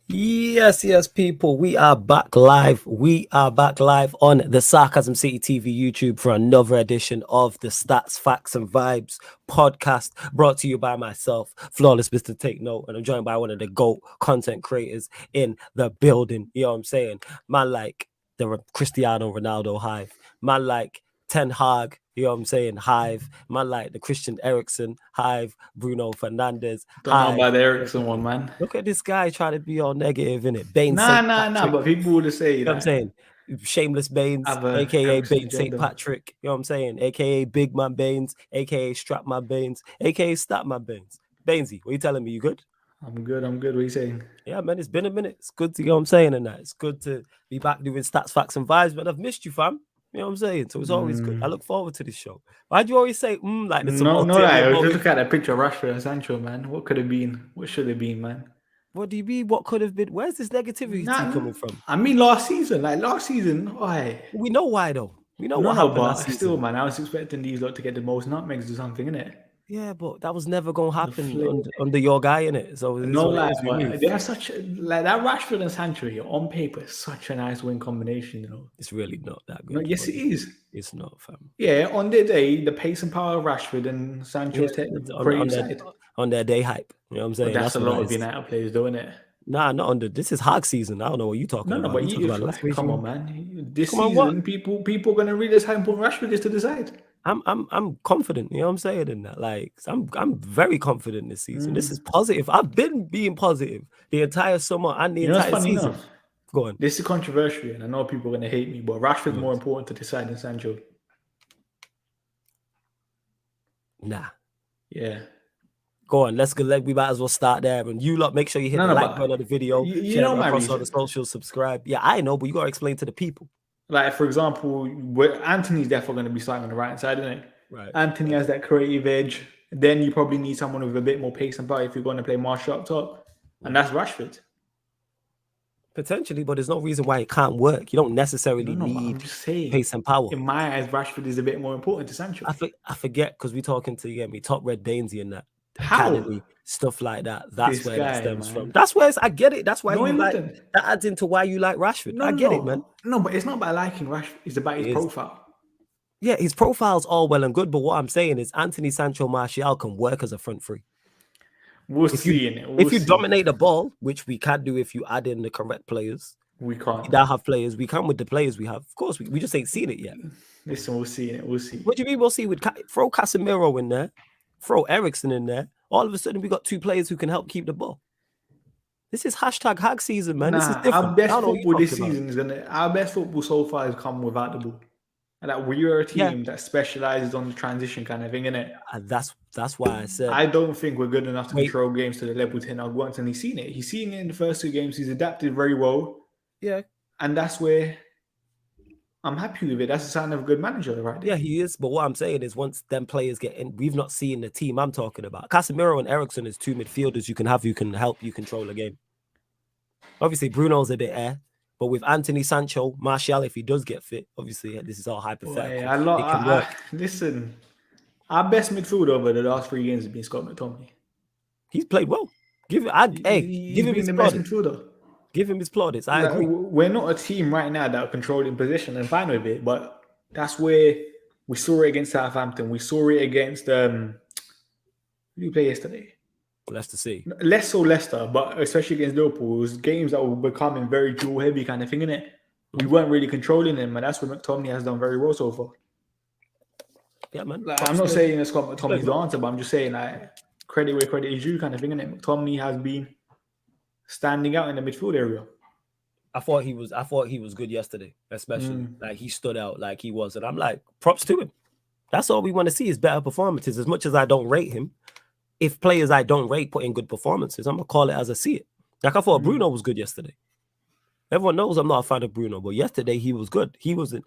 Yes, people. We are back live. We are back live on the Sarcasm City TV YouTube for another edition of the Stats, Facts, and Vibes podcast brought to you by myself, Flawless Mr. Take Note. And I'm joined by one of the GOAT content creators in the building. You know what I'm saying? Man, like the Cristiano Ronaldo hive. Man, like Ten Hag, you know what I'm saying? Hive. Man, like the Christian Eriksen hive. Bruno Fernandes Don't know hive. about the Ericsson one, man. Look at this guy trying to be all negative in it. Bain Nah, St. nah, nah. Patrick. But people would say You know what I'm that saying? Shameless Baines, have a aka Ericsson Bain St. agenda. Patrick. You know what I'm saying? Aka Big Man Baines, aka Strapman Baines, aka Statman Baines. Bainesy, what are you telling me? You good? I'm good. I'm good. What are you saying? Yeah, man, it's been a minute. It's good to, you know what I'm saying, and that. It's good to be back doing stats, facts, and vibes, but I've missed you, fam. You know what I'm saying? So it's always good. I look forward to this show. Why'd you always say, like there's some No, no, ulterior I was just motive? looking at that picture of Rashford and Sancho, man. What could have been? What should have been, man? What do you mean? What could have been? Where's this negativity Nah, coming from? I mean, last season, why? We know why, though. We know No, what no, happened but last still, season. man, I was expecting these lot to get the most nutmegs or something, innit? Yeah, but that was never gonna The happen flair. under your guy in it. So it is No what it lie, is. We but move. they have such like that Rashford and Sancho here on paper is such a nice win combination, you know. It's really not that No, good, yes, but it is. it's not, fam. Yeah, on their day, the pace and power of Rashford and Yeah, Sancho's it's technical creative side. on their day hype. You know what I'm But saying? that's That's a what lot that of is. United players, though, isn't it? Nah, not under. This is hog season. I don't know what you're talking No, no, about. but You talking about last come on, season? man. This Come on, what? season, people are gonna realize how important Rashford is to the side. I'm confident. You know what I'm saying in that. Like I'm very confident this season. This is positive. I've been being positive the entire summer and the You know, it's entire funny season. enough. Go on. This is controversial, and I know people are gonna hate me, but Rashford's Go on. more important to the side than Sancho. Nah. Yeah. Go on, let's go. We might as well start there. And you lot, make sure you hit No, the no, like but button on the video, you share know it my across all the reason. socials, subscribe. Yeah, I know, but you gotta explain to the people. Like, for example, Anthony's definitely going to be starting on the right side, isn't it? Right. Anthony has that creative edge. Then you probably need someone with a bit more pace and power if you're going to play Martial up top. And that's Rashford. Potentially, but there's no reason why it can't work. You don't necessarily No, but I'm need just saying. pace and power. In my eyes, Rashford is a bit more important to Sancho. I forget because we're talking to me top red Bainesy and that How? academy stuff like that. That's This where that guy, stems from. man. That's where I get it. That's why No, you he like wouldn't. that adds into why you like Rashford. No, I no, get it, man. no. No, but it's not about liking Rashford. It's about his It is. profile. Yeah, his profile's all well and good, but what I'm saying is Anthony Sancho Martial can work as a front three. We'll If you see in it. We'll if you see. dominate the ball, which we can do if you add in the correct players, We we can't. now have players. We can with the players we have. Of course, we just ain't seen it yet. Listen, we'll see in it. We'll see. What do you mean we'll see? Throw Casemiro in there, throw Eriksen in there. All of a sudden, we got two players who can help keep the ball. This is #hag season, man. This is Nah, our different. I best don't know what football you're this talking about. season is gonna. Our best football so far has come without the ball, and that we are a Yeah, team that specializes on the transition kind of thing, innit? and that's why I said I don't think we're good enough to wait. control games to the level Ten Hag wants, and he's seen it. He's seen it in the first two games. He's adapted very well, Yeah, and that's where I'm happy with it. That's a sign of a good manager, right there. yeah, he is. But what I'm saying is, once them players get in, we've not seen the team I'm talking about. Casemiro and Eriksen is two midfielders you can have, who can help you control a game. Obviously, Bruno's a bit air, but with Anthony Sancho, Martial, if he does get fit, obviously this is all hypothetical. Boy, It can work. listen. Our best midfielder over the last 3 games has been Scott McTominay. He's played well. Give He's him been his the best plaudits. midfielder. Give him his plaudits. I Like, agree. we're not a team right now that are controlling possession and fine with it, but that's where we saw it against Southampton. We saw it against who did we play yesterday? Leicester City. Less so Leicester, but especially against Liverpool, it was games that were becoming very dual heavy kind of thing, innit? We weren't really controlling them, and that's what McTominay has done very well so far. Yeah, man. Like, I'm not saying that Scott McTominay's the answer, but I'm just saying like credit where credit is due kind of thing, innit? McTominay has been standing out in the midfield area. I thought he was good yesterday, especially. Like he stood out like he was. And I'm like, props to him. That's all we want to see is better performances. As much as I don't rate him, if players I don't rate put in good performances, I'm gonna call it as I see it. Like I thought Bruno was good yesterday. Everyone knows I'm not a fan of Bruno, but yesterday he was good. He was in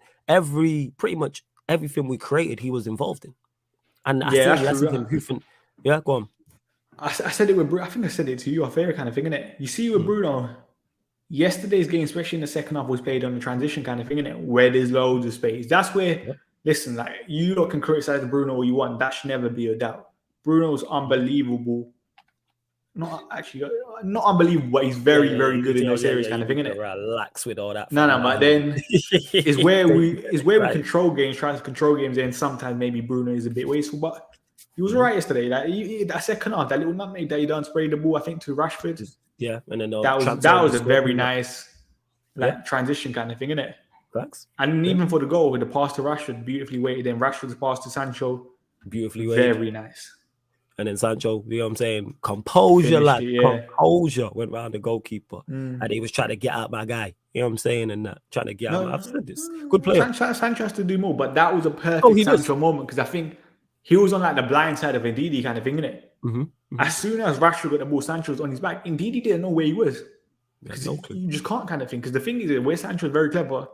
pretty much everything we created, he was involved in. And I Yeah, seen that's less of true. him hoofing. Yeah, go on. I said it with Bruno. I think I said it to you, a favorite kind of thing, innit? You see with Bruno, yesterday's game, especially in the second half, was played on the transition kind of thing, innit? Where there's loads of space. That's where, listen, like you lot can criticize Bruno all you want. That should never be a doubt. Bruno's unbelievable not actually not unbelievable, but he's very good in those areas, kind of thing, isn't it? Relax with all that. No, but then is where we control games, trying to control games, and sometimes maybe Bruno is a bit wasteful, but he was right yesterday. Like that second half, that little nutmeg that he done sprayed the ball, I think, to Rashford. Yeah, and then that was a very nice transition kind of thing, innit? Facts. And even for the goal with the pass to Rashford, beautifully weighted. Then Rashford's pass to Sancho, beautifully weighted. Very nice. And then Sancho, you know what I'm saying? Composure, lad. Composure went round the goalkeeper. And he was trying to get out my guy. You know what I'm saying? And trying to get out. I've said this. Good player. Sancho has to do more, but that was a perfect Sancho moment because I think he was on like the blind side of Ndidi kind of thing, innit? As soon as Rashford got the ball, Sancho was on his back. Ndidi didn't know where he was. Because you just can't kind of thing. Because the thing is, where Sancho is very clever,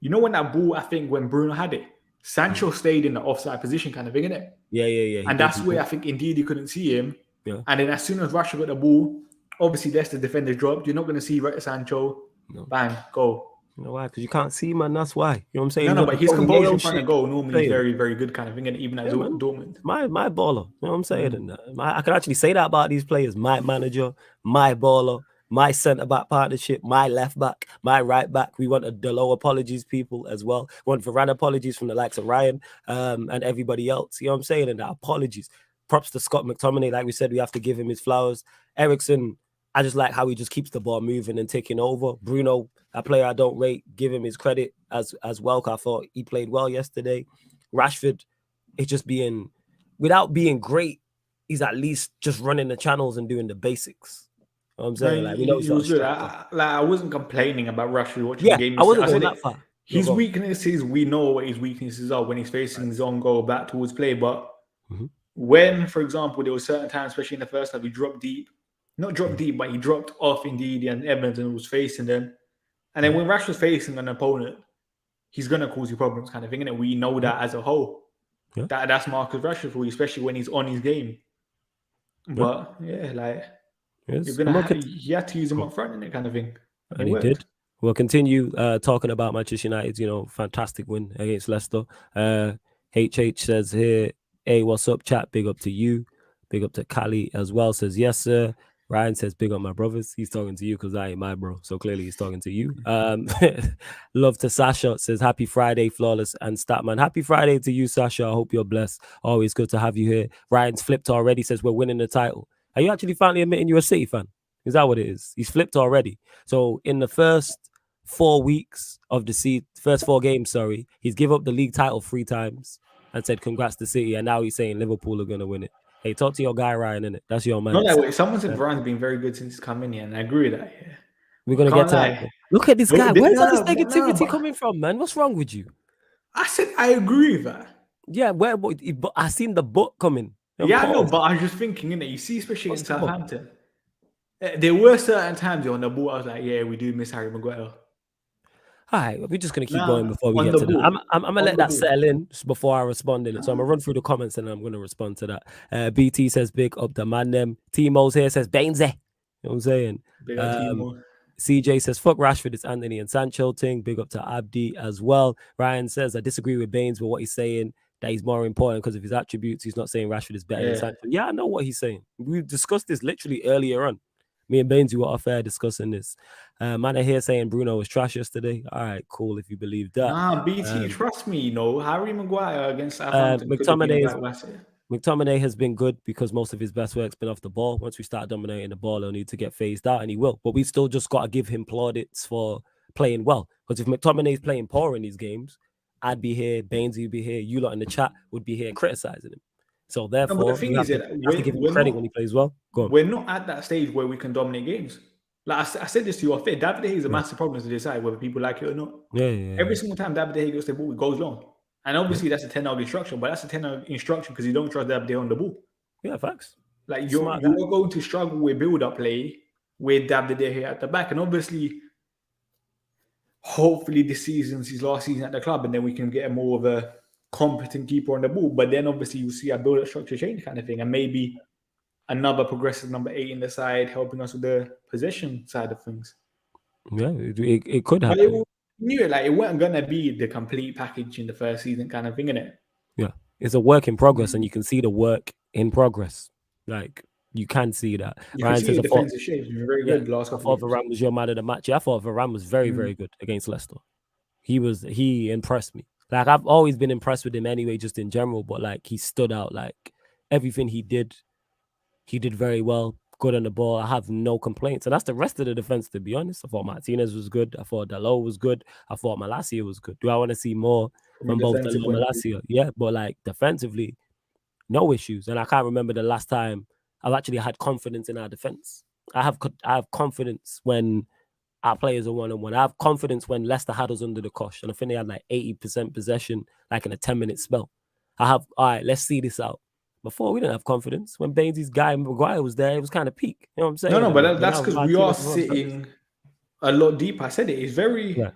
you know when that ball, I think when Bruno had it, Sancho stayed in the offside position kind of thing, innit? Yeah. And that's where I think Ndidi couldn't see him. Yeah. And then as soon as Rashford got the ball, obviously Leicester defenders dropped. You're not going to see Sancho. No. Bang, go. You know why? Because you can't see, man. That's why. You know what I'm saying? No, but his composure in front of goal normally is very, very good kind of thing. And even at Dortmund. My baller. You know what I'm saying? And I can actually say that about these players. My manager, my baller, my centre-back partnership, my left-back, my right-back. We want the low apologies, people, as well. We want Varane apologies from the likes of Ryan and everybody else. You know what I'm saying? And that apologies. Props to Scott McTominay. Like we said, we have to give him his flowers. Eriksen, I just like how he just keeps the ball moving and taking over. Bruno, a player I don't rate, give him his credit as well. I thought he played well yesterday. Rashford, it's just without being great, he's at least just running the channels and doing the basics. You know what I'm saying? Like, we know he was good. I wasn't complaining about Rashford watching the game. I wasn't going that far. His weaknesses, we know what his weaknesses are when he's facing his own goal back towards play. But when, for example, there were certain times, especially in the first half, he dropped deep. Not dropped deep, but he dropped off Ndidi and Evans and was facing them. And then when Rashford's facing an opponent, he's going to cause you problems kind of thing. And we know that as a whole. Yeah. That's Marcus Rashford for you, especially when he's on his game. But, you had to use him up front in that kind of thing. And he did. We'll continue talking about Manchester United's, fantastic win against Leicester. HH says here, hey, what's up, chat? Big up to you. Big up to Cali as well. Says, yes, sir. Ryan says, big up my brothers. He's talking to you because I ain't my bro. So clearly he's talking to you. Love to Sasha. Says, happy Friday, Flawless and Statman. Happy Friday to you, Sasha. I hope you're blessed. Always good to have you here. Ryan's flipped already. Says, we're winning the title. Are you actually finally admitting you're a City fan? Is that what it is? He's flipped already. So in the first 4 weeks of the first 4 games, he's given up the league title 3 times and said, congrats to City. And now he's saying Liverpool are going to win it. Hey, talk to your guy, Ryan, innit? That's your man. No, that way. Someone said Ryan's been very good since he's come in here, and I agree with that. Yeah. We're going to get to that. Look at this guy. Where's all this negativity coming from, man? What's wrong with you? I said I agree with that. Yeah, but I seen the book coming. Yeah, I know, but I was just thinking, innit? You see, especially in Southampton, there were certain times on the ball I was like, yeah, we do miss Harry Maguire. All right, we're just going to keep going before we get to that. I'm going to let that settle in before I respond in it. So I'm going to run through the comments and I'm going to respond to that. BT says, big up the man them. Timo's here says, Baines. You know what I'm saying? CJ says, fuck Rashford, it's Anthony and Sancho thing. Big up to Abdi as well. Ryan says, I disagree with Baines with what he's saying, that he's more important because of his attributes. He's not saying Rashford is better than Sancho. Yeah, I know what he's saying. We discussed this literally earlier on. Me and Baines, we were off air discussing this. Man, I hear saying Bruno was trash yesterday. All right, cool, if you believe that. Nah, BT, trust me, Harry Maguire against Southampton. McTominay has been good because most of his best work's been off the ball. Once we start dominating the ball, he'll need to get phased out, and he will. But we still just got to give him plaudits for playing well. Because if McTominay's playing poor in these games, I'd be here, Baines would be here, you lot in the chat would be here criticizing him. So therefore, we have to give him credit when he plays well. Go on. We're not at that stage where we can dominate games. Like I said this to you off air, David De Gea is a massive problem to decide whether people like it or not. Every single time David De Gea gets the ball, it goes long. And obviously that's a 10-hour instruction, but that's a 10-hour instruction because you don't trust David De Gea on the ball. Yeah, facts. Like you're going to struggle with build-up play with David De Gea at the back. And obviously, hopefully this season's his last season at the club, and then we can get more of a competent keeper on the ball. But then obviously you see our build-up structure change kind of thing, and maybe another progressive number 8 in the side helping us with the possession side of things. Yeah, it could happen. But it wasn't gonna be the complete package in the first season kind of thing, innit? Yeah, it's a work in progress, and you can see the work in progress. Like You can see that. You can Ryan see says, the I thought, defensive shapes. He's been very yeah, good the last I couple of thought games. Varane was your man of the match. Yeah, I thought Varane was very, very good against Leicester. He impressed me. Like, I've always been impressed with him anyway, just in general, but like he stood out. Like everything he did very well, good on the ball. I have no complaints. And that's the rest of the defense, to be honest. I thought Martinez was good. I thought Dalot was good. I thought Malacia was good. Do I want to see more From a from both defensive Dalot and point of view. Malacia? Yeah, but like defensively, no issues. And I can't remember the last time I've actually had confidence in our defense. I have confidence when our players are 1-on-1. I have confidence when Leicester had us under the cosh, and I think they had like 80% possession, like in a 10-minute spell. I have, all right, let's see this out. Before, we didn't have confidence. When Baines's guy Maguire was there, it was kind of peak. You know what I'm saying? No, but that's now because we are Martinez sitting a lot deeper. I said it. It's very Yeah,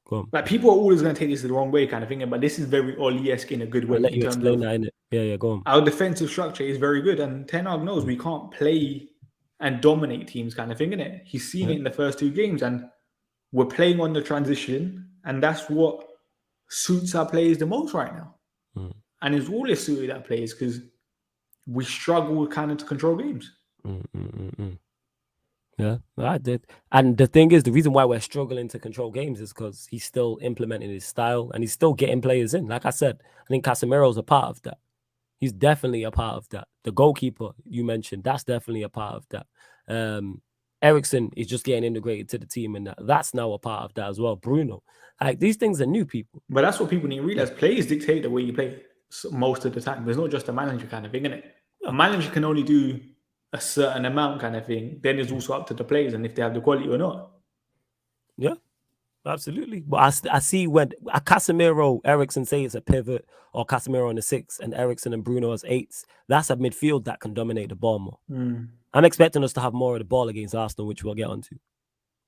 go on. like people are always going to take this the wrong way, kind of thing. But this is very Oli-esque in a good way I'll let in you terms explain of that, innit? Yeah, go on. our defensive structure is very good, and Ten Hag knows we can't play and dominate teams, kind of thing, innit? He's seen it in the first 2 games, and we're playing on the transition, and that's what suits our players the most right now. And it's always suited our players because we struggle kind of to control games. Yeah, I did. And the thing is, the reason why we're struggling to control games is because he's still implementing his style and he's still getting players in. Like I said, I think Casemiro's a part of that. He's definitely a part of that. The goalkeeper you mentioned, that's definitely a part of that. Ericsson is just getting integrated to the team, and that's now a part of that as well. Bruno, like these things are new people. But that's what people need to realize. Players dictate the way you play most of the time. There's not just a manager kind of thing, innit? A manager can only do a certain amount kind of thing. Then it's also up to the players and if they have the quality or not. Yeah, absolutely. But I see when Casemiro, Ericsson say it's a pivot, or Casemiro on the 6 and Ericsson and Bruno as 8s. That's a midfield that can dominate the ball more. I'm expecting us to have more of the ball against Arsenal, which we'll get onto.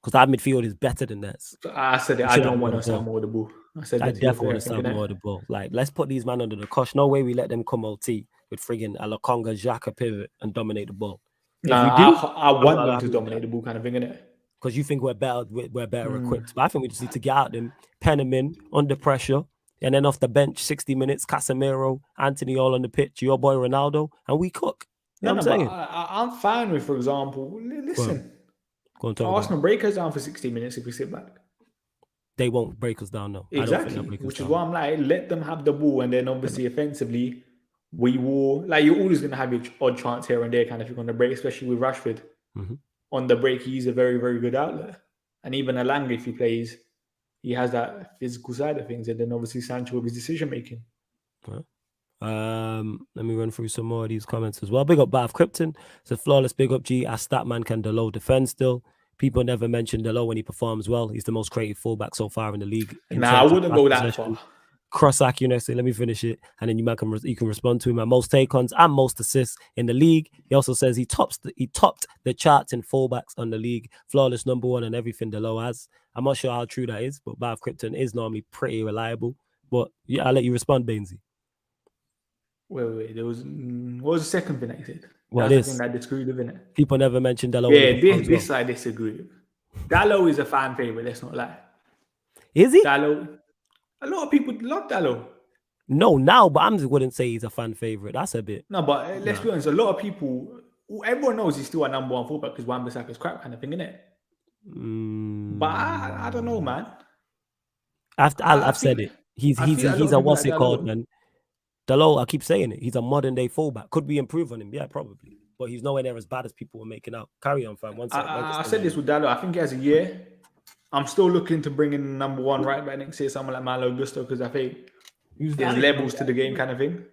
Because our midfield is better than theirs. I said it. I don't want us to have more of the ball. I said I that definitely want us to have more of the ball. Like, let's put these men under the cosh. No way we let them come OT with friggin' Alakonga, Xhaka pivot and dominate the ball. If we do, I want them to dominate the ball kind of thing, innit? Because you think we're better equipped. But I think we just need to get out them, pen them in under pressure, and then off the bench, 60 minutes, Casemiro, Anthony all on the pitch, your boy Ronaldo, and we cook. You know what I'm saying? I'm fine with, for example, listen, Arsenal break us down for 60 minutes if we sit back. They won't break us down, no. Exactly, which is why I'm like, let them have the ball, and then obviously offensively, we will, like, you're always going to have your odd chance here and there kind of if you're on the break, especially with Rashford. On the break, he's a very, very good outlet. And even Alanga, if he plays, he has that physical side of things. And then obviously Sancho with his decision making. Let me run through some more of these comments as well. Big up Bath Krypton. It's a flawless big up G. As Statman can Dalot defend still. People never mention Dalot when he performs well. He's the most creative fullback so far in the league. I wouldn't go that far. Cross accuracy. Let me finish it, and then you can respond to him. At most take-ons and most assists in the league. He also says he topped the charts in fullbacks on the league. Flawless number 1 on everything Dalot has. I'm not sure how true that is, but Bath Krypton is normally pretty reliable. But yeah, I'll let you respond, Bainesy. Wait. There was what was the second thing that you said? What That's is? the thing that I disagreed with, innit? People never mention Dalot. Yeah, this I disagree with. Dalot is a fan favorite. Let's not lie. Is he? Dalot. A lot of people love Dalot. No, now, but I wouldn't say he's a fan favorite. That's a bit. No, but let's be honest. A lot of people, everyone knows he's still a number 1 fullback because Wan-Bissaka's crap kind of thing, innit? But I don't know, man. I've said it. He's a what's it called, man? Dalot, I keep saying it. He's a modern day fullback. Could we improve on him? Yeah, probably. But he's nowhere near as bad as people were making out. Carry on, fam. I said this with Dalot. I think he has a year. I'm still looking to bring in number 1 right back next year, someone like Malo Gusto, because I think there's levels to the game kind of thing.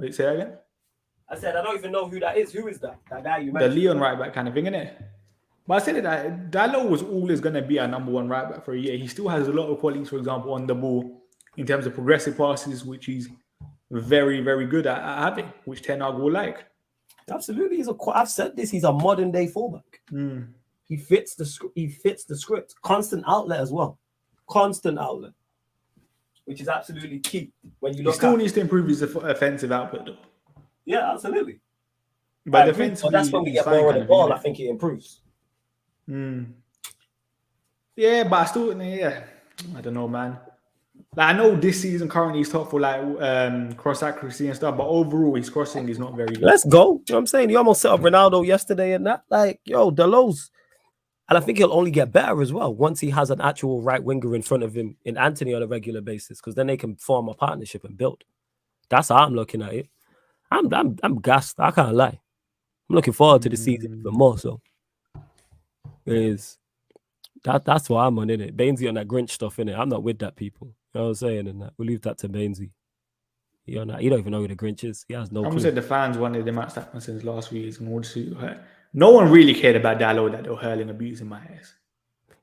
Wait, say that again? I said I don't even know who that is. Who is that? That guy you mentioned? The Leon right back kind of thing, innit? But I said that Dalot was always going to be our number 1 right back for a year. He still has a lot of qualities, for example, on the ball in terms of progressive passes, which he's very, very good at having, which Ten Hag will like. Absolutely, I've said this. He's a modern day fullback. He fits the script. Constant outlet as well. Constant outlet, which is absolutely key when you look. He still needs to improve his offensive output, though. Yeah, absolutely. But defensively, that's when we get more of the ball. I think it improves. Yeah, but I don't know, man. Like, I know this season currently he's top for like cross accuracy and stuff, but overall his crossing is not very good. Let's go. You know what I'm saying? He almost set up Ronaldo yesterday and that. Like, yo, Dalot's. And I think he'll only get better as well once he has an actual right winger in front of him in Anthony on a regular basis, because then they can form a partnership and build. That's how I'm looking at it. I'm gassed. I can't lie. I'm looking forward to the season even more. So that's why I'm on in it. Bainsy on that Grinch stuff in it. I'm not with that, people. You know what I'm saying? And that we'll leave that to Bainsy. He don't even know who the Grinch is. He has no clue. I said the fans wanted him at Statman since last week. No one really cared about Dalot that they were hurling abuse in my ass.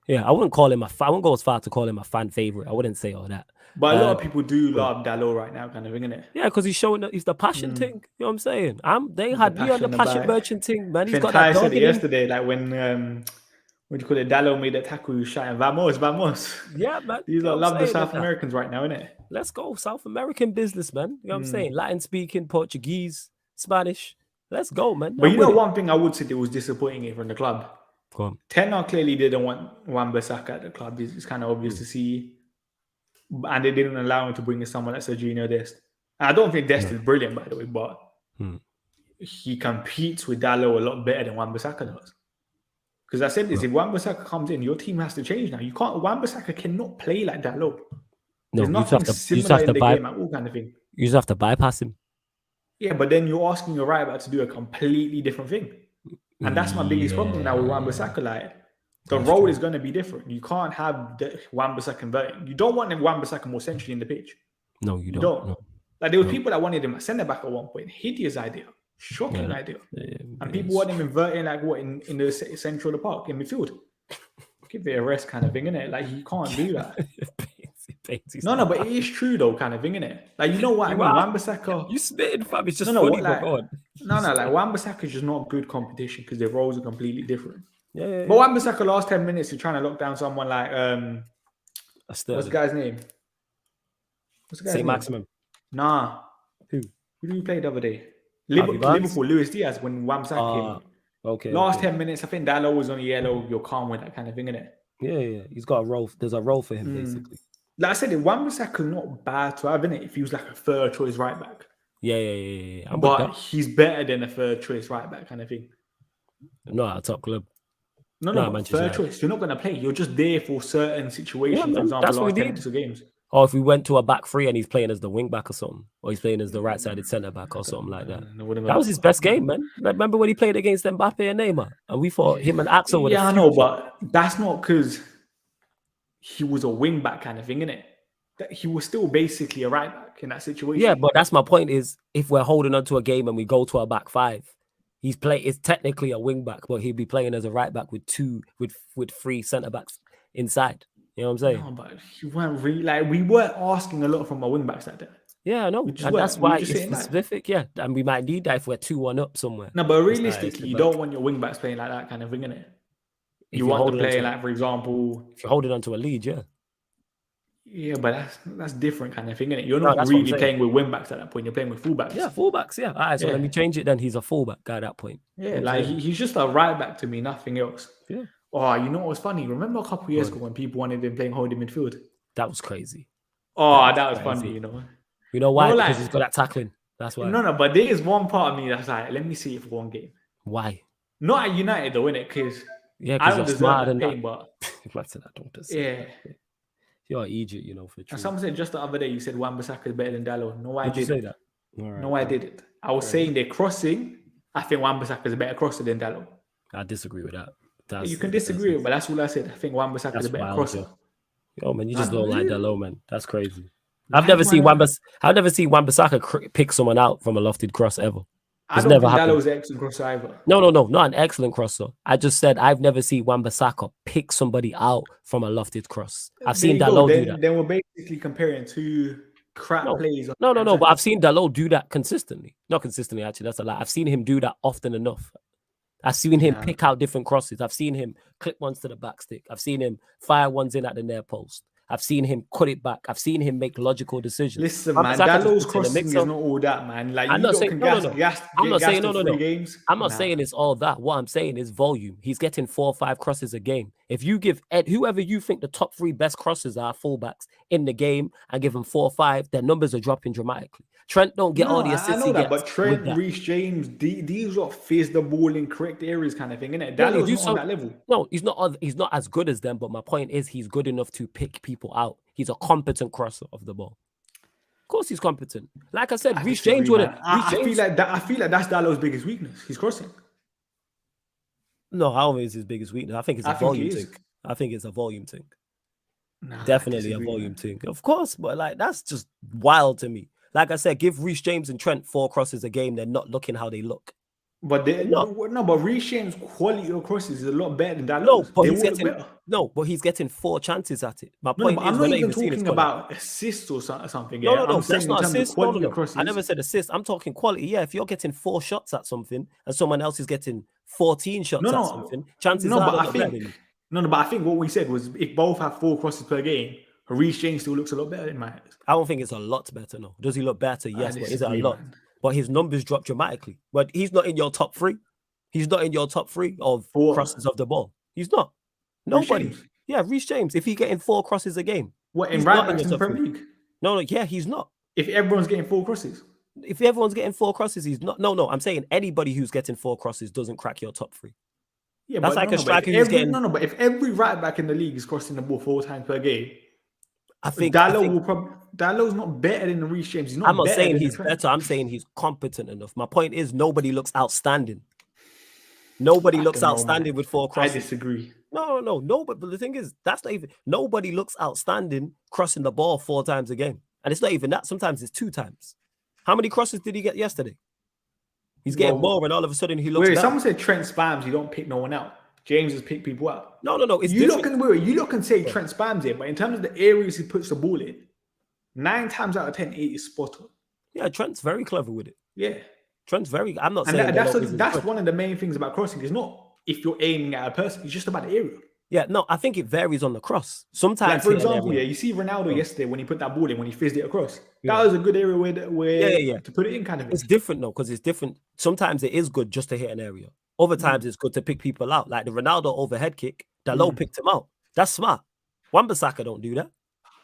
Yeah, I wouldn't call him I wouldn't go as far to call him a fan favorite. I wouldn't say all that. But a lot of people do love Dalot right now, kind of thing, innit? Yeah, because he's showing he's the passion thing. You know what I'm saying? They had me on the passion merchant thing, man. He's got that dog said it yesterday, like when what do you call it? Dalot made that tackle, he was shouting, "Vamos, vamos!" Yeah, man. These love the South Americans right now, innit? Let's go South American business, man. You know what I'm saying? Latin speaking, Portuguese, Spanish. Let's go, man. But one thing I would say that was disappointing here from the club. Go on. Ten Hag clearly didn't want Wan-Bissaka at the club. It's kind of obvious to see. And they didn't allow him to bring in someone like Serginho Dest. And I don't think Dest is brilliant, by the way, but he competes with Dalot a lot better than Wan-Bissaka does. Because I said this, if Wan-Bissaka comes in, your team has to change now. You can't. Wan-Bissaka cannot play like Dalot. There's nothing similar in the game at all, kind of thing. You just have to bypass him. Yeah, but then you're asking your right back to do a completely different thing. And that's my biggest problem now with Wan-Bissaka. Like, the role is going to be different. You can't have Wan-Bissaka converting. You don't want Wan-Bissaka more centrally in the pitch. No, you don't. No. Like, there were people that wanted him at centre-back at one point. Hideous idea. Shocking idea. And people want him inverting, like, what, in the central of the park, in midfield. Give it a rest kind of thing, innit? Like, he can't do that. No, but it is true, though, kind of thing, innit? Like, you know what I mean? Wan-Bissaka... You spitting, fam. It's just funny, like, but like, Wan-Bissaka is just not good competition because their roles are completely different. Yeah. But Wan-Bissaka last 10 minutes, you're trying to lock down someone like what's the guy's name? St. Maximum. Nah. Who did we play the other day? Liverpool, Luis Diaz, when Wan-Bissaka came. Okay. Last 10 minutes, I think Dalot was on the yellow. You're calm with that kind of thing, innit? Yeah. He's got a role. There's a role for him, basically. Like I said, Wan-Bissaka not bad to have, innit? If he was like a third choice right back. Yeah. But he's better than a third choice right back kind of thing. Not a top club. No, third choice. You're not going to play. You're just there for certain situations. For example, last 10 minutes of games. Or if we went to a back three and he's playing as the wing back or something, or he's playing as the right-sided centre back or something like that. That was his best game, man. Like, remember when he played against Mbappe and Neymar, and we thought him and Axel would. Yeah, I know, but that's not because he was a wing back kind of thing, innit? That he was still basically a right back in that situation. Yeah, but that's my point. Is if we're holding on to a game and we go to a back five, it's technically a wing back, but he'd be playing as a right back with three centre backs inside. You know what I'm saying? No, but you weren't really like we weren't asking a lot from our wing backs like that. Yeah, I know. And that's why it's specific. Yeah, and we might need that if we're 2-1 up somewhere. No, but realistically, you don't want your wing backs playing like that kind of thing, innit? You want to play like, for example, if you're holding on to a lead, yeah. Yeah, but that's different kind of thing, innit? You're not really playing with wing backs at that point. You're playing with fullbacks. Yeah, fullbacks. Yeah. All right, so let me change it. Then he's a fullback guy at that point. Yeah, like he's just a right back to me, nothing else. Yeah. Oh, you know what was funny? Remember a couple of years ago when people wanted him playing holding midfield? That was crazy. Oh, that was funny, you know. You know why? Because he's got that tackling. That's why. No, but there is one part of me that's like, let me see it for one game. Why? Not at United though, innit? Because I don't deserve that pain, but yeah. You're Egypt, you know, for true. And someone said just the other day, you said Wan-Bissaka is better than Dalot. No, I didn't. Did you say that? No, I didn't. I was saying they're crossing. I think Wan-Bissaka is a better crosser than Dalot. I disagree with that. You can disagree, but that's all I said. I think Wan-Bissaka is a better crosser. Yo, man, you just don't like Dalot, man. That's crazy. I've never seen Wan-Bissaka pick someone out from a lofted cross ever. I don't think Dalot's an excellent crosser either. No, not an excellent crosser. I just said I've never seen Wan-Bissaka pick somebody out from a lofted cross. I've seen Dalot do that. Then we're basically comparing two crap plays. No, but I've seen Dalot do that consistently. Not consistently, actually. That's a lie. I've seen him do that often enough. I've seen him pick out different crosses. I've seen him clip ones to the back stick. I've seen him fire ones in at the near post. I've seen him cut it back. I've seen him make logical decisions. Listen, Wan man, Bissaka just Dalot's puts in the crossing is mixer. not all that, man. Like, I'm you not lot saying can no. get I'm not saying gassed no. for 3 games. I'm not saying it's all that. What I'm saying is volume. He's getting 4 or 5 crosses a game. If you give whoever you think the top 3 best crosses are fullbacks in the game and give them 4 or 5, their numbers are dropping dramatically. Trent don't get all the assists. I know he that, gets but Trent, that. Reece James, these lot fizz the ball in correct areas, kind of thing, innit? Yeah, Dalot's not on that level. No, he's not. He's not as good as them. But my point is, he's good enough to pick people out. He's a competent crosser of the ball. Of course, he's competent. Like I said, Reece James wouldn't. I feel like that's Dalot's biggest weakness. He's crossing. No, I don't think it's his biggest weakness. I think it's a volume thing. I think it's a volume thing. Nah, definitely a volume thing. Of course, but like that's just wild to me. Like I said, give Reece James and Trent 4 crosses a game. They're not looking how they look. But but Reece James' quality of crosses is a lot better than that. But he's getting 4 chances at it. My point is, I'm not even talking about assists or something. No, I'm saying that's not assists. No. Crosses. I never said assists. I'm talking quality. Yeah, if you're getting 4 shots at something and someone else is getting 14 shots at something, chances are they're not better than you. But I think what we said was if both have 4 crosses per game, Reece James still looks a lot better in my eyes. I don't think it's a lot better, no. Does he look better? Yes, but is it a lot? But his numbers drop dramatically. But he's not in your top 3. He's not in your top 3 of crosses of the ball. He's not. Nobody. Yeah, Reece James, if he's getting 4 crosses a game. What, in right backs in the Premier League? No, yeah, he's not. If everyone's getting 4 crosses? If everyone's getting 4 crosses, he's not. No, I'm saying anybody who's getting 4 crosses doesn't crack your top 3. Yeah, that's like a striker who's getting... but if every right back in the league is crossing the ball 4 times per game, I think Dalot's not better than Reece James. I'm not saying he's better. I'm saying he's competent enough. My point is nobody looks outstanding. Nobody looks outstanding with 4 crosses. I disagree. No. But the thing is, that's not even... Nobody looks outstanding crossing the ball 4 times a game. And it's not even that. Sometimes it's 2 times. How many crosses did he get yesterday? He's getting more, and all of a sudden he looks better. Someone said Trent spams, you don't pick no one out. James has picked people out. No. It's you lot can say Trent spams it, but in terms of the areas he puts the ball in, 9 times out of 10, it is spot on. Yeah, Trent's very clever with it. Yeah. Trent's very... I'm not saying... That's one of the main things about crossing. It's not if you're aiming at a person, it's just about the area. Yeah, no, I think it varies on the cross. Sometimes... Like, for example, you see Ronaldo yesterday when he put that ball in, when he fizzed it across. That was a good area where to put it in, kind of. It's different, though, because it's different. Sometimes it is good just to hit an area. Other times it's good to pick people out. Like the Ronaldo overhead kick, Dalot picked him out. That's smart. Wan-Bissaka don't do that.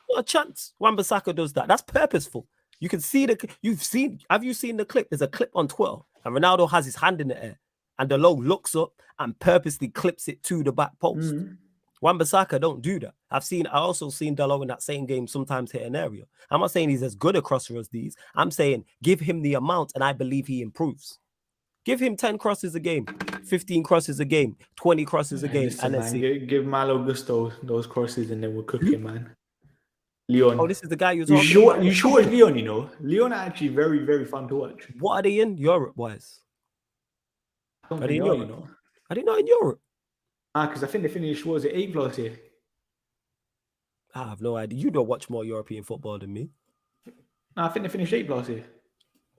Not a chance. Wan-Bissaka does that. That's purposeful. You can see have you seen the clip? There's a clip on Twitter, and Ronaldo has his hand in the air, and Dalot looks up and purposely clips it to the back post. Wan-Bissaka don't do that. I also seen Dalot in that same game sometimes hit an area. I'm not saying he's as good a crosser as these. I'm saying give him the amount, and I believe he improves. Give him 10 crosses a game, 15 crosses a game, 20 crosses a game, and let's see. Give Malo Gusto those crosses, and then we'll cook him, man. Leon. Oh, this is the guy you're talking about. You sure it's Leon, you know? Leon are actually very, very fun to watch. What are they in Europe-wise? Are they in Europe? Are they not in Europe? Because I think they finished, what was it, 8th last year? I have no idea. You don't watch more European football than me. No, I think they finished 8th last year.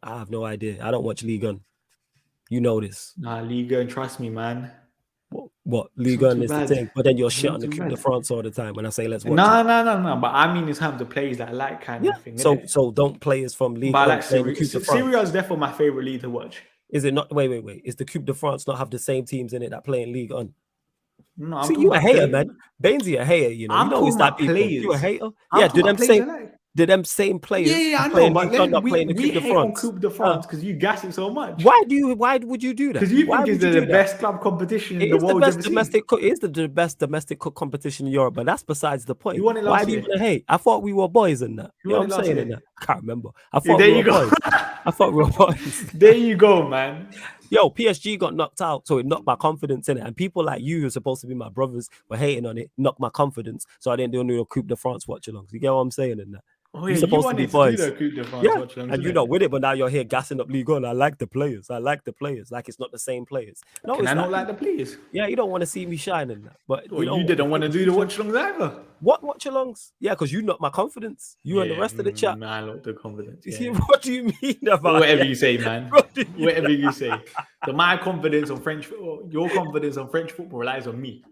I have no idea. I don't watch Ligue 1. You know this. Nah, Ligue 1, trust me, man. What? Ligue 1 is the thing. But then you're shit on the Coupe de France all the time when I say let's watch No. But I mean in terms of players that I like kind of thing. So don't players from Ligue 1 but I like Serie A is definitely my favorite league to watch. Is it not? Wait. Is the Coupe de France not have the same teams in it that play in Ligue 1? No, see, you a hater, man. Bainsy a hater, you know. I'm always that people. Players. You a hater? Yeah, do them same players? Yeah, I know, but we hate on Coupe de France because you gas it so much. Why would you do that? Because you think it's the best club competition in the world. It is the best domestic competition in Europe, but that's besides the point. Why do you want to hate? I thought we were boys in that. You know what I'm saying in that? I can't remember. I thought we were boys. I thought we were boys. There you go, man. Yo, PSG got knocked out, so it knocked my confidence in it. And people like you, who are supposed to be my brothers, were hating on it, knocked my confidence. So I didn't do no Coupe de France watch-alongs. You get what I'm saying in that? Oh, yeah, you're supposed to be boys. And you're not with it, but now you're here gassing up Ligue 1. I like the players. Like it's not the same players. No, can I not like the players? Yeah, you don't want to see me shining that. But you didn't want to do the watch-alongs either. What watch-alongs? Yeah, because you knocked my confidence. You and the rest of the chat. Nah, I knocked the confidence. You see, what do you mean about whatever you say, man? Whatever you say. So my confidence on your confidence on French football relies on me.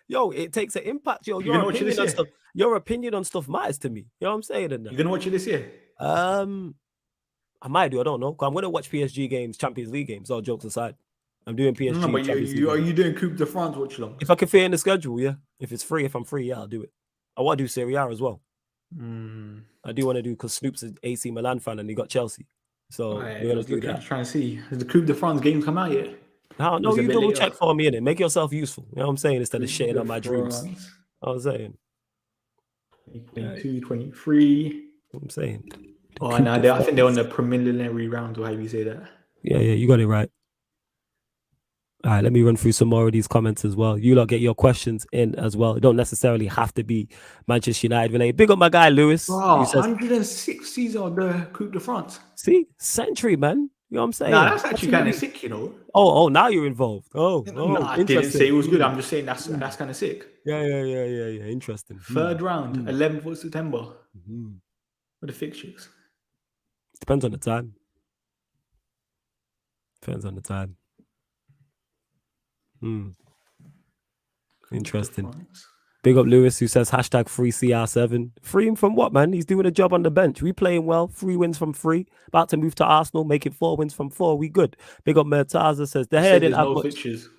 yo, it takes an impact. Yo, You gonna watch it this year? your opinion on stuff matters to me. You know what I'm saying? And You gonna watch it this year? I might do. I don't know. I'm gonna watch PSG games, Champions League games. All jokes aside, I'm doing PSG. No, but Champions League are games. you doing Coupe de France watch along? If I can fit in the schedule, yeah. If it's free, if I'm free, yeah, I'll do it. I want to do Serie A as well. I do want to do because Snoop's an AC Milan fan and he got Chelsea. So we're gonna do that. Trying to see. Has the Coupe de France game come out yet? No, you double check for me in it. Make yourself useful. You know what I'm saying? Instead of shitting on my dreams. I was saying. 22, 23. I'm saying. Oh, no, I think they're on the preliminary round, or however you say that. Yeah, you got it right. All right, let me run through some more of these comments as well. You lot get your questions in as well. It don't necessarily have to be Manchester United related. Big up my guy Lewis. Oh, 106 season of the Coupe de France. See, century, man. You know what I'm saying? Nah, that's actually kind of sick, you know. Oh, now you're involved. No, I didn't say it was good. I'm just saying that's kind of sick. Yeah. Interesting. Third round, 11th of September. What are the fixtures? Depends on the time. Interesting. Big up Lewis who says hashtag free CR7. Free him from what, man? He's doing a job on the bench. We playing well. 3 wins from 3. About to move to Arsenal, making 4 wins from 4. We good. Big up Mertaza says De Gea didn't have much. Fixtures.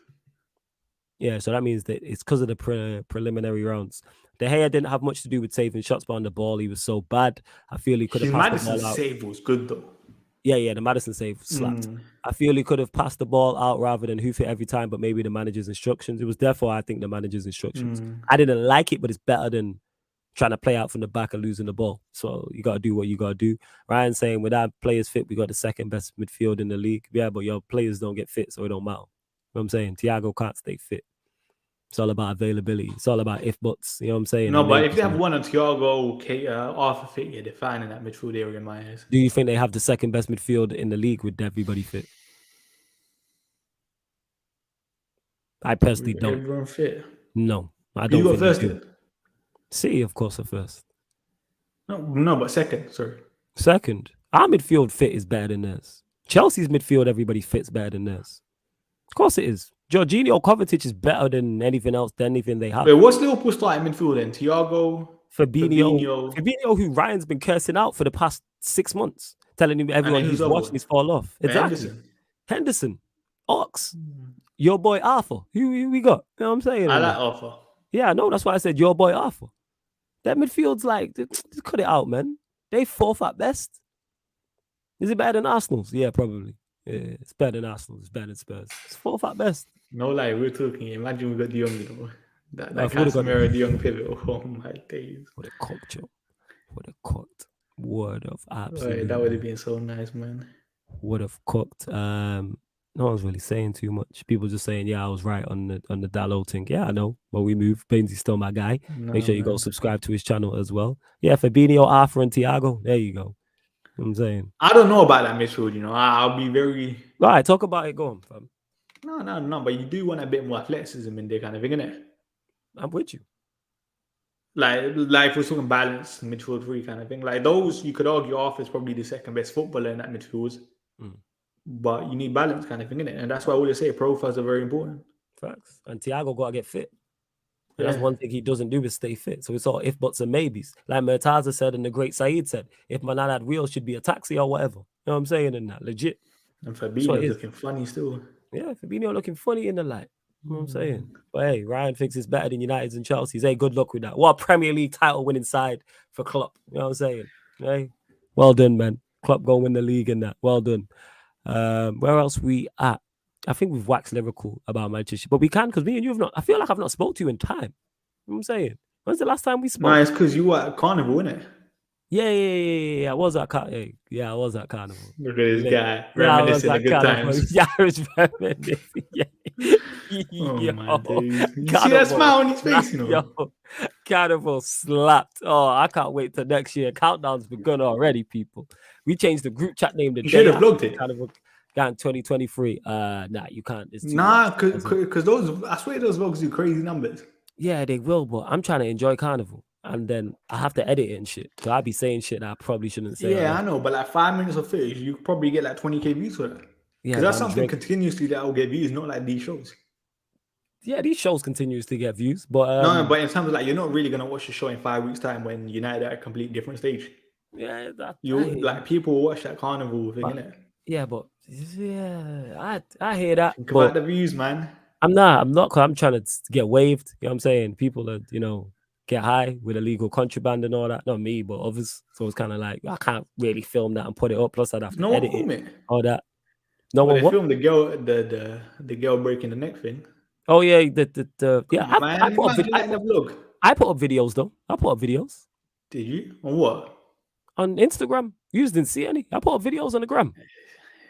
Yeah, so that means that it's because of the preliminary rounds. De Gea didn't have much to do with saving shots behind the ball. He was so bad. I feel he could have passed the ball out. Save was good though. Yeah, the Maddison save slapped. I feel he could have passed the ball out rather than hoof it every time, but maybe the manager's instructions. It was therefore, I think, the manager's instructions. I didn't like it, but it's better than trying to play out from the back and losing the ball. So you got to do what you got to do. Ryan saying, without players fit, we got the second best midfield in the league. Yeah, but your players don't get fit, so it don't matter. You know what I'm saying? Thiago can't stay fit. It's all about availability. It's all about if buts. You know what I'm saying? No, but if they have one on Thiago, Arthur fit, yeah, they're fine in that midfield area in my eyes. Do you think they have the second best midfield in the league with everybody fit? I personally don't. Everyone fit? No, I don't. You got first? City, of course, are first. No, but second. Sorry. Second. Our midfield fit is better than theirs. Chelsea's midfield, everybody fits better than theirs. Of course it is. Jorginho Kovacic is better than anything else, than anything they have. Wait, what's Liverpool's starting midfield then? Thiago, Fabinho, who Ryan's been cursing out for the past 6 months, telling him everyone he's watching he's fall off. Exactly. Henderson, Ox, your boy Arthur. Who we got? You know what I'm saying? I like Arthur. Yeah, no, that's why I said your boy Arthur. That midfield's like, just cut it out, man. They 4th at best. Is it better than Arsenal's? Yeah, probably. Yeah, it's better than Arsenal. It's better than Spurs. It's 4th at best. No lie, we're talking. Imagine we got De Jong, you know. That Casemiro De Jong pivot. Oh my days. What a cocked job. What a cocked. Word of absolutely. That would have been so nice, man. Would have cooked. No one's really saying too much. People just saying, yeah, I was right on the Dalot thing. Yeah, I know. But we move. Bainesy's still my guy. Make sure you go subscribe to his channel as well. Yeah, Fabinho, Arthur, and Thiago. There you go. You know what I'm saying. I don't know about that midfield, you know. I'll be very. All right, talk about it. Go on, fam. No. But you do want a bit more athleticism in there, kind of thing, innit? I'm with you. Like we're talking balance, midfield 3 kind of thing. Like those, you could argue Arthur's probably the second best footballer in that midfield. But you need balance, kind of thing, innit? And that's why I always say profiles are very important. Facts. And Thiago got to get fit. And that's one thing he doesn't do is stay fit. So it's all if, buts, and maybes. Like Mertaza said and the great Saeed said, if Manan had wheels, should be a taxi or whatever. You know what I'm saying? And that legit. And Fabinho looking funny still. Yeah, Fabinho looking funny in the light. You know what I'm saying? But hey, Ryan thinks it's better than United's and Chelsea's. Hey, good luck with that. What a Premier League title winning side for Klopp. You know what I'm saying? Hey, well done, man. Klopp go win the league and that. Well done. Where else we at? I think we've waxed lyrical about Manchester, but we can because me and you have not. I feel like I've not spoke to you in time. You know what I'm saying? When's the last time we spoke? No, it's because you were at Carnival, innit? Yeah. I was at Carnival. Yeah, I was at Carnival. Look at this guy reminiscing the good times. Yeah, I was reminiscing. Yeah. Oh my days. You see that smile on his face, you know? Yo, Carnival slapped. Oh, I can't wait till next year. Countdown's begun already, people. We changed the group chat name. You should have vlogged it. Carnival. Got in 2023. You can't. Because those, I swear those vlogs do crazy numbers. Yeah, they will, but I'm trying to enjoy Carnival. And then I have to edit it and shit. So I'll be saying shit that I probably shouldn't say. Yeah, I know. But like 5 minutes of footage, you probably get like 20K views for that. Because that's something continuously that will get views, not like these shows. yeah, these shows continues to get views, but No, but in terms of like, you're not really gonna watch the show in 5 weeks' time when United are at a completely different stage. yeah, I You hear like you. people will watch that carnival thing, But innit? yeah, but yeah, I hear that, Think but about the views, man. I'm not. Cause I'm trying to get waived. You know what I'm saying? People are, get high with illegal contraband and all that. Not me, but others. So it's kind of like I can't really film that and put it up. Plus, I'd have No to one edit it. film it. All that. No Well, one they what? filmed the girl, the girl breaking the neck thing. Oh yeah, the yeah. Come on, man. You might do that in the vlog. I put up videos though. I put up videos Did you? On what? on Instagram. You just didn't see any. I put up videos on the gram.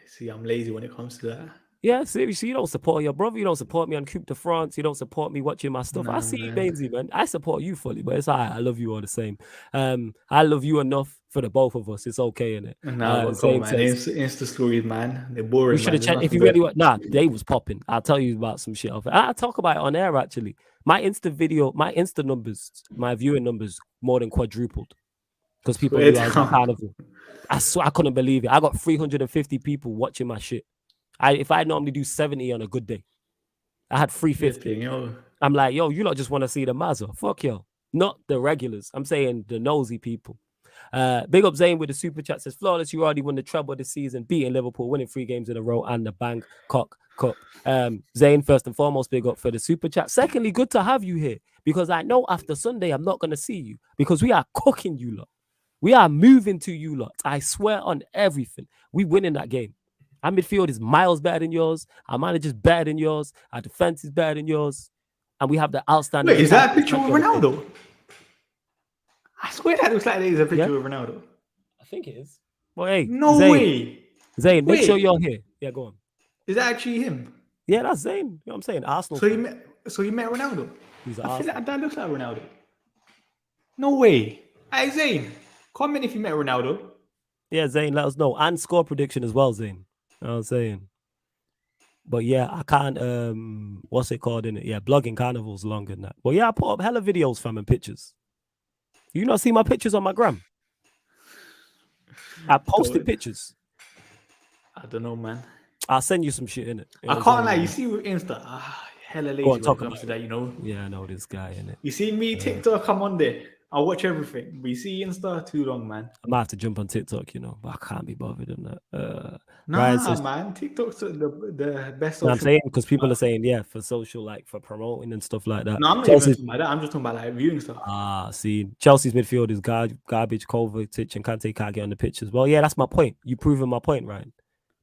See, I'm lazy when it comes to that. Yeah, seriously, you don't support your brother. You don't support me on Coupe de France. You don't support me watching my stuff. I Nah, see you, man. Bainsy, man. I support you fully, but it's all right. I love you all the same. I love you enough for the both of us. It's okay, innit? Nah, but come on, Zane man. says Insta stories, man. They're we boring, should man. have There's checked. If nothing you there. really want, nah, they was popping. I'll tell you about some shit. I'll talk about it on air, actually. My Insta numbers, my viewing numbers more than quadrupled because people Swear knew I was at down. Carnival. I swear I couldn't believe it. I got 350 people watching my shit. If I normally do 70 on a good day, I had 350. Flipping, yo. I'm like, yo, you lot just want to see the Mazza. Fuck yo. Not the regulars. I'm saying the nosy people. Big up Zane with the super chat says, flawless, you already won the treble this season, beating Liverpool, winning 3 games in a row, and the Bangkok Cup. Zane, first and foremost, big up for the super chat. Secondly, good to have you here because I know after Sunday I'm not going to see you because we are cooking you lot. We are moving to you lot. I swear on everything. We winning that game. Our midfield is miles better than yours. Our manager's better than yours. Our defense is better than yours. And we have the outstanding. Wait, is that a picture of Ronaldo? I swear that looks like there's a picture of Ronaldo. I think it is. Well, hey, No Zane, way. Zane, make sure you're here. Yeah, go on. Is that actually him? Yeah, that's Zane. You know what I'm saying? Arsenal. So he met Ronaldo. He's I feel like that looks like Ronaldo. No way. Hey Zane, comment if you met Ronaldo. Yeah, Zane, let us know. And score prediction as well, Zane. You know what I'm saying? But yeah, I can't what's it called in it? Yeah, blogging carnival's longer than that. But yeah, I put up hella videos from and pictures. You not see my pictures on my gram? I posted pictures. I don't know, man. I'll send you some shit in it. I can't lie. You see with Insta, hella lazy when it comes to that, you know. Yeah, I know this guy in it. You see me TikTok, I'm on there. I watch everything. But you see Insta, too long, man. I might have to jump on TikTok, you know, but I can't be bothered in that. Man, TikTok's the best social. social. I'm saying because people are saying, yeah, for social, like for promoting and stuff like that. No, I'm not even talking about that. I'm just talking about like viewing stuff. See, Chelsea's midfield is garbage. Kovacic and Kante can't get on the pitch as well. Yeah, that's my point. You proving my point, right?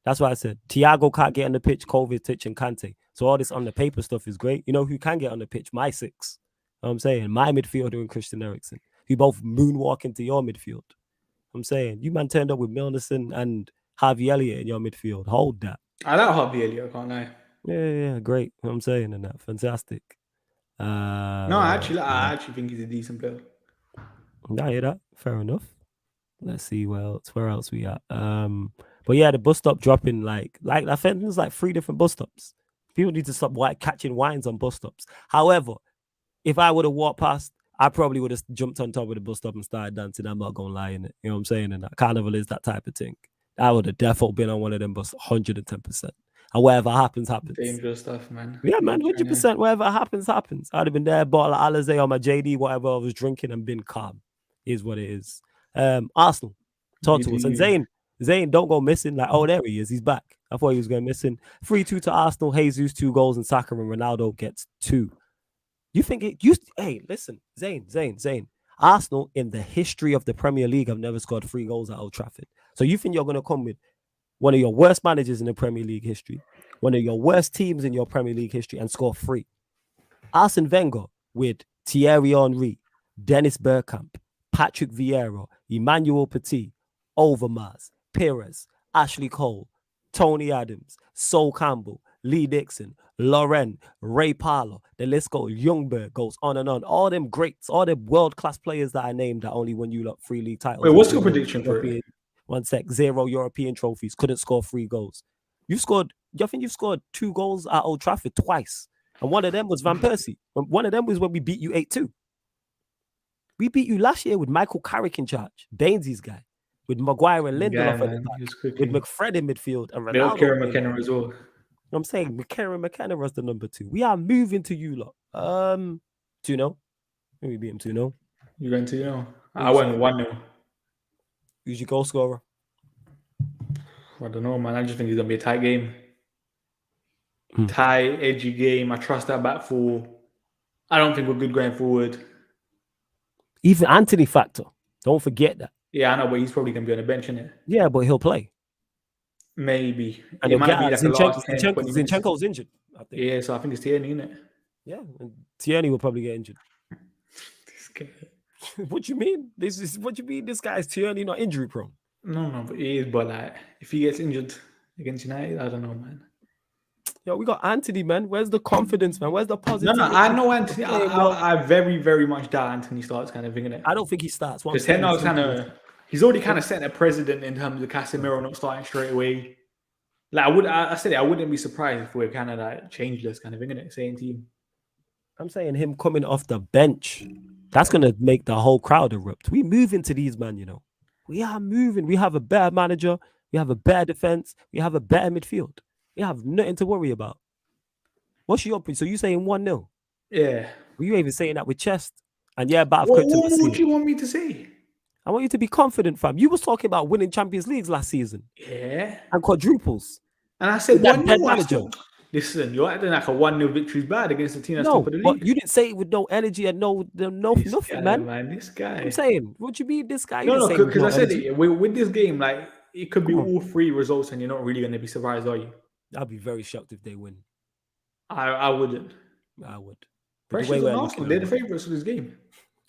That's why I said Thiago can't get on the pitch, Kovacic and Kante. So all this on the paper stuff is great. You know who can get on the pitch? My 6. You know what I'm saying? My midfielder and Christian Eriksen. Who both moonwalk into your midfield. I'm saying you man turned up with Milnerson and Harvey Elliott in your midfield. Hold that. I like Harvey Elliott, I can't lie. Yeah, great. You know what I'm saying in that. Fantastic. No, I actually think he's a decent player. I hear that. Fair enough. Let's see where else we at. But yeah, the bus stop dropping like I think there's like 3 different bus stops. People need to stop catching wines on bus stops. However, if I would have walked past, I probably would have jumped on top of the bus stop and started dancing. I'm not gonna lie in it. You know what I'm saying? And that carnival is that type of thing. I would have definitely been on one of them bus 110%. And whatever happens, happens. Dangerous stuff, man. Yeah, man, 100%. Whatever happens, happens. I'd have been there, bottle of Alizé on my JD, whatever I was drinking, and been calm. Is what it is. Arsenal, talk to us. And Zane, don't go missing. Like, oh, there he is. He's back. I thought he was going missing. 3-2 to Arsenal. Jesus, 2 goals, and Saka and Ronaldo gets 2. You think it used? Hey, listen, Zane. Arsenal in the history of the Premier League have never scored 3 goals at Old Trafford. So you think you're going to come with one of your worst managers in the Premier League history, one of your worst teams in your Premier League history, and score 3? Arsene Wenger with Thierry Henry, Dennis Bergkamp, Patrick Vieira, Emmanuel Petit, Overmars, Pires, Ashley Cole, Tony Adams, Sol Campbell, Lee Dixon, Lauren, Ray Parlour, the list goes, Youngberg goes on and on. All them greats, all the world-class players that I named that only won you lot 3 league titles. Wait, what's your prediction for it? 1 sec, 0 European trophies, couldn't score 3 goals. I think you've scored 2 goals at Old Trafford twice. And one of them was Van Persie. One of them was when we beat you 8-2. We beat you last year with Michael Carrick in charge, Bainesy's guy, with Maguire and Lindelof at the back, with McFred in midfield, and Ronaldo. Kieran McKenna as well. I'm saying McKenna was the number 2. We are moving to you lot. 2-0. We beat him 2-0. You're going to, you know. I went 1-0. Who's your goal scorer? I don't know, man. I just think it's gonna be a tight game. Tight, edgy game. I trust that back four. I don't think we're good going forward. Even Anthony factor. Don't forget that. Yeah, I know, but he's probably gonna be on the bench, isn't it? Yeah, but he'll play. Maybe. And it might be like the last 10, 20 minutes. Zinchenko's injured, I think. Yeah, so I think it's Tierney, isn't it? Yeah, and Tierney will probably get injured. This guy. What do you mean? What do you mean? This guy's Tierney not injury prone? No, but he is. But like, if he gets injured against United, I don't know, man. Yo, we got Anthony, man. Where's the confidence, man? Where's the positivity? No, I know Anthony. I very, very much doubt Anthony starts kind of thing, innit? I don't think he starts. Because he's already kind of set a precedent in terms of Casemiro not starting straight away. Like I wouldn't be surprised if we're kind of like changeless kind of thing, innit? Same team. I'm saying him coming off the bench, that's gonna make the whole crowd erupt. We move into these, man. You know, we are moving. We have a better manager. We have a better defense. We have a better midfield. We have nothing to worry about. What's your opinion? So you saying 1-0? Yeah. Were you even saying that with chest? And yeah, but what do you want me to say? I want you to be confident, fam. You was talking about winning Champions Leagues last season. Yeah. And quadruples. And I said 1-0. Listen, you're acting like a 1-0 victory is bad against the team that's top of the league. But you didn't say it with no energy and nothing, man. This guy. I'm saying, what you mean, this guy? No, because I said it, with this game, like, it could be all 3 results and you're not really going to be surprised, are you? I'd be very shocked if they win. I wouldn't. I would. Pressure's on Arsenal. They're the favourites for this game.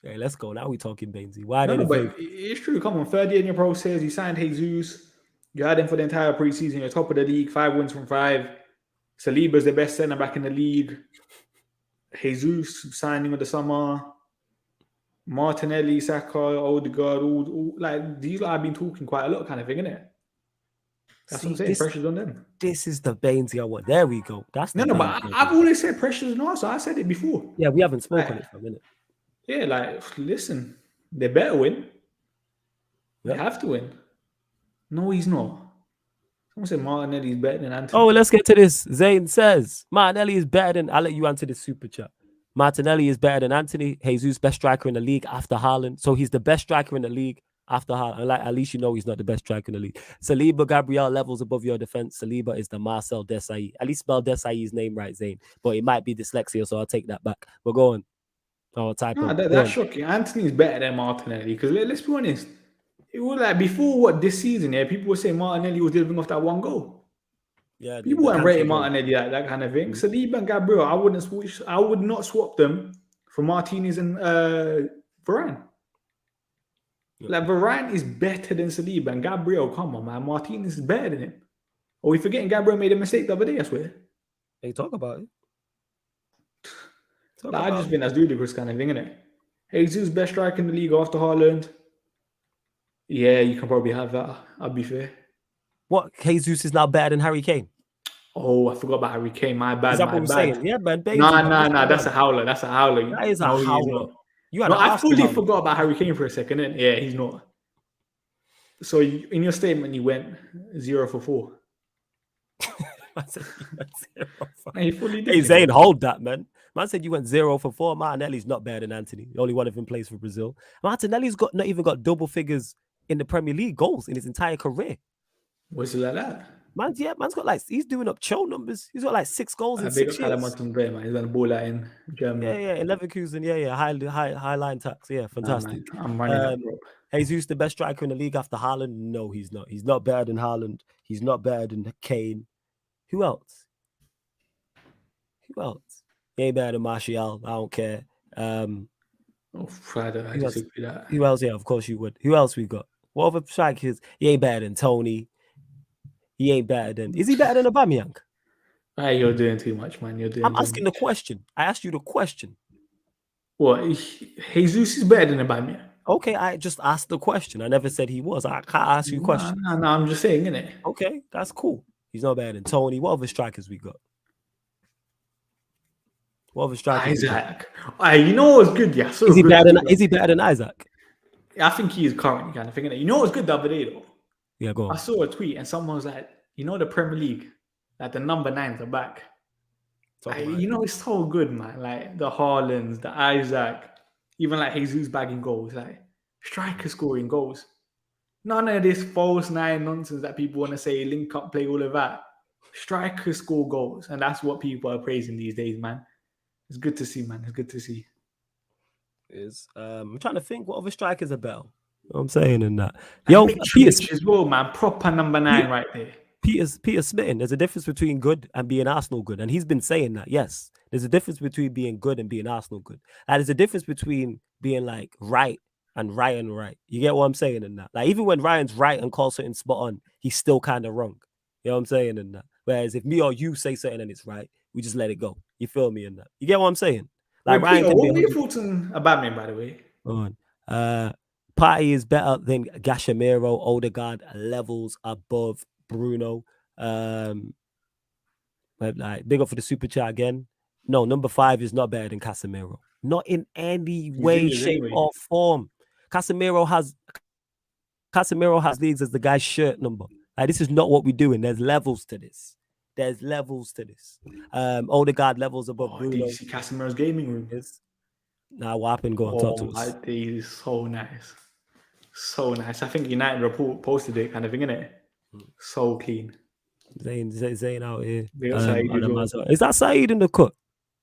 Hey, let's go. Now we're talking Bainsy. Why no, but it's true. Come on, 3rd year in your process. You signed Jesus. You had him for the entire preseason. You're top of the league. 5 wins from 5. Saliba's the best centre back in the league. Jesus signing of the summer. Martinelli, Saka, Odegaard, all like these I've been talking quite a lot, kind of thing, innit? That's what I'm saying. Pressure's on them. This is the Bainsy I want. There we go. That's but I've always said pressure's on us. So I said it before. Yeah, we haven't spoken it for a minute. Yeah, like listen, they better win. They have to win. No, he's not. Someone said Martinelli is better than Anthony. Oh, let's get to this. Zane says Martinelli is better than. I'll let you answer this super chat. Martinelli is better than Anthony. Jesus, best striker in the league after Haaland. So he's the best striker in the league after Haaland. Like, at least you know he's not the best striker in the league. Saliba, Gabriel levels above your defense. Saliba is the Marcel Desailly. At least spell Desailly's name right, Zane. But it might be dyslexia, so I'll take that back. But go on. Oh, that's shocking. Anthony's better than Martinelli because let's be honest. It was like before this season, people were saying Martinelli was delivering off that one goal. Yeah, people weren't rating Martinelli like that kind of thing. Saliba and Gabriel, I would not swap them for Martinez and Varane. Yeah. Like Varane is better than Saliba and Gabriel. Come on, man, Martinez is better than him. Are we forgetting Gabriel made a mistake the other day? I swear. Hey, talk about it. I just think that's ludicrous kind of thing, isn't it? Jesus best striker in the league after Haaland. Yeah, you can probably have that. I'll be fair. What? Jesus is now better than Harry Kane? Oh, I forgot about Harry Kane. My bad. Is that what I'm saying? Yeah, man. No. That's a howler. That is a howler. I fully forgot about Harry Kane for a second. Yeah, he's not. So in your statement, you went 0 for 4. I said you went 0 for 4. He fully did. Hey, Zane, hold that, man. Man said you went 0 for 4. Martinelli's not better than Anthony. The only one of them plays for Brazil. Martinelli's not even got double figures in the Premier League goals in his entire career. Was it like that? Man's got he's doing up Cho numbers. He's got like 6 goals in 6 years. He's gonna ball that in Germany. Yeah, Leverkusen. Yeah, high line tax. Yeah, fantastic. I'm running that, bro. Jesus, the best striker in the league after Haaland? No, he's not. He's not better than Haaland. He's not better than Kane. Who else? He ain't better than Martial. I don't care. Friday, I disagree with that. Who else? Yeah, of course you would. Who else we got? What other strikers? He ain't better than Tony. He ain't better than. Is he better than Aubameyang? Hey, you're doing too much, man. I'm asking the question. I asked you the question. What? Jesus is better than Aubameyang. Okay, I just asked the question. I never said he was. I can't ask you a question. No, I'm just saying, innit? Okay, that's cool. He's not better than Tony. What other strikers we got? Isaac. You know what's good? Yeah. Is he better than Isaac? I think he is currently kind of thinking that. You know what's good the other day though? Yeah, go on. I saw a tweet and someone was like, you know the Premier League, Like the number 9s are back. Talk about it. It's so good, man. Like the Haalands, the Isaac, even like Jesus bagging goals, like striker scoring goals. None of this false 9 nonsense that people want to say, link up play, all of that. Strikers score goals, and that's what people are praising these days, man. It's good to see, man. It's good to see. I'm trying to think what other strikers are better. You know what I'm saying in that. And Yo, Mitrovic as well, man. Proper number 9 right there. Peter Smitten, there's a difference between good and being Arsenal good. And he's been saying that, yes. There's a difference between being good and being Arsenal good. And there's a difference between being like right and Ryan right. You get what I'm saying in that? Like even when Ryan's right and calls something spot on, he's still kind of wrong. You know what I'm saying in that? Whereas if me or you say something and it's right, we just let it go. You feel me in that? You get what I'm saying? Like Wait, Ryan Peter, can be what were your thoughts about me, by the way? Party is better than Gashemiro, Odegaard, levels above Bruno. Like big up for the super chat again. No, number 5 is not better than Casemiro. Not in any way, shape, or form. Casemiro has leagues as the guy's shirt number. Like this is not what we're doing. There's levels to this. Odegaard levels above Bruno. Did you see Casemiro's gaming room? Nah, what happened? Go on, talk to us. It is so nice. So nice. I think United report posted it, kind of thing, innit? So clean. Zayn out here. Saeed is that Saeed in the cut?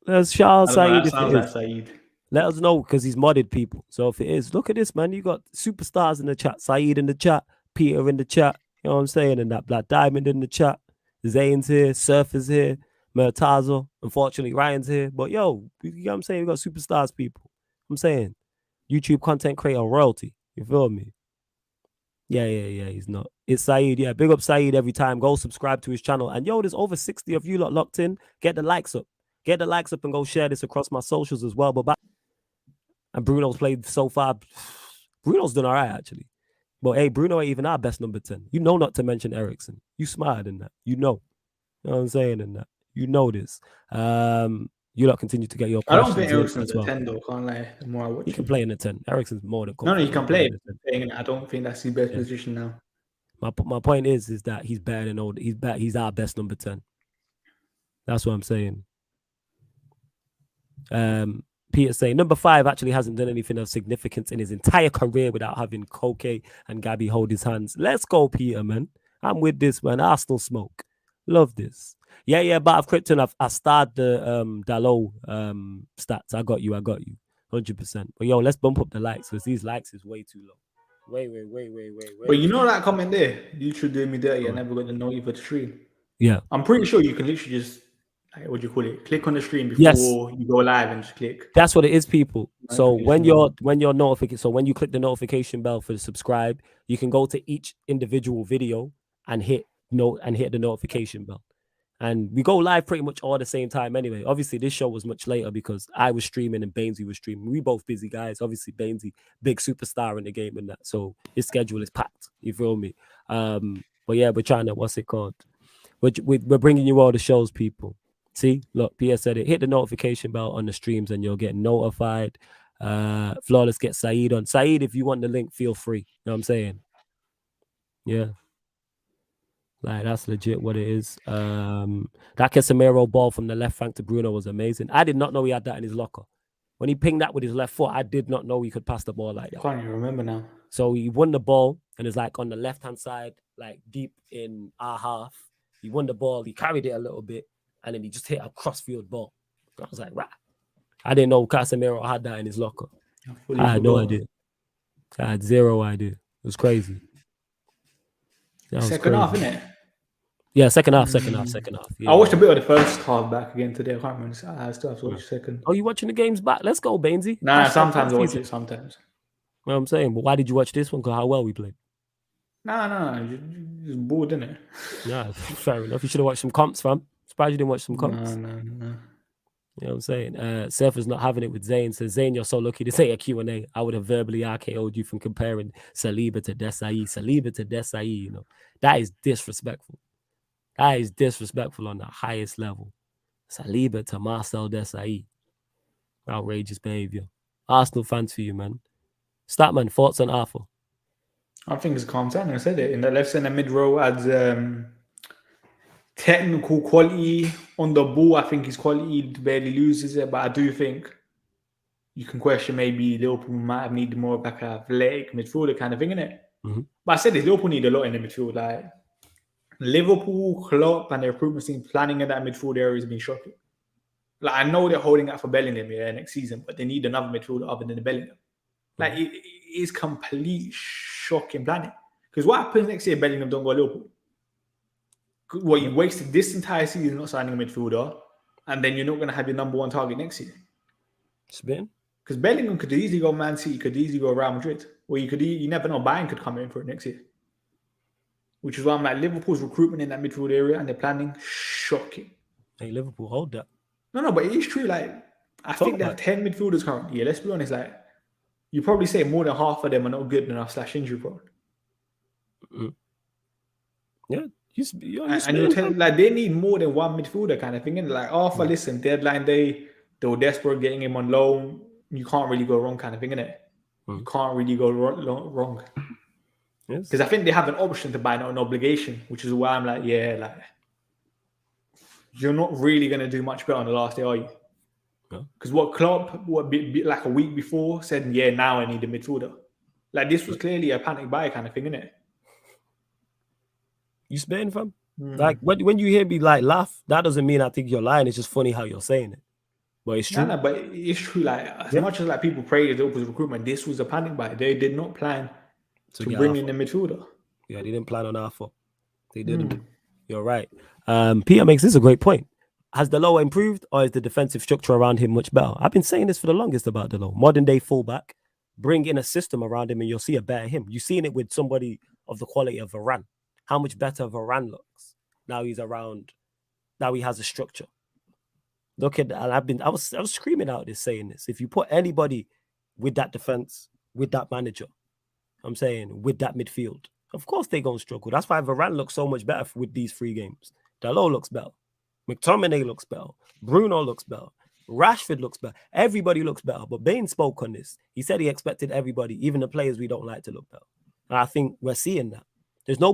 Let's shout out Saeed. Sounds like Saeed. Let us know because he's modded people. So if it is, look at this, man. You got superstars in the chat. Saeed in the chat. Peter in the chat. You know what I'm saying? And that Black Diamond in the chat. Zayn's here. Surf is here. Murtazo. Unfortunately, Ryan's here. But yo, you know what I'm saying? We got superstars people. I'm saying YouTube content creator royalty. You feel me? Yeah, he's not. It's Saeed. Yeah, big up Saeed every time. Go subscribe to his channel. And yo, there's over 60 of you lot locked in. Get the likes up. Get the likes up and go share this across my socials as well. And Bruno's played so far. Bruno's done all right, actually. But hey, Bruno ain't even our best number 10. You know not to mention Ericsson. You smarter than that. You know. You know what I'm saying in that. You know this. You lot continue to get your questions. I don't think Ericsson's a 10 though, can't lie. The more I watch he can play in the 10. Ericsson's more than No, he can play. I don't think that's his best position now. My point is that he's better than old. He's our best number 10. That's what I'm saying. Peter saying number 5 actually hasn't done anything of significance in his entire career without having Koke and Gabby hold his hands. Let's go, Peter, man. I'm with this, man. Arsenal smoke. Love this. Yeah, but I've Krypton. I started the Dalot stats. I got you. 100%. But yo, let's bump up the likes because these likes is way too low. Wait. But you know that comment there? YouTube doing me dirty. I never got the note for the stream. Yeah. I'm pretty sure you can literally just what do you call it? Click on the stream before you go live and just click. That's what it is, people. So when you're notified, so when you click the notification bell for the subscribe, you can go to each individual video and hit the notification bell. And we go live pretty much all the same time anyway. Obviously, this show was much later because I was streaming and Bainsy was streaming. We both busy guys. Obviously, Bainsy, big superstar in the game and that. So his schedule is packed. You feel me? But yeah, we're trying to, what's it called? We're bringing you all the shows, people. See, look, Pierre said it. Hit the notification bell on the streams and you'll get notified. Flawless, get Saeed on. Saeed, if you want the link, feel free. You know what I'm saying? Yeah. Like, that's legit what it is. That Casemiro ball from the left flank to Bruno was amazing. I did not know he had that in his locker. When he pinged that with his left foot, I did not know he could pass the ball like that. I can't even remember now. So he won the ball and it's like on the left-hand side, like deep in our half. He won the ball. He carried it a little bit. And then he just hit a crossfield ball. I was like, right. I didn't know Casemiro had that in his locker. I had no idea. I had zero idea. It was crazy. Second half, innit? Yeah, second half. Yeah. I watched a bit of the first half back again today. I can't remember. I still have to watch the second. Oh, you watching the games back? Let's go, Bainsy. Nah, sometimes I watch it, sometimes. You know what I'm saying? But why did you watch this one? Because how well we played. Nah. Just bored, innit? Nah, fair enough. You should have watched some comps, fam. Surprised you didn't watch some comps. No. You know what I'm saying? Surfer's not having it with Zayn. Says, Zayn, you're so lucky. This ain't a Q&A. I would have verbally RKO'd you from comparing Saliba to Desai. You know, that is disrespectful. That is disrespectful on the highest level. Saliba to Marcel Desai. Outrageous behavior. Arsenal fans for you, man. Statman, thoughts on Arthur? I think it's calm down. I said it. In the left center mid row adds Technical quality on the ball, I think his quality barely loses it, but I do think you can question maybe Liverpool might have needed more of like an athletic midfielder kind of thing, innit? Mm-hmm. But I said this, Liverpool need a lot in the midfield. Like Liverpool, Klopp, and the recruitment team planning in that midfield area has been shocking. Like I know they're holding out for Bellingham next season, but they need another midfielder other than the Bellingham. Like it is complete shocking planning. Because what happens next year? Bellingham don't go Liverpool. Well, you wasted this entire season not signing a midfielder, and then you're not going to have your number one target next year. Spin. Because Bellingham could easily go Man City, could easily go Real Madrid, or you never know, Bayern could come in for it next year. Which is why I'm like Liverpool's recruitment in that midfield area and they're planning shocking. Hey, Liverpool, hold that. No, but it is true. Like I think they have 10 midfielders currently. Yeah, let's be honest. Like you probably say more than half of them are not good enough / injury prone. Yeah. And you'll tell like they need more than one midfielder kind of thing. And like, listen, deadline day, they were desperate getting him on loan. You can't really go wrong kind of thing, innit? You can't really go wrong. Yes. Because I think they have an option to buy, not an obligation, which is why I'm like, yeah, like you're not really going to do much better on the last day, are you? Because what Klopp, like a week before, said, yeah, now I need a midfielder. Like this was clearly a panic buy kind of thing, innit? You spitting, fam? Like when you hear me like laugh, that doesn't mean I think you're lying. It's just funny how you're saying it. But it's true. No, but it's true. Like as much as like people praise the opposite recruitment, this was a panic buy. They did not plan to bring in the midfielder. Yeah, they didn't plan on Alpha. They didn't. You're right. Peter makes this a great point. Has the low improved, or is the defensive structure around him much better? I've been saying this for the longest about the low. Modern day fullback, bring in a system around him, and you'll see a better him. You've seen it with somebody of the quality of Varane. How much better Varane looks now he's around. Now he has a structure. Look at, and I was screaming out this, saying this. If you put anybody with that defense, with that manager, I'm saying with that midfield, of course they're going to struggle. That's why Varane looks so much better with these 3 games. Dalot looks better. McTominay looks better. Bruno looks better. Rashford looks better. Everybody looks better. But Bain spoke on this. He said he expected everybody, even the players we don't like, to look better. And I think we're seeing that. There's no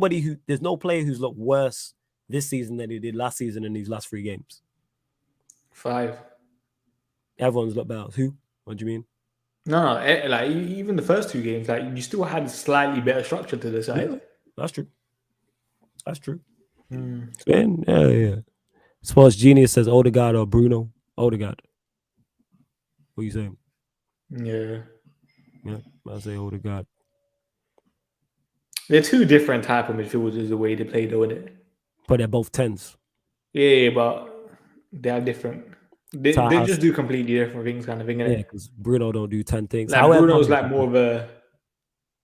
player who's looked worse this season than he did last season in these last 3 games. 5. Everyone's looked better. Who? What do you mean? No, like even the first 2 games, like you still had slightly better structure to the side. Yeah, that's true. That's true. Yeah. Sports Genius says Odegaard or Bruno. Odegaard. What are you saying? Yeah, I'll say Odegaard. They're 2 different type of midfielders the way they play, though, isn't it? But they're both 10s. Yeah, but they are different. They just do completely different things, kind of thing, innit? Yeah, because Bruno don't do 10 things. Like Bruno's like more of a,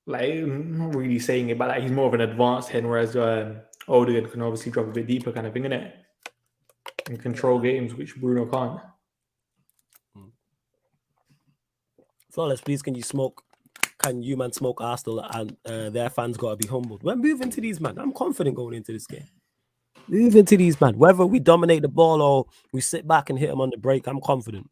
like I'm not really saying it, but like he's more of an advanced head, whereas Odegaard can obviously drop a bit deeper, kind of thing, innit? And control games, which Bruno can't. Flawless, please, can you man smoke Arsenal, and their fans got to be humbled. We're moving to these, man. I'm confident going into this game. Moving to these, man. Whether we dominate the ball or we sit back and hit them on the break, I'm confident.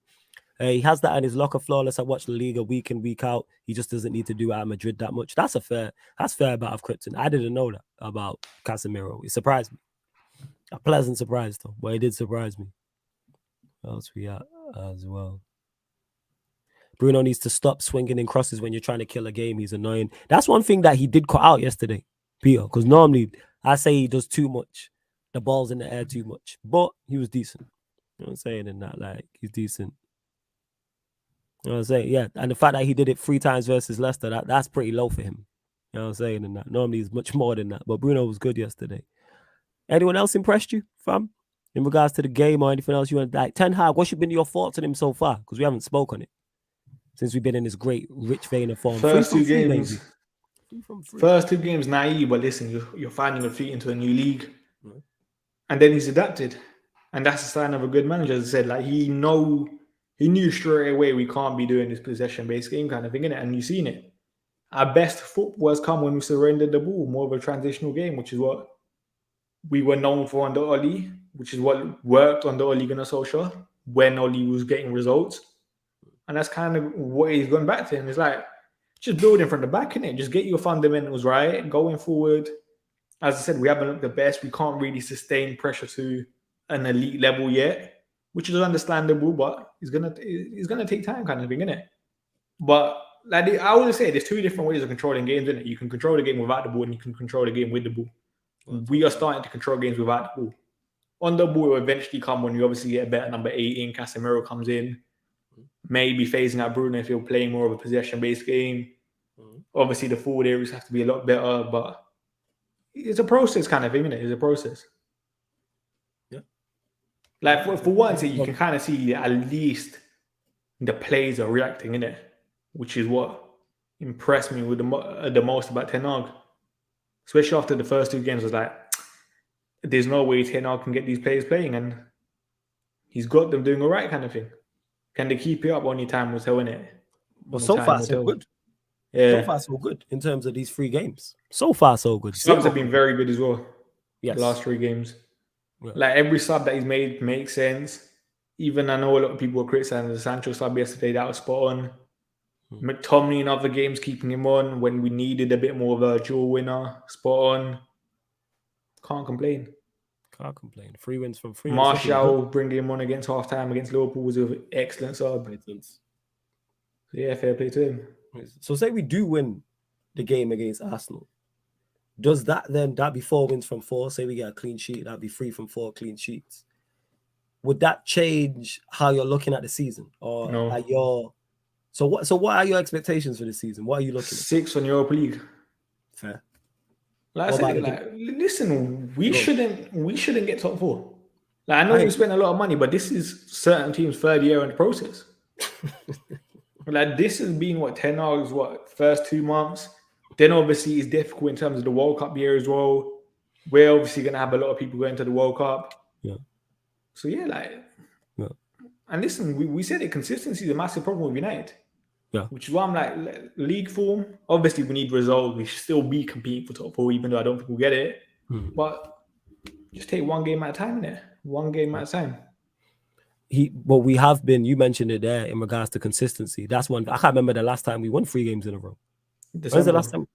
He has that in his locker. Flawless. I watch La Liga week in, week out. He just doesn't need to do it at Madrid that much. That's fair about Krypton. I didn't know that about Casemiro. It surprised me. A pleasant surprise, though. But it did surprise me. What else we got as well? Bruno needs to stop swinging in crosses when you're trying to kill a game. He's annoying. That's one thing that he did cut out yesterday, Peter, because normally I say he does too much. The ball's in the air too much. But he was decent. You know what I'm saying? In that, like, he's decent. You know what I'm saying? Yeah. And the fact that he did it 3 times versus Leicester, that's pretty low for him. You know what I'm saying? In that. Normally he's much more than that. But Bruno was good yesterday. Anyone else impressed you, fam? In regards to the game or anything else you want? Like, Ten Hag, what's been your thoughts on him so far? Because we haven't spoken on it since we've been in this great, rich vein of form. First 2 games. First 2 games naive, but listen, you're finding your feet into a new league. And then he's adapted. And that's a sign of a good manager. As I said, like he knew straight away we can't be doing this possession-based game kind of thing, innit? And you've seen it. Our best football has come when we surrendered the ball, more of a transitional game, which is what we were known for under Oli, which is what worked under Ole Gunnar Solskjaer when Oli was getting results. And that's kind of what he's going back to. And it's like, just building from the back, innit? Just get your fundamentals right, going forward. as I said, we haven't looked the best. We can't really sustain pressure to an elite level yet, which is understandable, but it's gonna take time, kind of thing, innit? But like I always say, there's two different ways of controlling games, innit? You can control the game without the ball, and you can control the game with the ball. We are starting to control games without the ball. On the ball will eventually come when we obviously get a better number 8 in. Casemiro comes in, maybe phasing out Bruno if you're playing more of a possession-based game. Obviously, the forward areas have to be a lot better, but it's a process kind of thing, isn't it? It's a process. Yeah. Like for once, you can kind of see at least the players are reacting, in it, which is what impressed me with the most about Ten Hag. Especially after the first 2 games, I was like, there's no way Ten Hag can get these players playing, and he's got them doing all right, kind of thing. Can they keep it up? Only time will tell, innit? Well, so far so good. Yeah. So far so good in terms of these 3 games. So far so good. Subs have been very good as well. Yes. The last 3 games. Yeah. Like every sub that he's made makes sense. Even I know a lot of people were criticizing the Sancho sub yesterday. That was spot on. McTominay in other games keeping him on when we needed a bit more of a dual winner. Spot on. Can't complain. 3 wins from 3. Martial bringing him on against halftime against Liverpool was an excellent sub. Yeah, fair play to him. So say we do win the game against Arsenal. Does that be 4 wins from 4? Say we get a clean sheet, that'd be 3 from 4 clean sheets. Would that change how you're looking at the season? Or no. are so what are your expectations for the season? What are you looking at? 6 on Europa League. Fair. Like I said, listen, we shouldn't get top 4. Like I know we spent a lot of money, but this is certain teams' 3rd year in the process. Like this has been Ten Hag's first 2 months. Then obviously it's difficult in terms of the World Cup year as well. We're obviously gonna have a lot of people going to the World Cup. Yeah. So and listen, we said it. Consistency is a massive problem with United. Yeah. Which is why I'm like, league form. Obviously, we need results. We should still be competing for top 4, even though I don't think we'll get it. But just take 1 game at a time, innit? 1 game at a time. We have been. You mentioned it there in regards to consistency. That's one. I can't remember the last time we won 3 games in a row. When's the last time?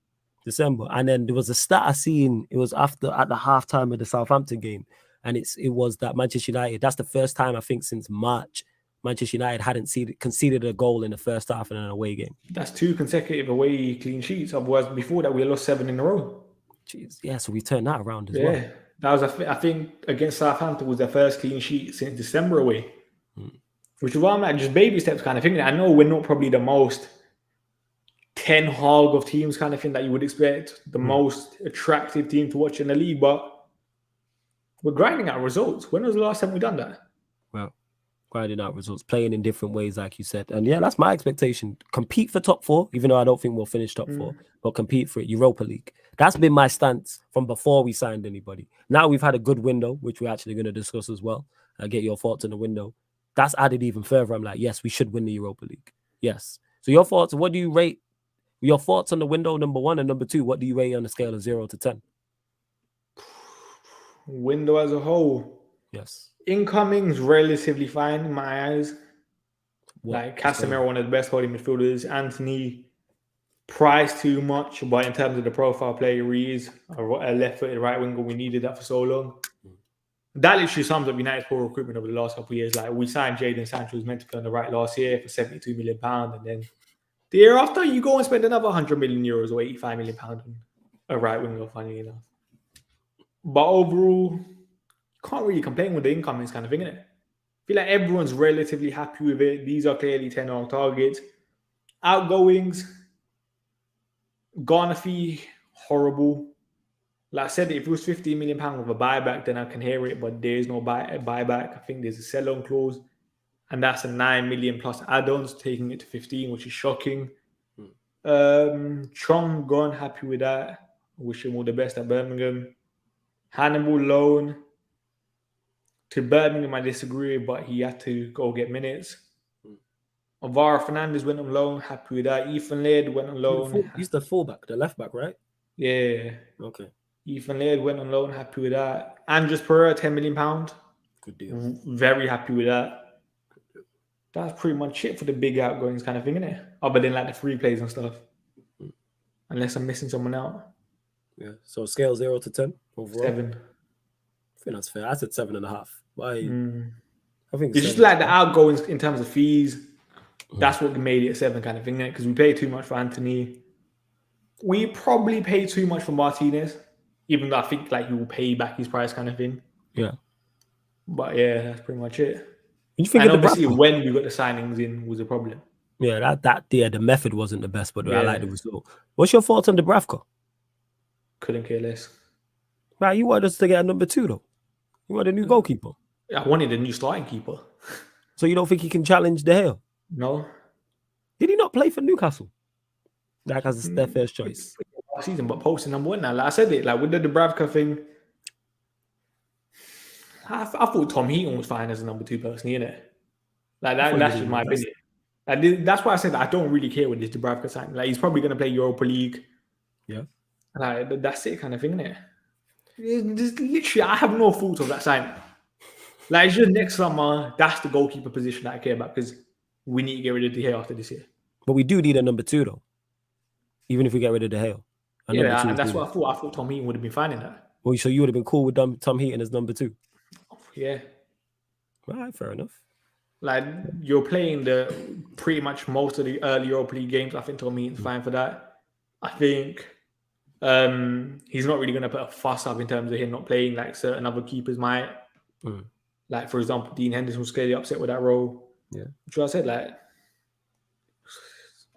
December. And then there was a stat I seen. It was at the halftime of the Southampton game, and it was that Manchester United. That's the first time I think since March Manchester United hadn't conceded a goal in the first half in an away game. That's 2 consecutive away clean sheets. Otherwise, before that, we lost 7 in a row. Jeez, yeah. So we turned that around as well. Yeah, that was I think against Southampton was their first clean sheet since December away. Which is why I'm like just baby steps kind of thing. I know we're not probably the most Ten Hag of teams kind of thing that you would expect, the most attractive team to watch in the league, but we're grinding out results. When was the last time we done that? Well, grinding out results, playing in different ways, like you said. And yeah, that's my expectation. Compete for top 4, even though I don't think we'll finish top 4, but compete for it. Europa League. That's been my stance from before we signed anybody. Now we've had a good window, which we're actually going to discuss as well. Get your thoughts on the window. That's added even further. I'm like, yes, we should win the Europa League. Yes. So your thoughts, what do you rate? Your thoughts on the window, number 1, and number 2, what do you rate on the scale of 0 to 10? Window as a whole. Yes. Incoming's relatively fine in my eyes. Like Casemiro, one of the best holding midfielders. Anthony, priced too much, but in terms of the profile player he is, a left-footed right winger, we needed that for so long. That literally sums up United's poor recruitment over the last couple of years. Like we signed Jadon Sancho, who was meant to play on the right last year for £72 million, and then the year after you go and spend another €100 million or £85 million on a right winger, funny enough. But overall, you can't really complain with the incomings kind of thing, innit? I feel like everyone's relatively happy with it. These are clearly 10 Hag targets. Outgoings, Ghana fee, horrible. Like I said, if it was £15 million with a buyback, then I can hear it, but there is no buyback. I think there's a sell-on clause, and that's a 9 million plus add-ons, taking it to 15, which is shocking. Chong gone, happy with that. Wish him all the best at Birmingham. Hannibal loan to Birmingham, I disagree, but he had to go get minutes. Alvaro Fernandez went on loan, happy with that. Ethan Laird went on loan. He's the fullback, the left back, right? Yeah. Okay. Ethan Laird went on loan, happy with that. Andres Pereira, £10 million. Good deal. Very happy with that. That's pretty much it for the big outgoings kind of thing, isn't it? Other than like the free plays and stuff. Unless I'm missing someone out. Yeah. So scale 0 to 10 overall. 7. I think that's fair. I said 7.5. Why? I think It's just 7. like the outgoings in terms of fees. That's what made it a 7 kind of thing, because we pay too much for Anthony. We probably pay too much for Martinez, even though I think like he will pay back his price kind of thing. Yeah. But yeah, that's pretty much it. You think And of the obviously, Bradford? when we got the signings in was a problem. Yeah, the method wasn't the best, but I like Yeah. the result. What's your thoughts on Dubravka? Couldn't care less. Right, you wanted us to get a number 2 though. You want a new goalkeeper. I wanted a new starting keeper. So you don't think he can challenge De Gea? No. Did he not play for Newcastle? Like as their first choice. Last season, but posting number 1 now. Like I said it, like with the Dubravka thing, I thought Tom Heaton was fine as a number 2 personally, innit? Like that's just my opinion. Like, that's why I said I don't really care with this Dubravka sign. Like he's probably going to play Europa League. Yeah. Like that's it, kind of thing, innit? Just literally, I have no thoughts of that sign. Like it's just next summer. That's the goalkeeper position that I care about because we need to get rid of De Gea after this year. But we do need a number 2 though. Even if we get rid of De Gea. Yeah, and that's what I thought. I thought Tom Heaton would have been fine in that. Well, so you would have been cool with Tom Heaton as number 2? Yeah. All right, fair enough. Like you're playing the pretty much most of the early Europa League games. I think Tom Heaton's fine for that. I think he's not really going to put a fuss up in terms of him not playing like certain other keepers might. Like for example, Dean Henderson was clearly upset with that role. Yeah. Which I said, like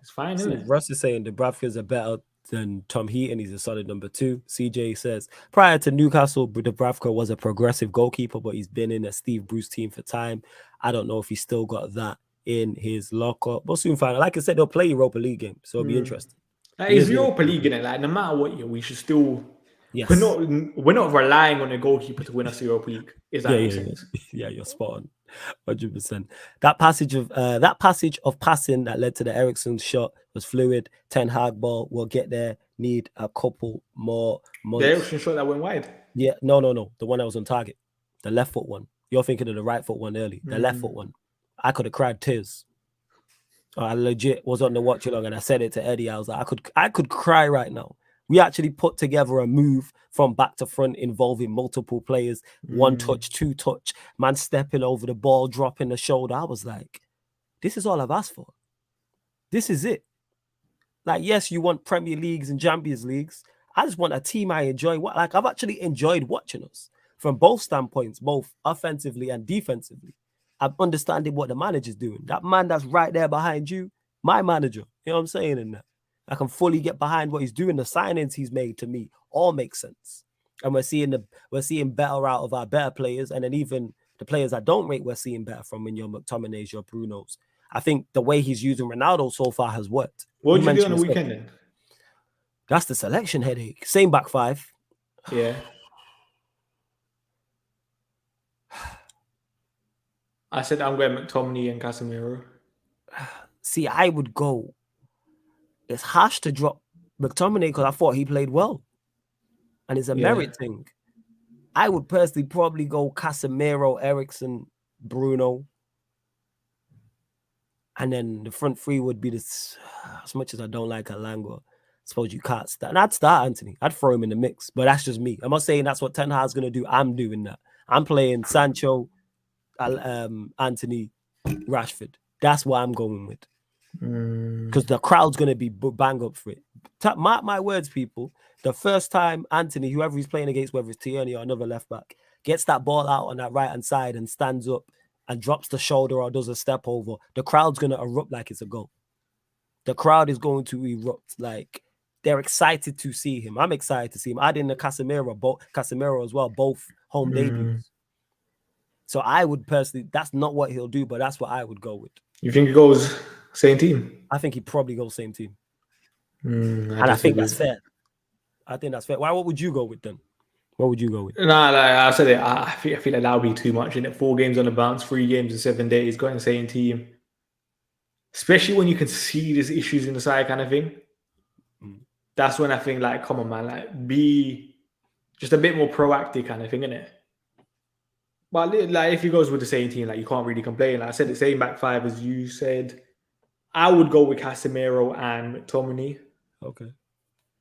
it's fine, isn't it? Russ is saying Dubravka's are better than Tom Heaton. He's a solid number 2. CJ says prior to Newcastle, Dubravka was a progressive goalkeeper, but he's been in a Steve Bruce team for time. I don't know if he's still got that in his locker. We'll soon find out. Like I said, they'll play Europa League game, so it'll be interesting. Like, it's Europa League, innit? Like no matter what year, we should still. Yes. We're not relying on a goalkeeper to win us the Europa League. Is that makes sense? Yeah, you're spot on. 100%. That passage of passing that led to the Eriksen shot was fluid. Ten Hag ball. We'll get there. Need a couple more months. The Eriksen shot that went wide. Yeah, no. The one that was on target. The left foot one. You're thinking of the right foot one early. The left foot one. I could have cried tears. I legit was on the watch along and I said it to Eddie. I was like, I could cry right now. We actually put together a move from back to front involving multiple players. 1 touch, 2 touch, man stepping over the ball, dropping the shoulder. I was like, this is all I've asked for. This is it. Like, yes, you want Premier Leagues and Champions Leagues. I just want a team I enjoy. Like, I've actually enjoyed watching us from both standpoints, both offensively and defensively. I'm understanding what the manager's doing. That man that's right there behind you, my manager. You know what I'm saying in that? I can fully get behind what he's doing. The signings he's made to me all make sense. And we're seeing better out of our better players. And then even the players I don't rate, we're seeing better from in your McTominays, your Brunos. I think the way he's using Ronaldo so far has worked. What did you do on the weekend then? That's the selection headache. Same back 5. Yeah. I said I'm going McTominay and Casemiro. See, I would go. It's harsh to drop McTominay because I thought he played well. And it's a merit thing. I would personally probably go Casemiro, Eriksen, Bruno. And then the front 3 would be this. As much as I don't like Alanga, I suppose you can't start. And I'd start Anthony. I'd throw him in the mix. But that's just me. I'm not saying that's what Ten Hag's going to do. I'm doing that. I'm playing Sancho, Anthony, Rashford. That's what I'm going with. Because the crowd's going to be bang up for it. Mark my words, people. The first time Anthony, whoever he's playing against, whether it's Tierney or another left back, gets that ball out on that right-hand side and stands up and drops the shoulder or does a step over, the crowd's going to erupt like it's a goal. The crowd is going to erupt like they're excited to see him. I'm excited to see him. I did the Casemiro as well, both home debuts. So I would personally, that's not what he'll do, but that's what I would go with. You think he goes same team? I think he'd probably go same team. And I think that's fair. I think that's fair. Why? What would you go with then? What would you go with? Nah, like I said it. I feel like that would be too much. In it, 4 games on the bounce, 3 games in 7 days, going same team. Especially when you can see there's issues in the side, kind of thing. That's when I think, like, come on, man, like, be just a bit more proactive, kind of thing, innit? But like, if he goes with the same team, like, you can't really complain. Like I said, the same back 5 as you said. I would go with Casemiro and McTominay. Okay.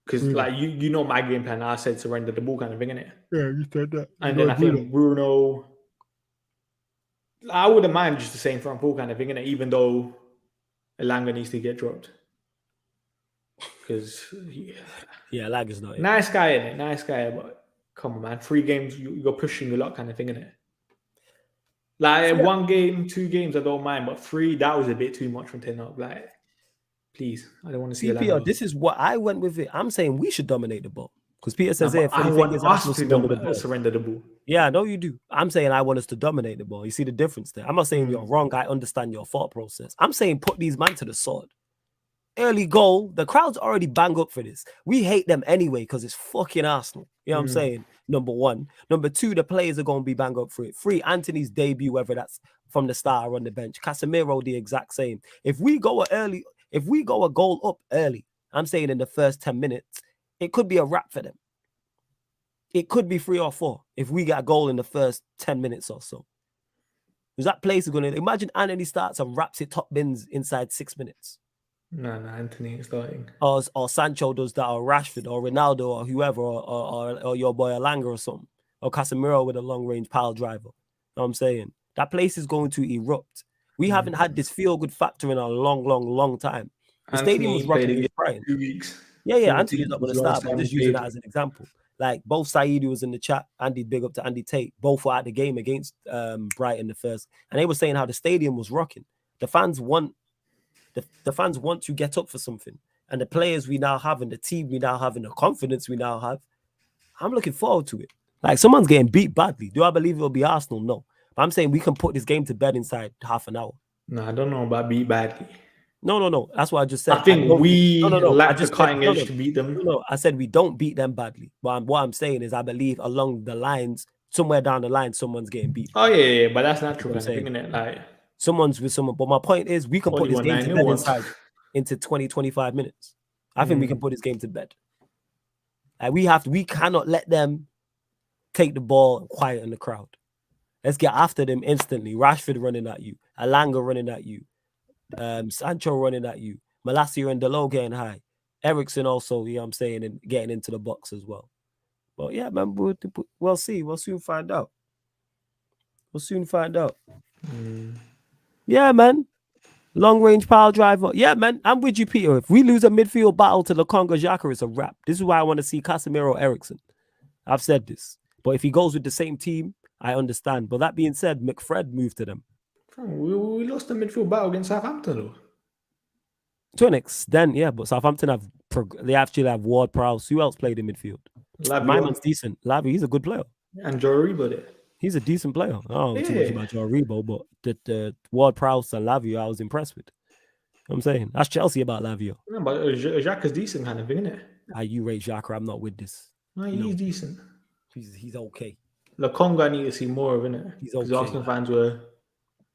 Because like you know my game plan. I said surrender the ball kind of thing, innit? Yeah, you said that. And then I think Bruno, I wouldn't mind just the same front four kind of thing, innit? Even though Elanga needs to get dropped. Because yeah, Elanga's not it. Nice guy, innit? Nice guy, but come on, man. 3 games, you're pushing a lot kind of thing, innit? Like 1 game, 2 games, I don't mind, but 3, that was a bit too much from 10 up. Like, please, I don't want to see CPR, this is what I went with it. I'm saying we should dominate the ball. Because Peter says I want us to surrender the ball. Yeah, I know you do. I'm saying I want us to dominate the ball. You see the difference there? I'm not saying you're wrong. I understand your thought process. I'm saying put these men to the sword. Early goal. The crowd's already bang up for this. We hate them anyway because it's fucking Arsenal. You know what I'm saying? Number 1. Number 2, the players are going to be bang up for it. 3, Anthony's debut, whether that's from the start or on the bench. Casemiro, the exact same. If we go a goal up early, I'm saying in the first 10 minutes, it could be a wrap for them. It could be 3 or 4 if we get a goal in the first 10 minutes or so. Because that place is going to... Imagine Anthony starts and wraps it top bins inside 6 minutes. No, Anthony is starting. Or Sancho does that, or Rashford, or Ronaldo, or whoever, or your boy Elanga or something. Or Casemiro with a long-range pile driver. You know what I'm saying? That place is going to erupt. We haven't had this feel-good factor in a long time. The stadium was rocking in Brighton. 2 weeks. Yeah, Anthony's not going to start, but I'm just using that as an example. Like, both Saidi was in the chat. Andy, big up to Andy Tate. Both were at the game against Brighton the first. And they were saying how the stadium was rocking. The fans want to get up for something. And the players we now have and the team we now have and the confidence we now have, I'm looking forward to it. Like, someone's getting beat badly. Do I believe it will be Arsenal? No. But I'm saying we can put this game to bed inside half an hour. No, I don't know about beat badly. No. That's what I just said. I think we lack the cutting edge to beat them. No, I said we don't beat them badly. But what I'm saying is I believe along the lines, somewhere down the line, someone's getting beat. Oh, yeah, but that's natural. I'm saying it like... Someone's with someone. But my point is we can put this game to bed inside into 20, 25 minutes. I think we can put this game to bed. Like we cannot let them take the ball and quieten the crowd. Let's get after them instantly. Rashford running at you. Elanga running at you. Sancho running at you. Malacia and Delo getting high. Eriksen also, you know what I'm saying, and getting into the box as well. But yeah, man, we'll see. We'll soon find out. Yeah, man. Long-range power driver. Yeah, man. I'm with you, Peter. If we lose a midfield battle to Lokonga Xhaka, it's a wrap. This is why I want to see Casemiro Eriksen. I've said this. But if he goes with the same team, I understand. But that being said, McFred moved to them. We lost the midfield battle against Southampton, though. To an extent, yeah. But Southampton they actually have Ward-Prowse. Who else played in midfield? My man's decent. Lavia, he's a good player. And Joe Aribo there. He's a decent player. I don't know too much about Joe Aribo, but the Ward-Prowse and Lavia, I was impressed with. You know what I'm saying? That's Chelsea about Lavia. No, but Xhaka's decent kind of thing, isn't it? You rate Xhaka, I'm not with this. No, he's decent. He's okay. Lokonga I need to see more of, innit? He's okay. Arsenal fans were...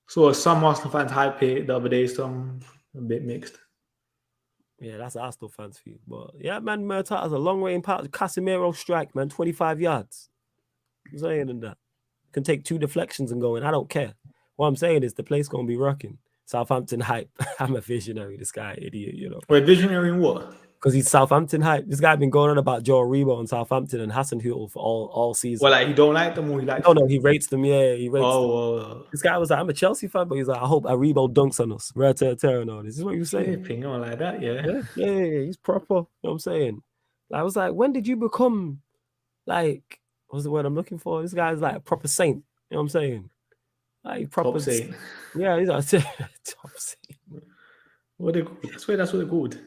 So some Arsenal fans hype it the other day, some a bit mixed. Yeah, that's Arsenal fans for you. But yeah, man, Murtagh has a long-range pass. Casemiro strike, man, 25 yards. I'm saying in that. Can take 2 deflections and go in. I don't care. What I'm saying is the place going to be rocking. Southampton hype. I'm a visionary, this guy, idiot, you know. Wait, visionary in what? Because he's Southampton hype. This guy been going on about Joe Aribo and Southampton and Hasenhüttl for all season. Well, like, he don't like them or he likes them? No, he rates them. Yeah, he rates them. This guy was like, I'm a Chelsea fan, but he's like, I hope Aribo dunks on us. And all this. This is what you saying. Ping on like that, yeah. Yeah, he's proper. You know what I'm saying? I was like, when did you become, like, what's the word I'm looking for? This guy's like a proper saint. You know what I'm saying? Like, proper top saint. Yeah, he's like top saint. What they called? That's what they're called.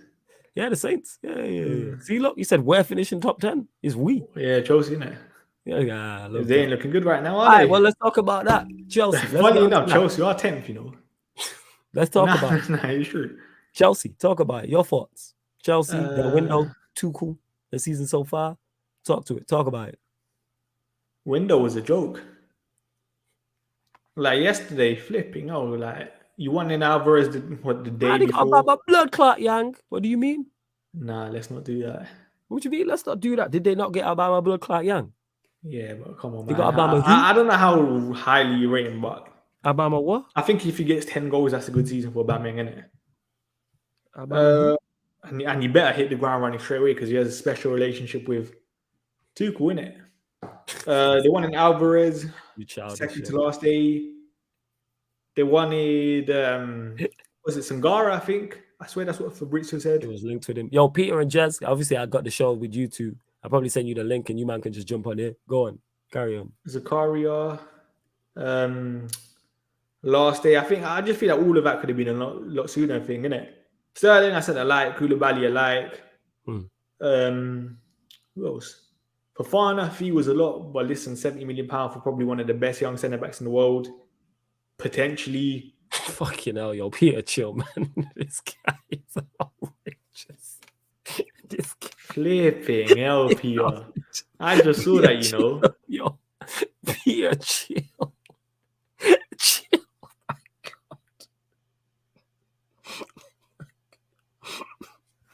Yeah, the Saints. Yeah. See, look, you said we're finishing top 10. It's we. Yeah, Chelsea, innit? Yeah. They ain't looking good right now, are All they? right, well, let's talk about that. Chelsea. Funny enough, Chelsea are 10th, you know. Let's talk about it. Nah, it's true. Chelsea, talk about it. Your thoughts. Chelsea, their window, too cool. The season so far. Talk to it. Talk about it. Window was a joke. Like yesterday, flipping, like you won in Alvarez the day before. About my blood clot, Yang. What do you mean? Nah, let's not do that. What do you mean? Let's not do that. Did they not get Obama blood clot, Yang? Yeah, but come on, they man. Got Obama I don't know how highly you rate him, but Obama what? I think if he gets 10 goals, that's a good season for Aubameyang, isn't it? And you better hit the ground running straight away because he has a special relationship with Tuchel, innit? They wanted Alvarez, You childish. second to Yo. last day. They wanted, was it Sangara, I think? I swear that's what Fabrizio said. It was linked with him. Yo, Peter and Jez, obviously I got the show with you two. I'll probably send you the link and you man can just jump on it. Go on. Carry on. Zakaria. Last day, I just feel like all of that could have been a lot sooner thing, innit? Sterling, I said I like. Koulibaly, I like. Who else? Fofana, fee was a lot, but listen, £70 million for probably one of the best young centre backs in the world. Potentially. Fucking hell, yo, Peter, chill, man. This guy is outrageous. This guy. Flipping hell, Peter. I just saw that, you know. Yo, Peter, chill. Chill. Oh my God.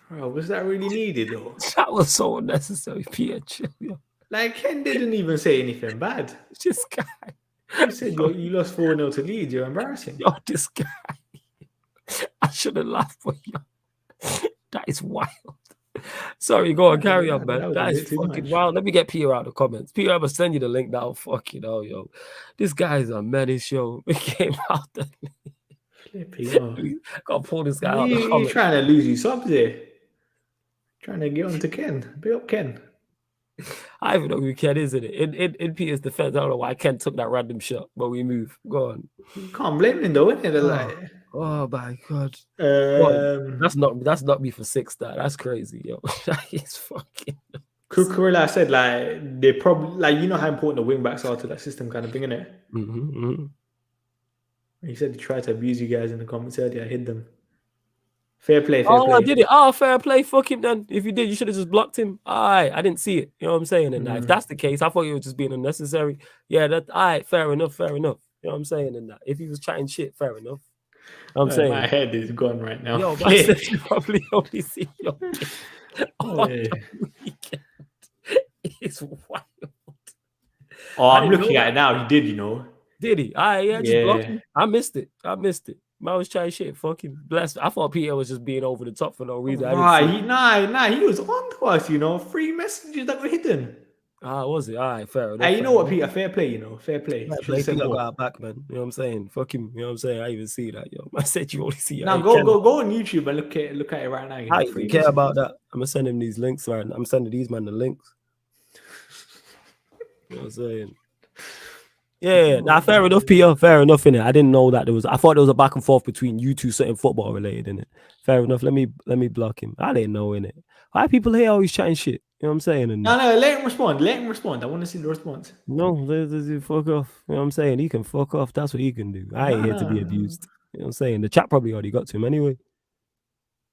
Bro, was that really needed, though? That was so unnecessary, Peter, chill, yo. Like, Ken didn't even say anything bad. This guy. You said you lost 4-0 to Leeds. You're embarrassing. Yo, this guy. I shouldn't laugh, but yo, that is wild. Sorry, go on, carry on, man. That is fucking wild. Let me get Peter out of the comments. Peter, I'm gonna send you the link now. Fucking hell, yo. This guy's a menace, yo. It came out there. Gotta pull this guy out of the comments. He's trying to lose you subs there. Trying to get on to Ken. Big up Ken. I even know who Ken is, isn't it? In Peter's defense, I don't know why Ken took that random shot, but we move. Go on. You can't blame him though, innit? Oh my God. That's not me for 6-star. That's crazy, yo. That is fucking. Cucurella, I said, like, they probably, like, you know how important the wing backs are to that system kind of thing, innit? He said he tried to abuse you guys in the comments earlier. I hid them. Fair play, fair play. I did it. Oh, fair play. Fuck him then. If you did, you should have just blocked him. I didn't see it. You know what I'm saying? And if that's the case, I thought you were just being unnecessary. Yeah, fair enough. You know what I'm saying? And that if he was chatting shit, fair enough. I'm saying my head is gone right now. Yo, I said you probably only see your on the weekend. It's wild. Oh, I'm looking at it now. He did, you know. Did he? Just blocked him. I missed it. Man was trying shit. Fucking blessed. I thought Peter was just being over the top for no reason. He was on to us, you know. 3 messages that were hidden. Was it? All right, fair enough. Hey, you know what, Peter? Fair play, you know. Fair play. Peter got our back, man. You know what I'm saying? Fuck him. You know what I'm saying? I even see that, yo. I said you only see it. Now go on YouTube and look at it right now. You know, I don't care about that. I'm gonna send him these links right now. I'm sending these man the links. You know what I'm saying? Yeah, now fair enough, Peter. Fair enough, innit? I didn't know that I thought there was a back and forth between you two, something football related, innit? Fair enough. Let me block him. I didn't know, innit? Why people here always chatting shit? You know what I'm saying? No, let him respond. I want to see the response. No, fuck off. You know what I'm saying? He can fuck off. That's what he can do. I ain't here to be abused. You know what I'm saying? The chat probably already got to him anyway.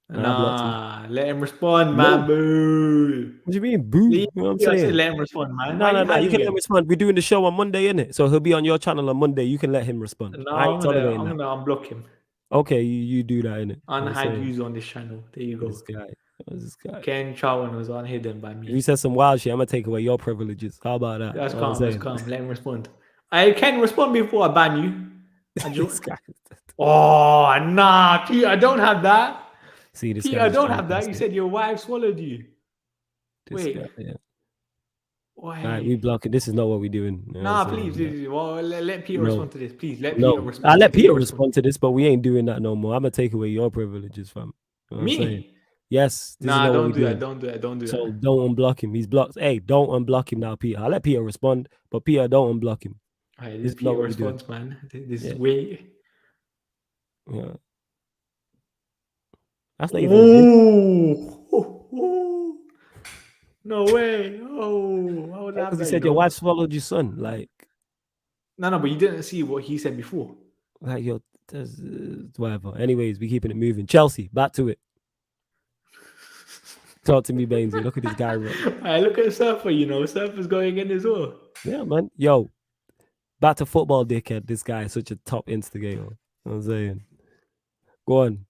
Let him respond, man. Boo. What do you mean, boo? You know what I'm saying? Let him respond, man. No. You can let him respond. We're doing the show on Monday, innit? So he'll be on your channel on Monday. You can let him respond. No, I'm gonna unblock him. Okay, you do that, innit? Unhide views on this channel. There you go. This guy. Ken Chowan was unhidden by me. If you said some wild shit, I'm gonna take away your privileges. How about that? That's calm. Let him respond. I can respond before I ban you. This guy. Oh, nah, Peter, I don't have that. See this Peter, guy. I don't have that. You said your wife swallowed you. Wait. Guy, yeah. Why? All right, we block it. This is not what we're doing. Please. Well, let Peter respond to this. Please, let Peter respond. I'll let Peter respond to this, but we ain't doing that no more. I'm gonna take away your privileges, fam. You know Me? Yes. Don't do that. Don't do that. So don't unblock him. He's blocked. Hey, don't unblock him now, Peter. I'll let Peter respond, but Peter, don't unblock him. All right, this Peter response, man. This is way. Yeah. That's not even. No way. Because he said your wife swallowed your son. Like. No, but you didn't see what he said before. Like, whatever. Anyways, we keeping it moving. Chelsea, back to it. Talk to me, Bainsy. Look at this guy. I look at Surfer, you know. Surfer's going in as well. Yeah, man. Yo, back to football, dickhead. This guy is such a top instigator. You know what I'm saying? Go on.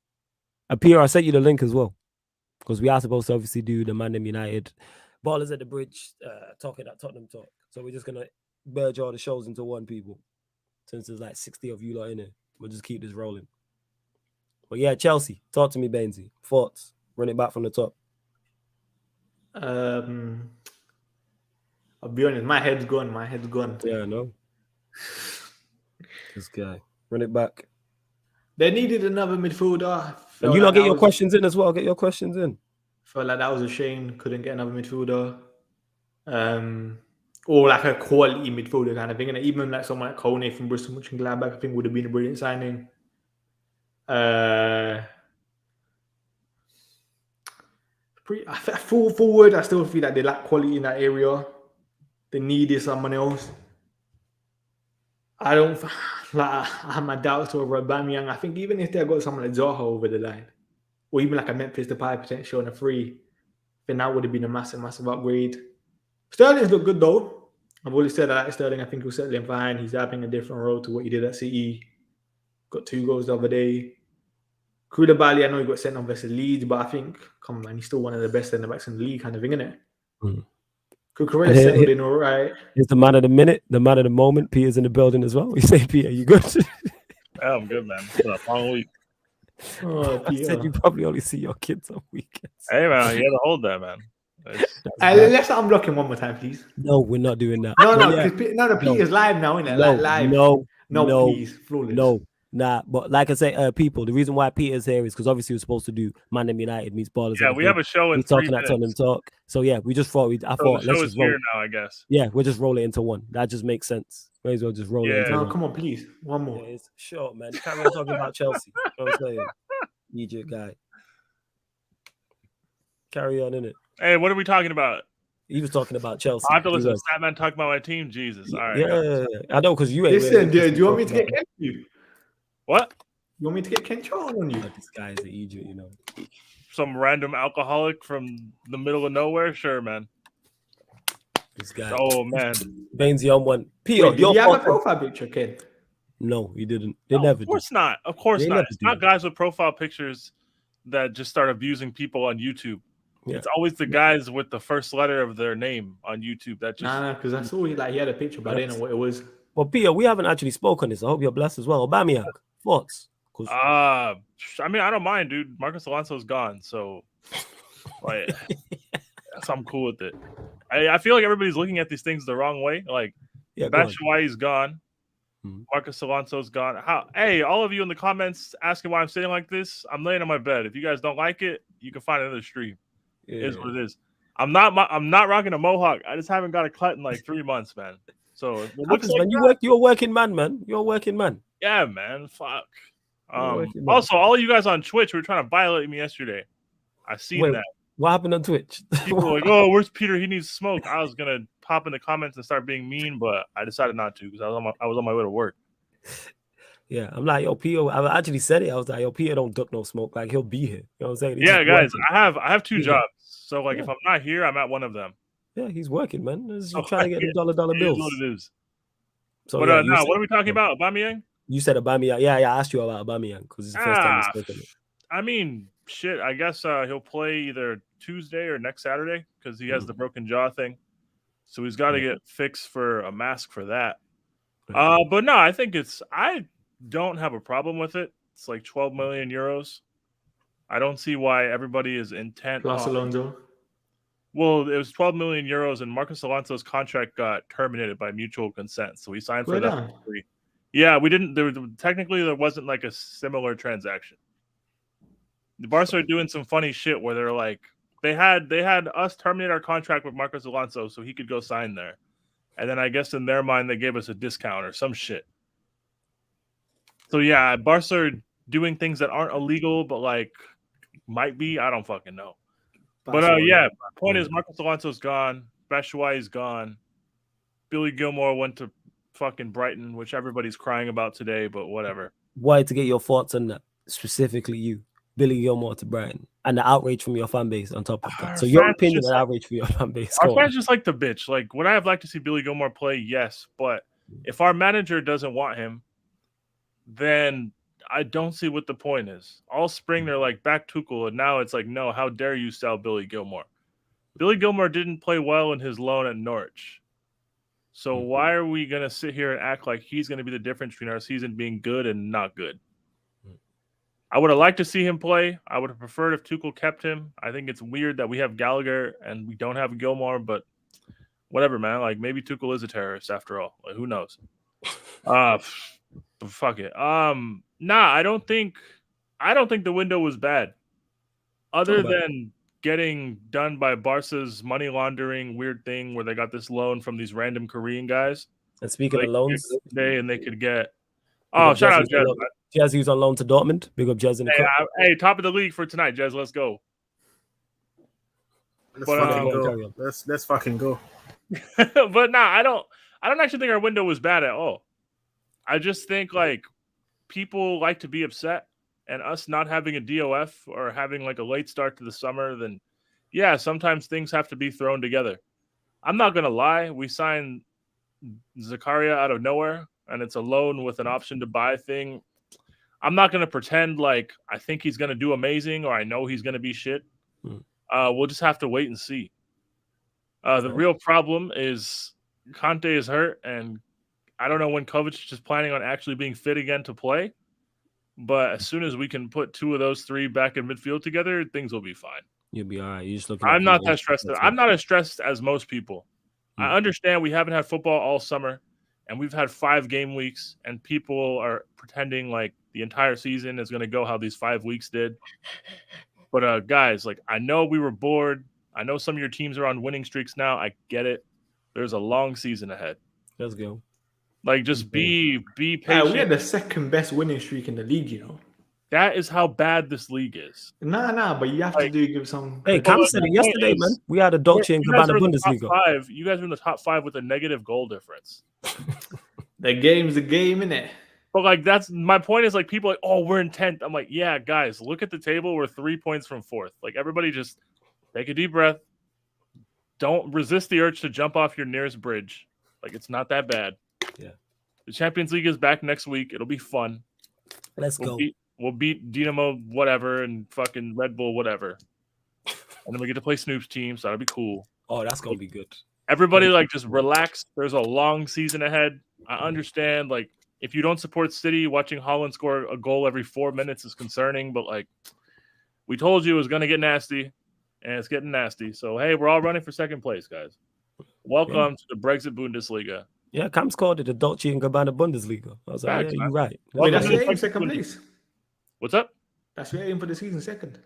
Pierre, I sent you the link as well. Because we are supposed to obviously do the Man United Ballers at the Bridge talking at Tottenham Talk. So we're just going to merge all the shows into one, people. Since there's like 60 of you lot in it. We'll just keep this rolling. But yeah, Chelsea. Talk to me, Bainsy. Thoughts? Run it back from the top. I'll be honest, my head's gone. Yeah, no. This guy. Run it back. They needed another midfielder. And you lot get your questions in as well. Get your questions in. Felt like that was a shame. Couldn't get another midfielder. Or like a quality midfielder kind of thing. And even like someone like Kone from Bristol Mönchengladbach, I think would have been a brilliant signing. Full forward, I still feel like they lack quality in that area. They needed someone else. I don't like. I have my doubts over Aubameyang. I think even if they got someone like Zaha over the line, or even like a Memphis Depay potential on a free, then that would have been a massive upgrade. Sterling's looked good though. I've always said I like Sterling. I think he'll settle in fine. He's having a different role to what he did at City. Got 2 goals the other day. Koulibaly, I know he got sent on versus Leeds, but I think, come on, man, he's still one of the best centre backs in the league, kind of thing, isn't it? Cucurella settled in all right. He's the man of the minute, the man of the moment. Peter's in the building as well. We say, Peter, you good? Yeah, I'm good, man. It's been a long week. Oh, Peter. I said you probably only see your kids on weekends. Hey, man, you got to hold that, man. Let's unblock him one more time, please. No, we're not doing that. No, Peter's live now, isn't it? No, live. No, please, flawless. No, nah. But like I say, people, the reason why Peter's here is because obviously we're supposed to do Man and United meets Ballers. Yeah, we have a show in we're 3 talking minutes. at Tottenham Talk. So yeah, we just thought I thought the show is here now, I guess. Yeah, we'll just roll it into one. That just makes sense. May as well just roll it into one. Come on, please. One more. Yeah, it's short, man. Carry on talking about Chelsea. You know what I'm saying? Egypt guy. Carry on, innit? Hey, what are we talking about? He was talking about Chelsea. I have to listen to Statman talk about my team. Jesus. All right. Yeah, I know, because you ain't. Listen, do you want me to get Ken you? What? You want me to get Ken Charles on you? This guy is an Egypt, you know. Some random alcoholic from the middle of nowhere? Sure, man. This guy. Oh, man. Bainsy on one. Peter, did you have a profile picture, Ken? No, he didn't. They never Of course did. not. Of course They not. never It's do. not guys with profile pictures that just start abusing people on YouTube. Yeah. It's always the guys with the first letter of their name on YouTube that just. Nah, because I saw he had a picture, but I didn't know what it was. Well, Peter, we haven't actually spoken this. I hope you're blessed as well. Aubameyang, thoughts? I mean, I don't mind, dude. Marcus Alonso's gone, so like, so I'm cool with it. I feel like everybody's looking at these things the wrong way. Like, Batshuayi's gone. Marcus Alonso's gone. Hey, all of you in the comments asking why I'm sitting like this, I'm laying on my bed. If you guys don't like it, you can find another stream. It is what it is. I'm not rocking a mohawk. I just haven't got a cut in like 3 months, man. So it looks like you're a working man, man. You're a working man. Yeah, man. Fuck. Also, all of you guys on Twitch were trying to violate me yesterday. I seen that. What happened on Twitch? People were like, "Oh, where's Peter? He needs smoke." I was gonna pop in the comments and start being mean, but I decided not to because I was on my way to work. Yeah, I'm like, yo, Peter. I actually said it. I was like, yo, Peter don't duck no smoke. Like, he'll be here. You know what I'm saying? Yeah, guys, I have 2 jobs. So like, if I'm not here, I'm at one of them. Yeah, he's working, man. He's trying to get the dollar bills. What it is. So, but now, what are we talking about? Aubameyang? You said Aubameyang. Yeah, I asked you about Aubameyang because it's the first time you spoke on it. I mean, shit. I guess he'll play either Tuesday or next Saturday because he has the broken jaw thing. So he's got to get fixed for a mask for that. But no, I think I don't have a problem with it. It's like 12 million euros. I don't see why everybody is intent Plus Alonso. Well, it was 12 million euros, and Marcus Alonso's contract got terminated by mutual consent. So he signed for that for free. Yeah, we didn't. Technically, there wasn't like a similar transaction. The Barca are doing some funny shit where they're like, they had us terminate our contract with Marcus Alonso so he could go sign there, and then I guess in their mind they gave us a discount or some shit. So yeah, Barca are doing things that aren't illegal, but like might be. I don't fucking know. But yeah, point is Marcus Alonso's gone. Batshuayi's gone. Billy Gilmore went to fucking Brighton, which everybody's crying about today, but whatever. Wanted to get your thoughts on that, specifically you, Billy Gilmore to Brighton, and the outrage from your fan base on top of that. So your opinion on outrage from your fan base. Our fans just like the bitch. Like, would I have liked to see Billy Gilmore play? Yes, but if our manager doesn't want him, then I don't see what the point is. All spring they're like back Tuchel, and now it's like, no, how dare you sell Billy Gilmore? Billy Gilmore didn't play well in his loan at Norwich. So why are we going to sit here and act like he's going to be the difference between our season being good and not good? I would have liked to see him play. I would have preferred if Tuchel kept him. I think it's weird that we have Gallagher and we don't have Gilmore, but whatever, man. Like maybe Tuchel is a terrorist after all. Like who knows? Fuck it. I don't think the window was bad. Other than getting done by Barca's money laundering weird thing where they got this loan from these random Korean guys. And speaking of loans, and they could get shout out Jez. Jez, who's on loan to Dortmund. Big up Jez in the cup. Hey, top of the league for tonight, Jez. Let's go. Let's fucking go. But I don't actually think our window was bad at all. I just think like people like to be upset, and us not having a DOF or having like a late start to the summer, then yeah, sometimes things have to be thrown together. I'm not gonna lie, we signed Zakaria out of nowhere, and it's a loan with an option to buy thing. I'm not gonna pretend like I think he's gonna do amazing or I know he's gonna be shit. We'll just have to wait and see. The real problem is Conte is hurt, and I don't know when Kovacic is planning on actually being fit again to play. But as soon as we can put two of those three back in midfield together, things will be fine. You'll be all right. You just looking. I'm not that stressed. I'm not as stressed as most people. I understand we haven't had football all summer, and we've had 5 game weeks, and people are pretending like the entire season is going to go how these 5 weeks did. But guys, like I know we were bored. I know some of your teams are on winning streaks now. I get it. There's a long season ahead. Let's go. Like just be patient. We had the second best winning streak in the league, you know. That is how bad this league is. Nah, but you have to give some. Hey, Cam said it yesterday, man. We had a Dolce and Gabbana Bundesliga. You guys were in the top 5 with a negative goal difference. The game's the game, innit? But like that's my point is like people are like, oh, we're in 10th. I'm like, yeah, guys, look at the table. We're 3 points from 4th. Like everybody just take a deep breath. Don't resist the urge to jump off your nearest bridge. Like it's not that bad. Yeah. The Champions League is back next week. It'll be fun. Let's go. We'll beat Dynamo whatever and fucking Red Bull whatever. And then we get to play Snoop's team, so that'll be cool. Oh, that's gonna be good. Everybody like just relax. There's a long season ahead. I understand like if you don't support City, watching Haaland score a goal every 4 minutes is concerning, but like we told you it was gonna get nasty, and it's getting nasty. So hey, we're all running for second place, guys. Welcome to the Brexit Bundesliga. Yeah, Cam's called it the Dolce and Gabbana Bundesliga. I was like, yeah, you're right. Wait, that's your aim, second place. What's up? That's your aim for the season, second.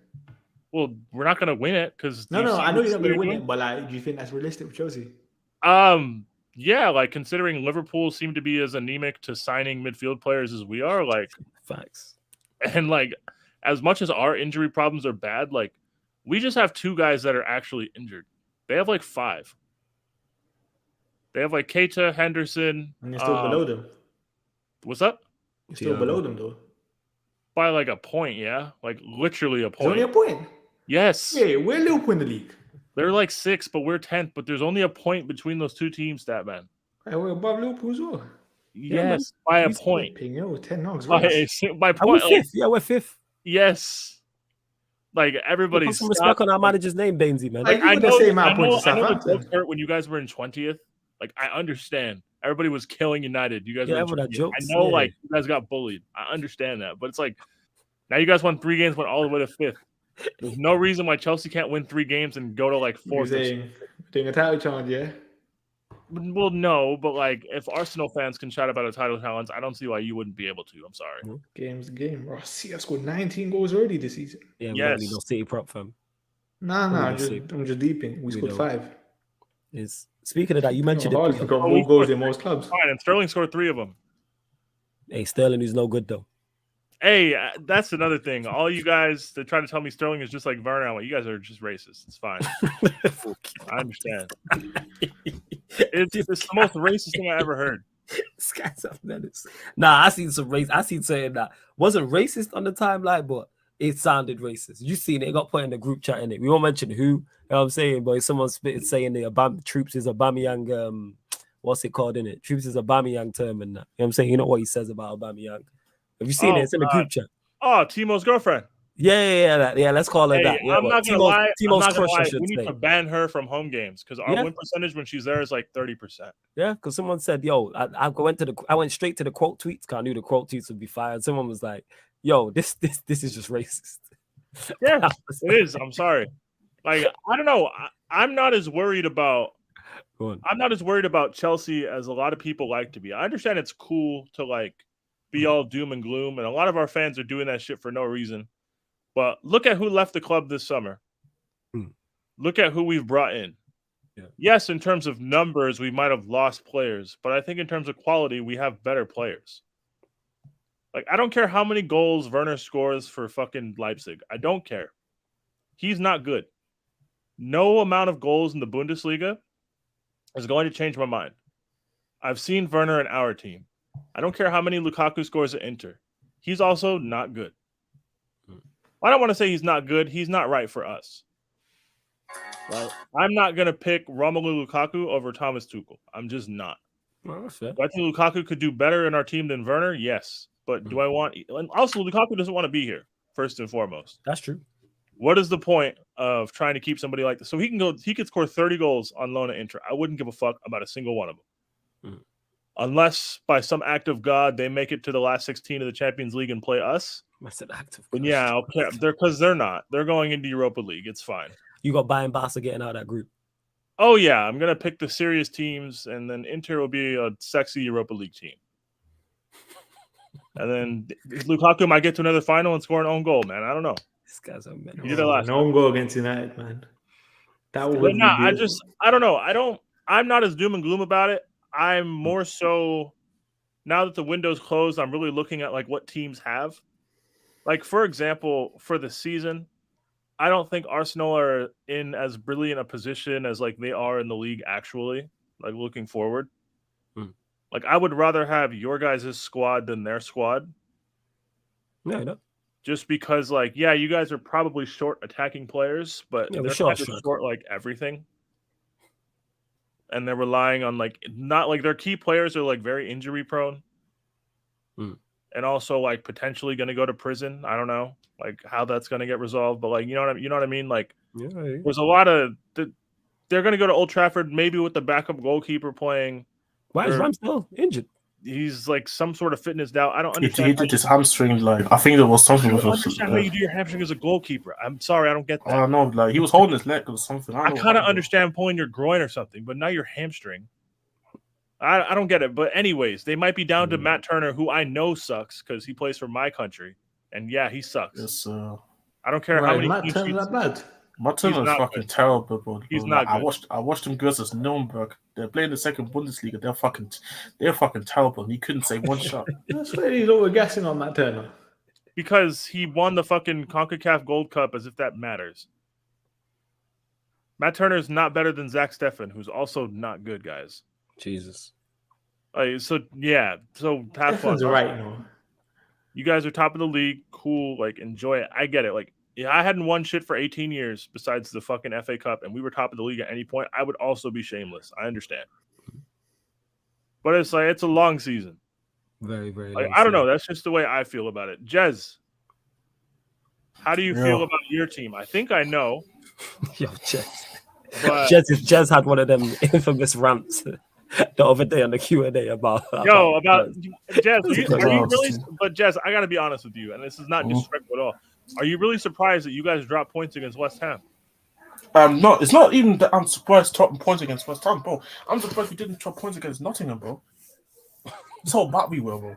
Well, we're not going to win it because no, I know you're not going to win it, but like, do you think that's realistic with Chelsea? Yeah, like considering Liverpool seem to be as anemic to signing midfield players as we are, like facts. And like, as much as our injury problems are bad, like we just have 2 guys that are actually injured. They have like 5. They have like Keita, Henderson. And you're still below them. What's up? You're still below them, though. By like a point, yeah? Like literally a point. There's only a point? Yes. Yeah, we're Liverpool in the league. They're like 6th, but we're 10th. But there's only a point between those 2 teams, Statman. Hey, we're above Liverpool as well. Yes, by a point. 10 knocks. By point. We're 5th. Yeah, we're 5th. Yes. Like everybody's put some respect on our manager's name, Bainsy, man. Like, I know the jokes hurt when you guys were in 20th. Like I understand. Everybody was killing United. You guys were in 20th. I know, like you guys got bullied. I understand that, but it's like now you guys won 3 games, went all the way to 5th. There's no reason why Chelsea can't win 3 games and go to like 4th. Doing a title challenge, yeah. Well, no, but like if Arsenal fans can shout about a title challenge, I don't see why you wouldn't be able to. I'm sorry. Game's the game. Bro, see, I scored 19 goals already this season. Yeah, we don't need no City prop, fam. Nah, I'm just deeping. We scored 5. Speaking of that, you mentioned it. We've got more goals in most clubs. Fine, and Sterling scored 3 of them. Hey, Sterling is no good though. Hey, that's another thing. All you guys that try to tell me Sterling is just like Werner, well, you guys are just racist. It's fine. I understand. It's the most racist thing I ever heard. This guy's a menace. Nah, I seen some race. I seen saying that wasn't racist on the timeline, but it sounded racist. You seen it? It got put in the group chat in it. We won't mention who. You know what I'm saying? But someone spitted saying the troops is Aubameyang. What's it called in it? Troops is Aubameyang term and that. You know what I'm saying? You know what he says about Aubameyang. Have you seen it? It's in the group chat. Oh, Timo's girlfriend. Yeah. Let's call her Hey, that. Yeah, I'm not gonna lie. Timo's crush, I We should need say. to ban her from home games because our win percentage when she's there is like 30%. Yeah, because someone said, "Yo, I went straight to the quote tweets. Cause I knew the quote tweets would be fired." Someone was like, "Yo, this is just racist." Yeah, it is. I'm sorry. Like, I don't know. I'm not as worried about. I'm not as worried about Chelsea as a lot of people like to be. I understand it's cool to like be all doom and gloom, and a lot of our fans are doing that shit for no reason. But look at who left the club this summer. Look at who we've brought in. Yeah. Yes, in terms of numbers, we might have lost players, but I think in terms of quality, we have better players. Like, I don't care how many goals Werner scores for fucking Leipzig. I don't care. He's not good. No amount of goals in the Bundesliga is going to change my mind. I've seen Werner in our team. I don't care how many Lukaku scores at Inter. He's also not good. I don't want to say he's not good. He's not right for us. Right? I'm not going to pick Romelu Lukaku over Thomas Tuchel. I'm just not. Well, that's fair. Do I think Lukaku could do better in our team than Werner? Yes. But do I want... And also, Lukaku doesn't want to be here, first and foremost. That's true. What is the point of trying to keep somebody like this? So he could score 30 goals on loan at Inter. I wouldn't give a fuck about a single one of them. Unless by some act of God they make it to the last 16 of the Champions League and play us. That's an act of God. Yeah, okay. They're not. They're going into Europa League. It's fine. You got Bayern Barca getting out of that group. Oh yeah, I'm gonna pick the serious teams, and then Inter will be a sexy Europa League team. And then Lukaku might get to another final and score an own goal, man. I don't know. This guy's a man. He did that last. No goal against United, man. That would I don't know. I'm not as doom and gloom about it. I'm more so now that the window's closed, I'm really looking at like what teams have. Like, for example, for the season, I don't think Arsenal are in as brilliant a position as like they are in the league actually, like looking forward. Like, I would rather have your guys' squad than their squad. Yeah, no. Just because, like, yeah, you guys are probably short attacking players, but they're kind of short like everything. And they're relying on like not like their key players are like very injury prone. And also like potentially going to go to prison. I don't know like how that's going to get resolved, but like you know what I mean. Like there's a lot of they're going to go to Old Trafford maybe with the backup goalkeeper playing. Why is Ramsdale injured? He's like some sort of fitness doubt. I don't understand. He did his hamstring. Like I think there was something. I don't understand how you do your hamstring as a goalkeeper. I'm sorry, I don't get that. I don't know. Like he was holding his leg or something. I kind of understand pulling your groin or something, but not your hamstring. I don't get it. But anyways, they might be down to Matt Turner, who I know sucks because he plays for my country, and yeah, he sucks. Yes, I don't care how many. Matt Turner that bad. Matt Turner is fucking terrible, bro. He's not good. I watched them girls as Nuremberg. They're playing the second Bundesliga. They're fucking terrible. And he couldn't say one shot. That's where he's over guessing on Matt Turner. Because he won the fucking CONCACAF Gold Cup as if that matters. Matt Turner is not better than Zach Steffen, who's also not good, guys. Jesus. So have fun. Right now. You guys are top of the league. Cool. Like, enjoy it. I get it. Like, yeah, I hadn't won shit for 18 years besides the fucking FA Cup, and we were top of the league at any point. I would also be shameless. I understand. But it's like, it's a long season. Very, very like, long I don't know. That's just the way I feel about it. Jez, how do you feel about your team? I think I know. Yo, Jez had one of them infamous rants the other day on the Q&A about Jez. Are you really? But Jez, I got to be honest with you, and this is not disrespectful at all. Are you really surprised that you guys dropped points against West Ham? No, it's not even that I'm surprised dropping points against West Ham, bro. I'm surprised we didn't drop points against Nottingham, bro. That's how bad we were, bro.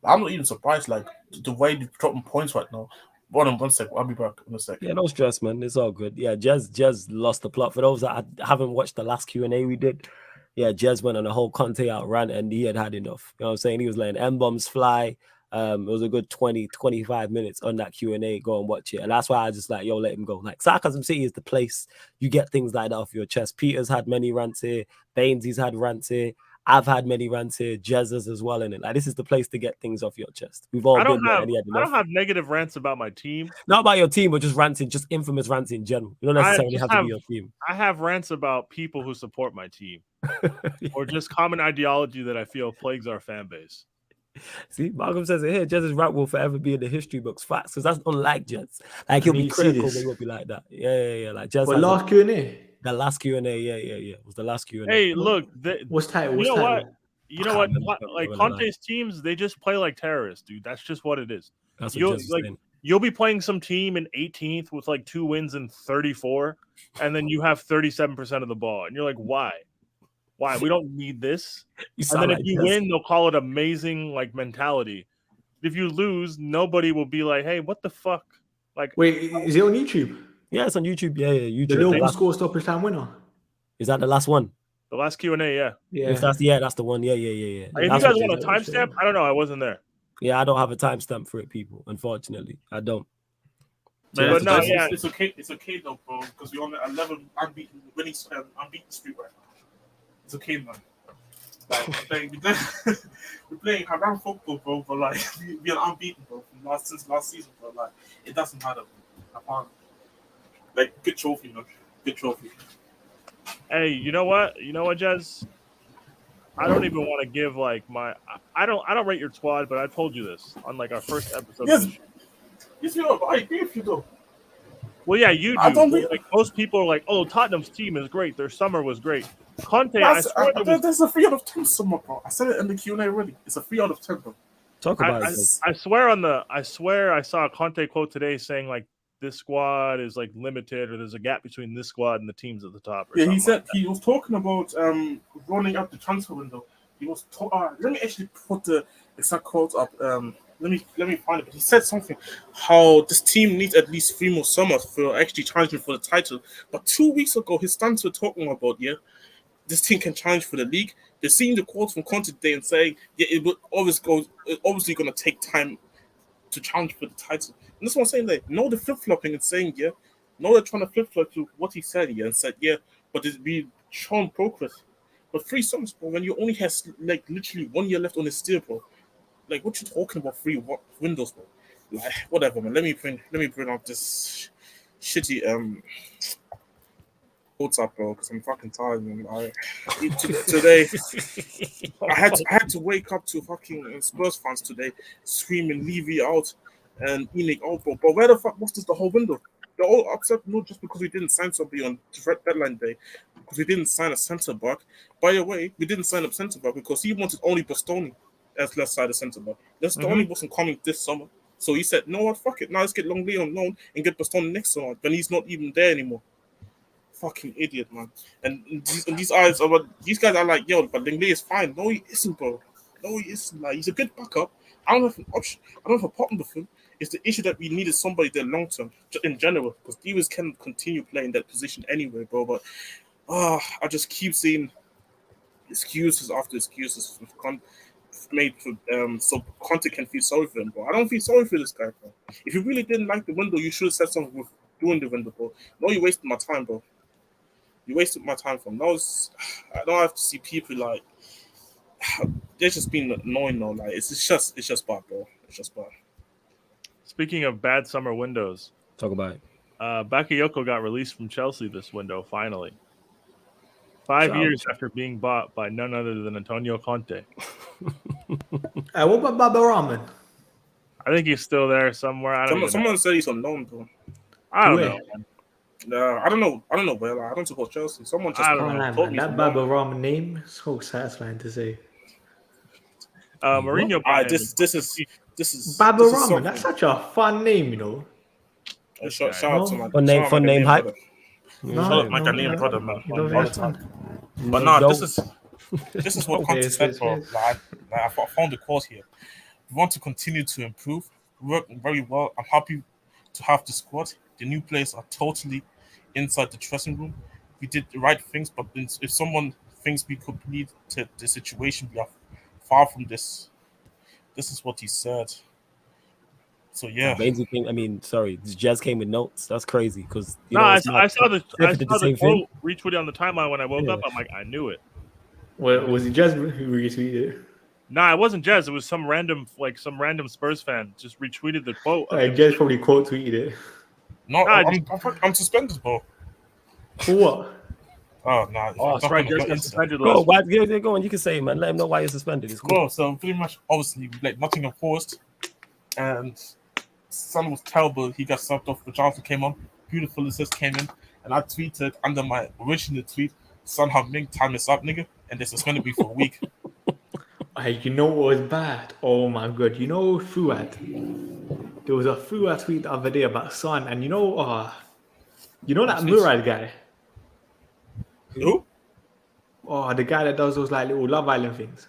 I'm not even surprised, like, the way they're dropping points right now. One sec, I'll be back in a sec. Yeah, no stress, man. It's all good. Yeah, Jez lost the plot. For those that haven't watched the last Q&A we did, yeah, Jez went on a whole Conte out rant and he had enough. You know what I'm saying? He was letting M-bombs fly. It was a good 20-25 minutes on that Q&A. Go and watch it. And that's why I just like, let him go. Like, Sarcasm City is the place you get things like that off your chest. Peter's had many rants here. Baines, he's had rants here. I've had many rants here. Jez's as well in it. Like, this is the place to get things off your chest. We've all been there. I don't have negative rants about my team. Not about your team, but just ranting, just infamous rants in general. You don't necessarily have to be your team. I have rants about people who support my team. Or just common ideology that I feel plagues our fan base. See, Malcolm says it here. Jez's rap will forever be in the history books. Facts, because that's unlike Jez. Like he'll be need to see critical, this. but he'll be like that. Yeah. Like Jez But has last Q&A. the last Q&A. Yeah. It was the last Q&A. Hey, look, What's title? you know what? You know what? remember. Like Conte's teams, they just play like terrorists, dude. That's just what it is. That's what Jez was saying. You'll be playing some team in 18th with like 2 wins and 34, and then you have 37% of the ball, and you're like, why? Why? We don't need this. And then if you win, they'll call it amazing like mentality. If you lose, nobody will be like, hey, what the fuck? Like, wait, is it on YouTube? Yeah, it's on YouTube. Yeah, YouTube. The Liverpool score stoppage time winner. Is that the last one? The last Q&A, yeah. If that's the one. Yeah. If you guys want a timestamp, I don't know. I wasn't there. Yeah, I don't have a timestamp for it, people. Unfortunately, I don't. But no, yeah, it's okay. It's okay though, bro, because we're on an 11 unbeaten winning unbeaten streak right now. It's okay, man. Like we're playing around football, bro. But like we're unbeaten, bro, since last season, bro. Like it doesn't matter. I can't. Like good trophy, man. Good trophy. Hey, you know what, Jez? I don't even want to give like my. I don't rate your squad, but I told you this on like our first episode. Yes, you know, I agree with you though. Well, yeah, you do. I don't think... Like most people are like, "Oh, Tottenham's team is great. Their summer was great." Conte, there's a 3 out of 10 summer, bro. I said it in the Q&A already. It's a 3 out of 10, bro. Talk about it. I swear I saw a Conte quote today saying like this squad is like limited, or there's a gap between this squad and the teams at the top. Yeah, he said he was talking about running up the transfer window. He was let me actually put the exact quote up. Let me find it. But he said something how this team needs at least 3 more summers for actually challenging for the title. But 2 weeks ago, his stance were talking about this team can challenge for the league. They're seeing the quotes from Conte today and saying it will obviously going to take time to challenge for the title. And that's what I'm saying. Like, no, the flip flopping and saying no, they're trying to flip flop to what he said and said but it's been shown progress. But 3 summers, bro, when you only has like literally 1 year left on his deal, bro. Like, what you talking about 3 windows, bro? Like, whatever, man. Let me bring up this shitty quotes up, bro, because I'm fucking tired, man. Today, I had to wake up to fucking Spurs fans today screaming Levy out and Enoch out, bro. But where the fuck was this the whole window? They're all upset not just because we didn't sign somebody on deadline day, because we didn't sign a centre back. By the way, we didn't sign a centre back because he wanted only Bastoni as left side of centre back. That's the only wasn't coming this summer. So he said, no, what, fuck it. Now let's get Longley on loan and get Bastoni next summer. Then he's not even there anymore. Fucking idiot, man. And these guys are like, but Longley is fine. No, he isn't, bro. No, he isn't. Like, he's a good backup. I don't have an option. I don't have a problem with him. It's the issue that we needed somebody there long term, in general, because Divas can continue playing that position anyway, bro. But I just keep seeing excuses after excuses made for so Conte can feel sorry for him, bro. I don't feel sorry for this guy, bro. If you really didn't like the window, you should have said something with doing the window, bro. No, you wasted my time, bro. You wasted my time from those. I don't have to see people like they're just being annoying now. Like it's just bad, bro. It's just bad. Speaking of bad summer windows, talk about it. Bakayoko got released from Chelsea this window finally. 5 years after being bought by none other than Antonio Conte. What about Baba Rahman? I think he's still there somewhere. Someone said he's on loan, bro. I don't know. No, I don't know. I don't know where. Like, I don't support Chelsea. Someone just told me that Baba Rahman name is so satisfying to say. Mourinho. This is Baba Rahman. That's such a fun name, you know. Shout out to my fun name hype. My Ghanaian brother, man. But no, this is what Conte said, bro. I found the quote here. We want to continue to improve. Work very well. I'm happy to have the squad. The new players are totally inside the dressing room. We did the right things, but if someone thinks we could lead to the situation, we are far from this. This is what he said. So yeah, I mean, sorry, Jez came with notes. That's crazy because I saw the quote retweeted on the timeline when I woke up. I'm like, I knew it. Well, was it Jez who retweeted it? Nah, it wasn't Jez. It was some random Spurs fan just retweeted the quote. Jez probably quote tweeted it. No, I'm suspended, bro. For what? Oh no! Oh, that's right. Just got suspended Go, last week. why, go on. You can say it, man. Let him know why you're suspended. It's cool. Bro, so pretty much, obviously, like Nottingham Forest, and Son was terrible. He got subbed off. Johnson came on. Beautiful assist came in, and I tweeted under my original tweet, "Son, how many time is up, nigga?" And this is going to be for a week. Hey, you know what was bad? Oh my god! You know Fuad. There was a Fuad tweet the other day about Son, and you know that Murad guy. Who? Oh, the guy that does those like little Love Island things.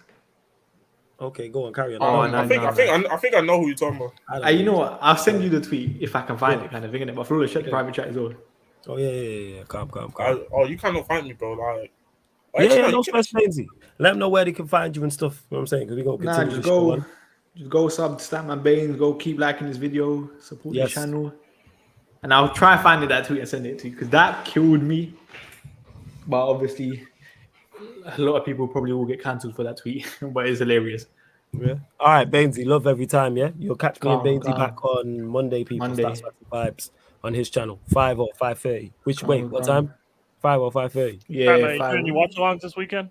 Okay, go on, carry on. I think I know who you're talking about. You know what? I'll send you the tweet if I can find it, kind of thing. Innit? But Flawless, check the private chat as well. Oh yeah. Calm. You cannot find me, bro. Like, No stress, Bainsy. Let them know where they can find you and stuff. You know what I'm saying? Because we gonna continue Just the show on. just go sub to StatmanBains. Go keep liking this video. Support the channel. And I'll try and find that tweet and send it to you because that killed me. But obviously, a lot of people probably will get cancelled for that tweet. But it's hilarious. Yeah. All right, Bainsy. Love every time. Yeah. You'll catch me and Bainsy back on Monday. People. Stats, Facts, and Vibes on his channel. 5 or 5:30. What time? 5 or 5:30. Yeah. You doing any watch alongs this weekend?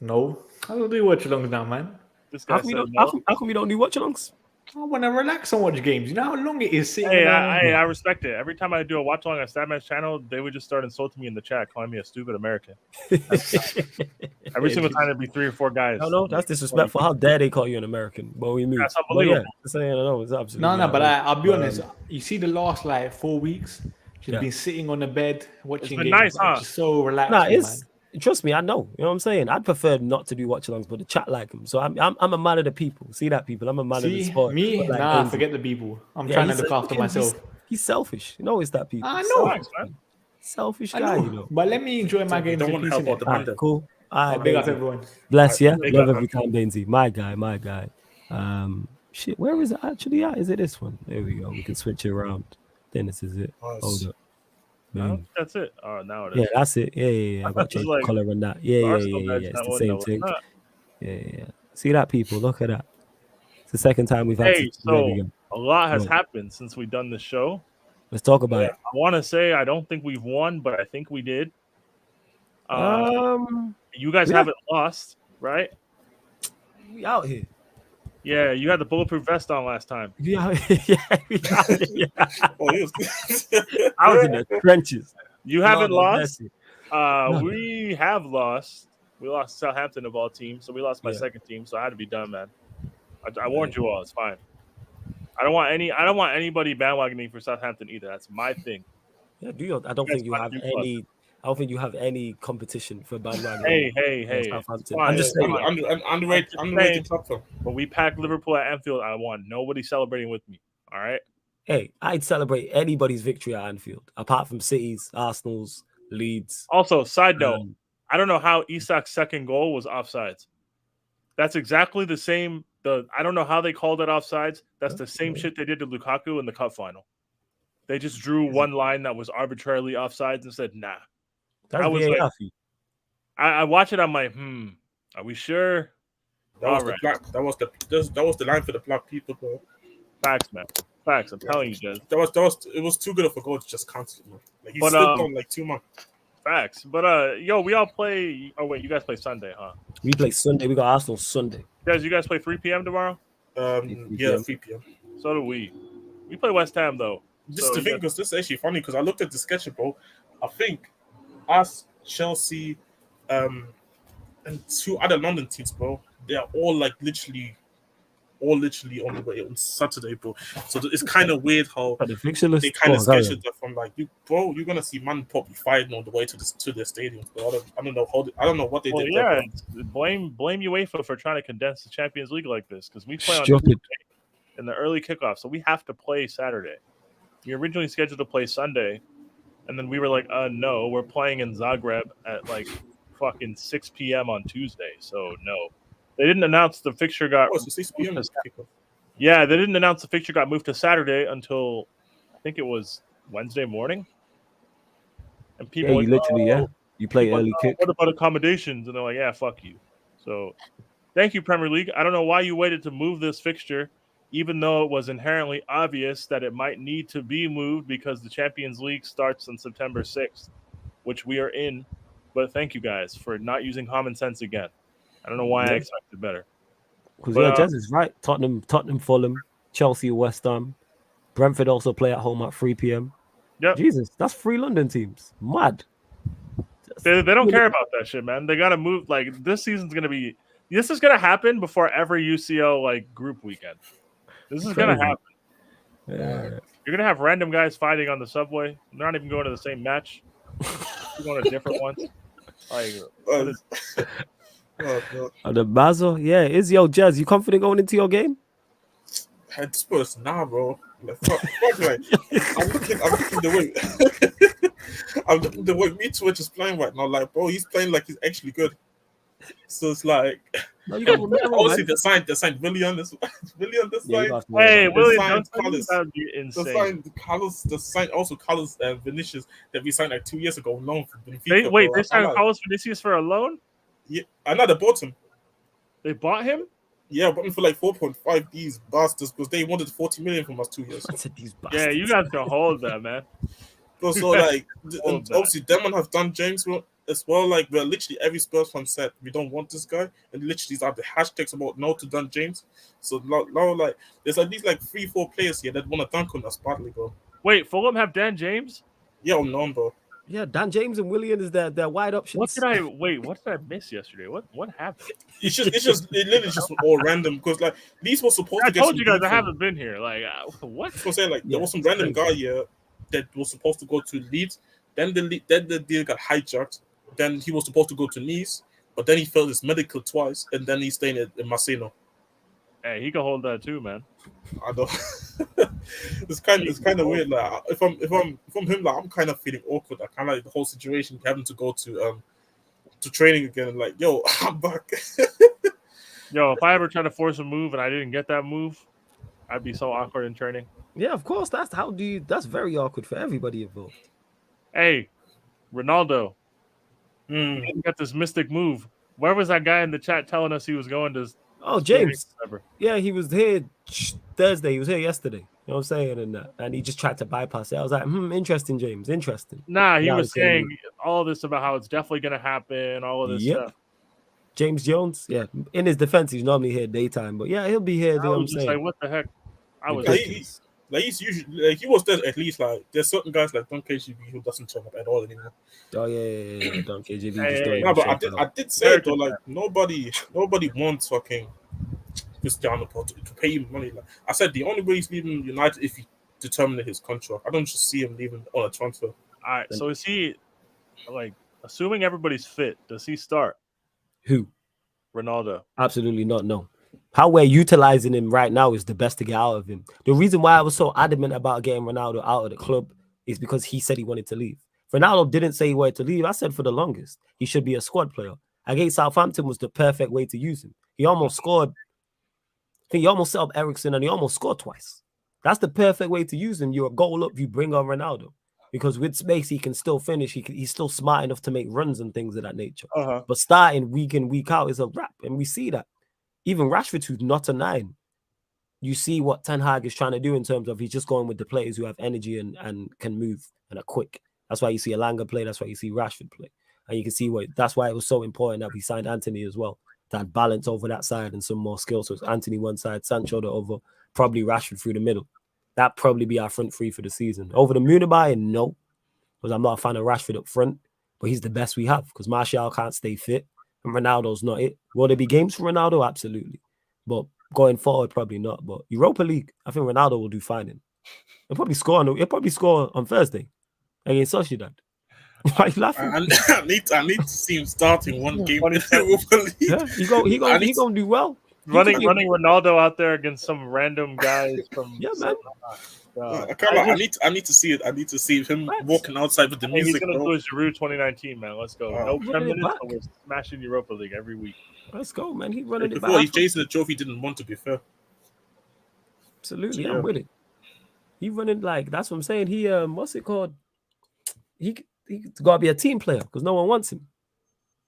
No. I don't do watch alongs now, man. This guy How come you don't do watch alongs? I want to relax and watch games. You know how long it is sitting Hey, down? I respect it. Every time I do a watch along on Statman's channel, they would just start insulting me in the chat, calling me a stupid American. Every single time there'd be 3 or 4 guys. No, that's disrespectful. How dare they call you an American? But we move. That's unbelievable. It's absolutely No, but I'll be honest. You see, the last like 4 weeks, she's been sitting on the bed watching games. Nice, huh? Just so relaxing, man. Trust me, I know. You know what I'm saying? I'd prefer not to do watch-alongs, but the chat like them. So I'm a man of the people. See that, people? I'm a man of the sport. Me? Like, forget the people. I'm trying to look after myself. He's selfish. You know it's that people. I know. Selfish guy, you know. But let me enjoy my games. Don't want to help out the man. Cool. All right, big up everyone. Bless you. Love every time, Bainsy. My guy. Shit, where is it actually at? Is it this one? There we go. We can switch it around. Then this is it. Nice. Hold up. That's it. Oh, now it is. Yeah, that's it. Yeah. I got to change the color on that. Yeah. It's the same thing. Yeah. See that, people? Look at that. It's the second time we've had a lot has happened since we've done the show. Let's talk about it. I want to say I don't think we've won, but I think we did. You guys haven't lost, right? We out here. Yeah, you had the bulletproof vest on last time. Yeah. Oh, I was in the trenches. You haven't lost. We have lost. We lost Southampton of all teams, so we lost my second team. So I had to be done, man. I warned you all. It's fine. I don't want anybody bandwagoning for Southampton either. That's my thing. Yeah, I don't think you have any. I don't think you have any competition for bandwagon. Hey. Southampton. I'm just saying. Underrated top. But we packed Liverpool at Anfield. I won. Nobody celebrating with me. All right. Hey, I'd celebrate anybody's victory at Anfield, apart from City's, Arsenal's, Leeds. Also, side note, I don't know how Isak's second goal was offsides. That's exactly the same. I don't know how they called it offsides. That's the same shit they did to Lukaku in the cup final. They just drew one line that was arbitrarily offsides and said, nah. I was like, I watch it. I'm like, are we sure? That was the line for the black people, bro. Facts, man. Facts. I'm telling you, Jez. It was too good of a goal to just cancel it, man. Like, he slipped on like 2 months. Facts. But we all play. Oh wait, you guys play Sunday, huh? We play Sunday. We got Arsenal Sunday. Guys, you guys play 3 p.m. tomorrow? 3 p.m. So do we. We play West Ham though. This is the thing, because this is actually funny because I looked at the schedule, bro. I think us, Chelsea, and 2 other London teams, bro, they are all literally on the way on Saturday, bro. So it's kind of weird how the fixture list they kind of scheduled that from you're gonna see man probably fighting on the way to their stadium. But I don't know what they did. Yeah, blame UEFA for trying to condense the Champions League like this because we play on in the early kickoff, so we have to play Saturday. We originally scheduled to play Sunday, and then we were like, no, we're playing in Zagreb at fucking 6 p.m. on Tuesday. So no, they didn't announce the fixture got. Oh, so 6 p.m. Yeah, they didn't announce the fixture got moved to Saturday until I think it was Wednesday morning. And people you play early kick. What about accommodations? And they're like, yeah, fuck you. So thank you, Premier League. I don't know why you waited to move this fixture, even though it was inherently obvious that it might need to be moved because the Champions League starts on September 6th, which we are in. but thank you guys for not using common sense again. I don't know why I expected better. Because Jez is right. Tottenham, Fulham, Chelsea, West Ham, Brentford also play at home at 3 p.m. Yep. Jesus, that's 3 London teams. Mad. They don't care about that shit, man. They gotta move. Like this is gonna happen before every UCL like group weekend. This is gonna happen. Yeah. You're gonna have random guys fighting on the subway. They're not even going to the same match. They're going to different ones. Like, The Basel, yeah. Jez, you confident going into your game? I suppose bro. Like, I'm looking the way Mitchell is playing right now. Like, bro, he's playing like he's actually good. So it's like, no, you got obviously they signed William. William this line. Hey, William, that be insane. They signed also Carlos Vinicius that we signed like 2 years ago. Loan from Benfica. They signed Carlos Vinicius for a loan. Yeah, I know they bought him. They bought him. Yeah, bought him for like 4.5. These bastards, because they wanted 40 million from us 2 years. Yeah, you guys can hold that, man. So like, obviously, them have done James as well. Like, we're literally every Spurs fan said we don't want this guy, and literally have the hashtags about no to done James. So now, like, there's at least like 3-4 players here that want to dunk on us badly, bro. Wait, Fulham have Dan James? Yeah, I'm known, bro. Yeah, Dan James and William is their wide options. What did I miss yesterday? What happened? It literally just all random because like these were supposed to get. I told you guys I haven't been here. Like what? I was saying like there was some random guy here that was supposed to go to Leeds. Then the deal got hijacked. Then he was supposed to go to Nice, but then he failed his medical twice, and then he's staying in Marseille. Hey, he can hold that too, man. I know. it's kind of weird. Like if I'm him, like I'm kind of feeling awkward. I kind of like the whole situation having to go to training again. And like, yo, I'm back. Yo, if I ever tried to force a move and I didn't get that move, I'd be so awkward in training. Yeah, of course. That's very awkward for everybody involved. Hey, Ronaldo, you got this mystic move. Where was that guy in the chat telling us he was going to? Oh, James. Yeah, he was here Thursday. He was here yesterday. You know what I'm saying? And he just tried to bypass it. I was like, interesting, James. Interesting. Nah, he was saying all this about how it's definitely going to happen, all of this stuff. James Jones, yeah. In his defense, he's normally here daytime. But yeah, he'll be here. I was just like, what the heck? I was he's usually like he was there at least. Like there's certain guys like Don KGB who doesn't turn up at all anymore. Oh yeah. Don KGB. No, but I did say though, like nobody wants fucking Cristiano to pay him money. Like I said, the only way he's leaving United if he determined his contract. I don't just see him leaving on a transfer. All right, so is he like assuming everybody's fit? Does he start? Who? Ronaldo? Absolutely not. No. How we're utilizing him right now is the best to get out of him. The reason why I was so adamant about getting Ronaldo out of the club is because he said he wanted to leave. Ronaldo didn't say he wanted to leave. I said for the longest, he should be a squad player. Against Southampton was the perfect way to use him. He almost scored. I think he almost set up Eriksen and he almost scored twice. That's the perfect way to use him. You're a goal up, you bring on Ronaldo. Because with space, he can still finish. He's still smart enough to make runs and things of that nature. But starting week in, week out is a wrap. And we see that. Even Rashford, who's not a 9, you see what Ten Hag is trying to do in terms of he's just going with the players who have energy and can move and are quick. That's why you see Elanga play. That's why you see Rashford play. And you can see that's why it was so important that we signed Anthony as well. That balance over that side and some more skills. So it's Anthony one side, Sancho the other, probably Rashford through the middle. That'd probably be our front three for the season. Over the Munibai, no. Because I'm not a fan of Rashford up front. But he's the best we have. Because Martial can't stay fit. And Ronaldo's not it. Will there be games for Ronaldo? Absolutely. But going forward, probably not. But Europa League, I think Ronaldo will do fine in. He'll probably score on Thursday against Sociedad. Why are you laughing? I need to see him starting one game in Europa League. Yeah, he gonna do well. Running Ronaldo out there against some random guys from man. I need to see it. I need to see him walking outside with the music. He's gonna do his Giroud 2019, man. Let's go. No 10 minutes, but we're smashing Europa League every week. Let's go, man. He's running it back. Before he's chasing the trophy, didn't want to be fair. Absolutely, I'm with it. He running like that's what I'm saying. He what's it called? He's gotta be a team player because no one wants him.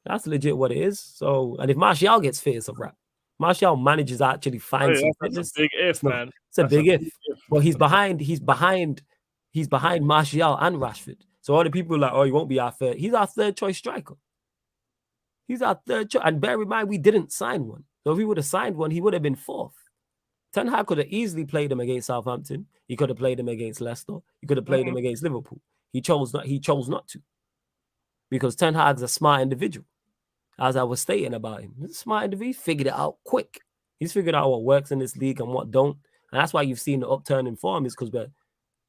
That's legit what it is. So, and if Martial gets fit, it's a wrap. Martial manages to actually find some fitness. That's a big if, man. It's a big if. But he's behind Martial and Rashford. So all the people are like, oh, he won't be our third. He's our third choice striker. He's our third choice. And bear in mind, we didn't sign one. So if we would have signed one, he would have been fourth. Ten Hag could have easily played him against Southampton. He could have played him against Leicester. He could have played him against Liverpool. He chose not to. Because Ten Hag's a smart individual. As I was stating about him. He's a smart individual. He figured it out quick. He's figured out what works in this league and what don't. And that's why you've seen the upturn in form is because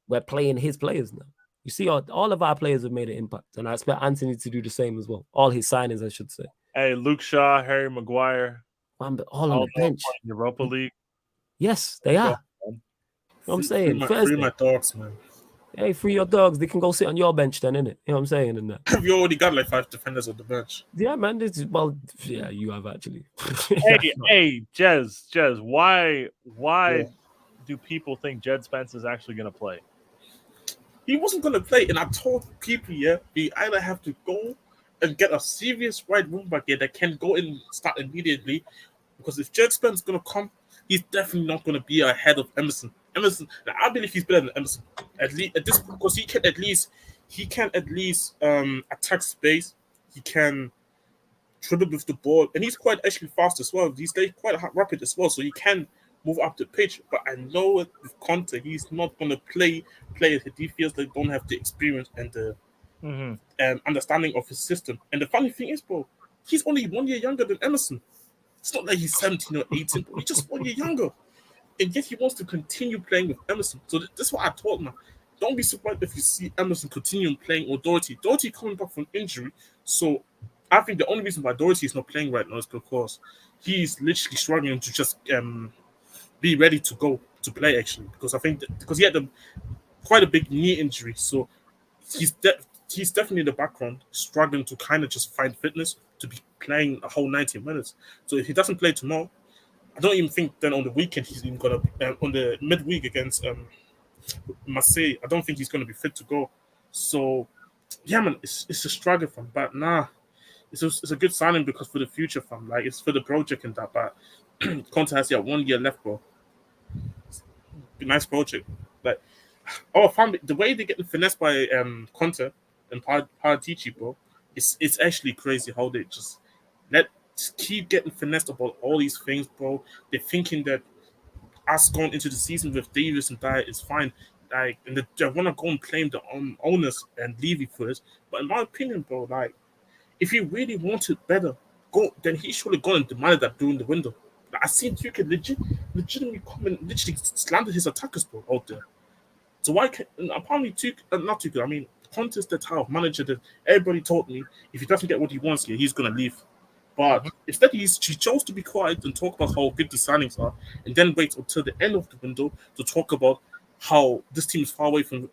we're playing his players now. You see, all of our players have made an impact. And I expect Anthony to do the same as well. All his signings, I should say. Hey, Luke Shaw, Harry Maguire. All on the bench. Europa League. Yes, they are. You know what I'm saying? Free my dogs, man. Hey, free your dogs. They can go sit on your bench then, innit? You know what I'm saying? And that. Have you already got like 5 defenders on the bench? Yeah, man. Yeah, you have actually. Hey, Jez, why do people think Jed Spence is actually going to play? He wasn't going to play, and I told people, we either have to go and get a serious right wing back here that can go in and start immediately, because if Jed Spence is going to come, he's definitely not going to be ahead of Emerson. I believe he's better than Emerson. At least at this, because he can at least attack space. He can dribble with the ball, and he's quite actually fast as well. He's quite rapid as well, so he can move up the pitch. But I know with Conte, he's not going to play players that he feels they don't have the experience and the understanding of his system. And the funny thing is, bro, he's only 1 year younger than Emerson. It's not like he's 17 or 18, bro. He's just 1 year younger. And yet he wants to continue playing with Emerson. So that's what I told him. Don't be surprised if you see Emerson continuing playing or Doherty. Doherty coming back from injury. So I think the only reason why Doherty is not playing right now is because he's literally struggling to just be ready to go to play, actually. Because I think because he had quite a big knee injury. So he's definitely in the background, struggling to kind of just find fitness to be playing a whole 90 minutes. So if he doesn't play tomorrow, I don't even think then on the weekend he's even going to, on the midweek against Marseille, I don't think he's going to be fit to go. So, yeah, man, it's a struggle, fam. But it's a good signing because for the future, fam. Like, it's for the project and that. But Conte has 1 year left, bro. Nice project. Like, fam, the way they're getting finessed by Conte and Paratici, bro, it's actually crazy how they just keep getting finessed about all these things, bro. They're thinking that us going into the season with Davis and Dyer is fine. Like, and they want to go and blame the owners and Levy for this. But in my opinion, bro, like, if he really wanted better, then he should have gone and demanded that during the window. Like, I seen Tuchel legitimately come and literally slander his attackers, bro, out there. So why can't, apparently not Tuchel, I mean, Conte's the type of manager that everybody told me if he doesn't get what he wants here, he's going to leave. But instead, he chose to be quiet and talk about how good the signings are, and then wait until the end of the window to talk about how this team is far away from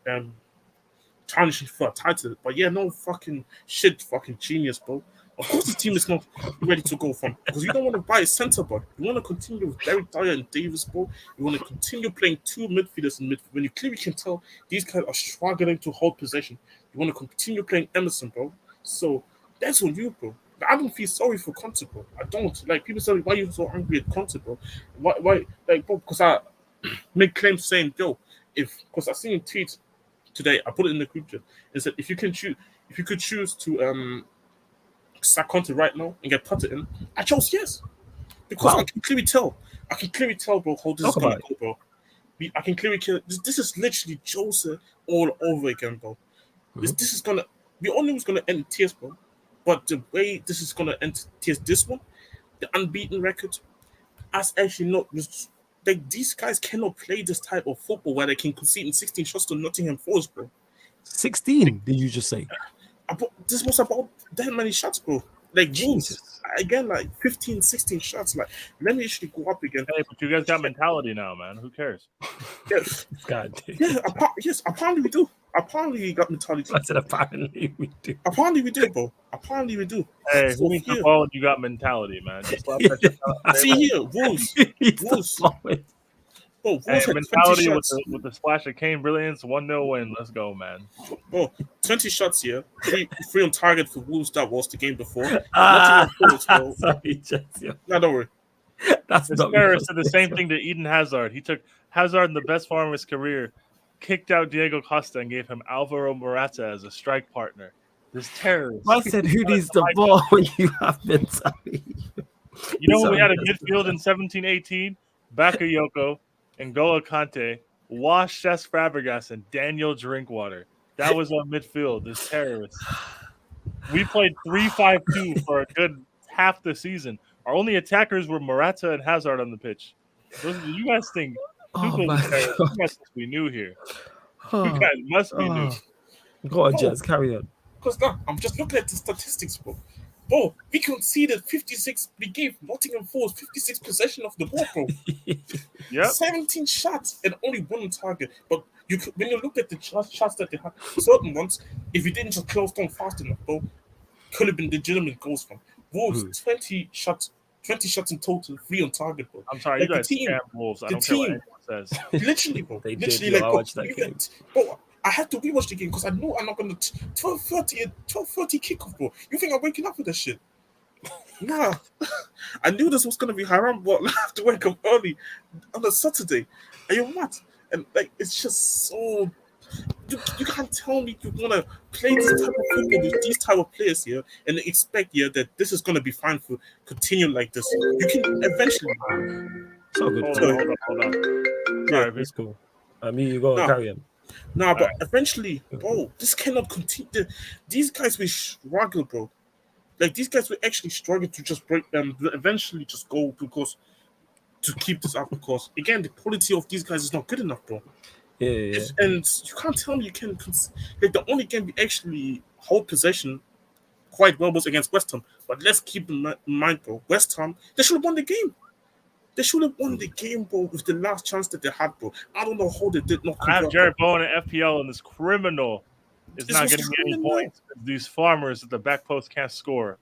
challenging for a title. But yeah, no fucking shit, fucking genius, bro. Of course, the team is not ready to go from, because you don't want to buy a centre back. You want to continue with Derek Dyer and Davis, bro. You want to continue playing two midfielders in midfield. When you clearly can tell these guys are struggling to hold possession, you want to continue playing Emerson, bro. So that's on you, bro. I don't feel sorry for Conte, bro. I don't. Like, people say, why are you so angry at Conte, bro? Why? Like, bro, because I make claims saying, because I seen a tweet today, I put it in the group chat, and said, if you could choose to sack Conte right now and get Potter in, I chose yes. Because I can clearly tell, bro, how this is going to go, bro. I can clearly tell, this is literally Jose all over again, bro. This is going to, we all knew it was going to end in tears, bro. But the way this is going to end this one, the unbeaten record, as actually not, like, these guys cannot play this type of football where they can concede in 16 shots to Nottingham Forest, bro. 16, did you just say? This was about that many shots, bro. Like, Jesus. Again, like 15, 16 shots. Like, let me actually go up again. Hey, but you guys got mentality now, man. Who cares? Yes. God. Yeah, yes, apparently we do. Apparently we got mentality. I said apparently we do. Apparently we do, bro. Apparently we do. Hey, who needs the ball? You got mentality, man. Just slap that shit. See here, Wolves. Bro, hey, mentality with the splash of Kane brilliance, 1-0 win. Let's go, man. Bro, 20 shots here. Three on target for Wolves. That was the game before. Sorry, Jesse. No, don't worry. That's not said the same thing to Eden Hazard. He took Hazard in the best form of his career, kicked out Diego Costa, and gave him Alvaro Morata as a strike partner. This terrorist. I said, who needs the ball when you have been telling You know when we had a midfield in 17-18? Bakayoko, N'Golo Kante, Wash, Cesc Fabregas, and Daniel Drinkwater. That was our midfield, this terrorist. We played 3-5-2 for a good half the season. Our only attackers were Morata and Hazard on the pitch. You guys think Tuchel is terrorist? You guys must be new here. You guys must be new. Go on, Jez, carry on. Because now I'm just looking at the statistics, bro. Bro, we conceded 56. We gave Nottingham Forest 56 possession of the ball, bro. Yep. 17 shots and only one on target. But when you look at the shots that they had, certain ones, if you didn't just close down fast enough, bro, could have been legitimate goals from Wolves. 20 shots in total, 3 on target, bro. I'm sorry, like you guys scam Wolves. I don't care what anyone says. Literally, bro. They literally, did, like, bro, I had to rewatch the game because I know I'm not going to 12:30 kickoff, bro. You think I'm waking up with that shit? Nah. I knew this was going to be haram, but I have to wake up early on a Saturday. Are you mad? And like, it's just so. You can't tell me you want to play this type of football with these type of players here and expect here that this is going to be fine for continue like this. You can eventually. So good. Hold on. Yeah, it's cool. You go and carry on. Nah, but eventually, bro, this cannot continue. These guys will struggle, bro. Like, these guys will actually struggle to just break them, eventually just go because to keep this up because, again, the quality of these guys is not good enough, bro. Yeah. And you can't tell me you can. Like, the only game we actually hold possession quite well was against West Ham. But let's keep in mind, bro, West Ham, they should have won the game. They should have won the game, bro, with the last chance that they had, bro. I don't know how they did not. I have Jared Bowen at FPL, and this criminal is not getting any points. These farmers at the back post can't score.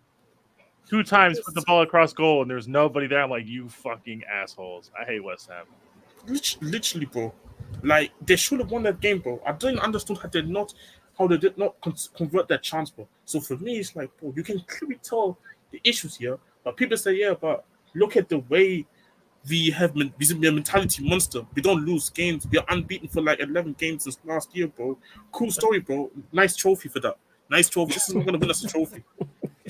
2 times put the ball across goal, and there's nobody there. I'm like, you fucking assholes. I hate West Ham. Literally, bro. Like, they should have won that game, bro. I didn't understand how they did not convert that chance, bro. So for me, it's like, bro, you can clearly tell the issues here. But people say, yeah, but look at the way we have a mentality monster. We don't lose games. We are unbeaten for like 11 games since last year, bro. Cool story, bro. Nice trophy for that. Nice trophy. This is not going to win us a trophy.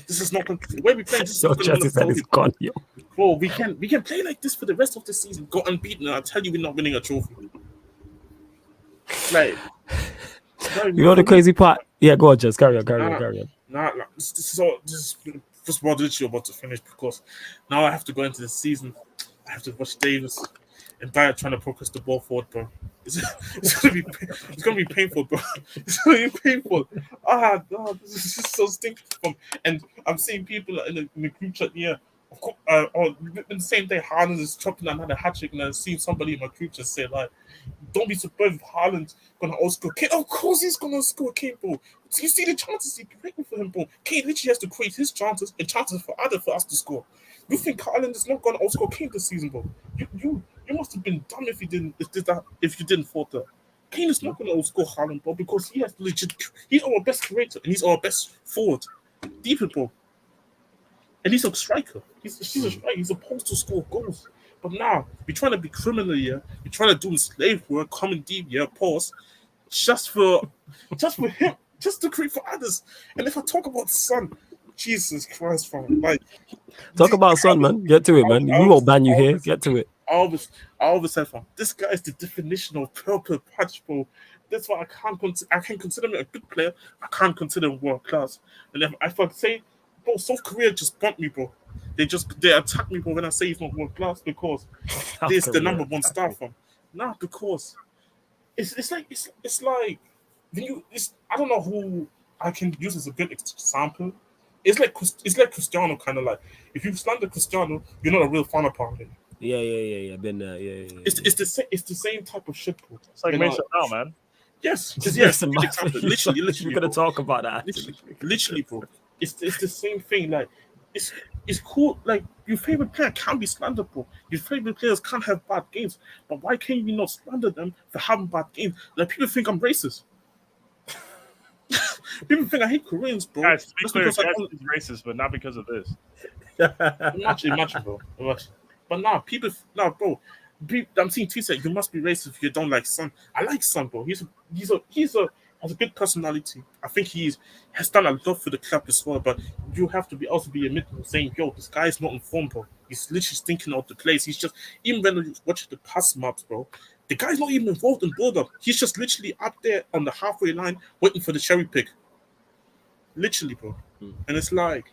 This is not going to... The way we play, this is not going to win us a trophy. Gone, yo. Bro, we can play like this for the rest of the season. Go unbeaten, and I'll tell you we're not winning a trophy. Like... You know the crazy part? Yeah, go on, just carry on. Nah, this is first of all, literally about to finish because now I have to go into the season. I have to watch Davis and Dyer trying to progress the ball forward, bro. It's gonna be painful, bro. It's gonna be painful. This is just so stinking. And I'm seeing people in the group chat here. On the same day, Haaland is chopping another hat trick, and I've seen somebody in my group just say like, "Don't be surprised if Haaland's gonna outscore Kane." Of course, he's gonna score Kane, bro. You see the chances he's creating for him, bro. Kane literally has to create his chances and chances for us to score. You think Haaland is not gonna outscore Kane this season, bro? You must have been dumb if you didn't thought that. Kane is not gonna outscore Haaland, bro, because he has he's our best creator and he's our best forward, deeper, bro. And he's a striker. He's a striker. He's supposed to score goals. But now, we're trying to be criminal here. We're trying to do slave work, coming deep here, pause, just for him, just to create for others. And if I talk about Son, Jesus Christ, fam, like... Talk about Son, man. Get to it, man. We won't ban you here. Get to it. I always said, fam, this guy is the definition of purple patch, bro. That's why I can consider him a good player. I can't consider him world class. And if I say... Bro, South Korea just bumped me, bro. They attack me, bro, when I say he's not world class because this the number one star from. Nah, because it's like I don't know who I can use as a good example. It's like Cristiano, kind of like if you slander Cristiano, you're not a real fan of him. Yeah. Been there. Yeah. It's the same type of shit, bro. It's like Mason Mount, man. Yes. Literally, we're gonna talk about that. Literally, bro. It's the same thing. Like it's cool. Like your favorite player can't be slandered, bro. Your favorite players can't have bad games. But why can't you not slander them for having bad games? Like people think I'm racist. People think I hate Koreans, bro. Guys, to be clear, he's racist, but not because of this. Imagine, bro. But now, bro. I'm seeing tweets like you must be racist if you don't like Son. I like Son, bro. He's a has a good personality. I think has done a lot for the club as well. But you have to also be admitting saying, yo, this guy's not in form, bro. He's literally stinking out the place. He's just, even when you watch the pass maps, bro, the guy's not even involved in build-up. He's just literally up there on the halfway line waiting for the cherry pick. Literally, bro. And it's like,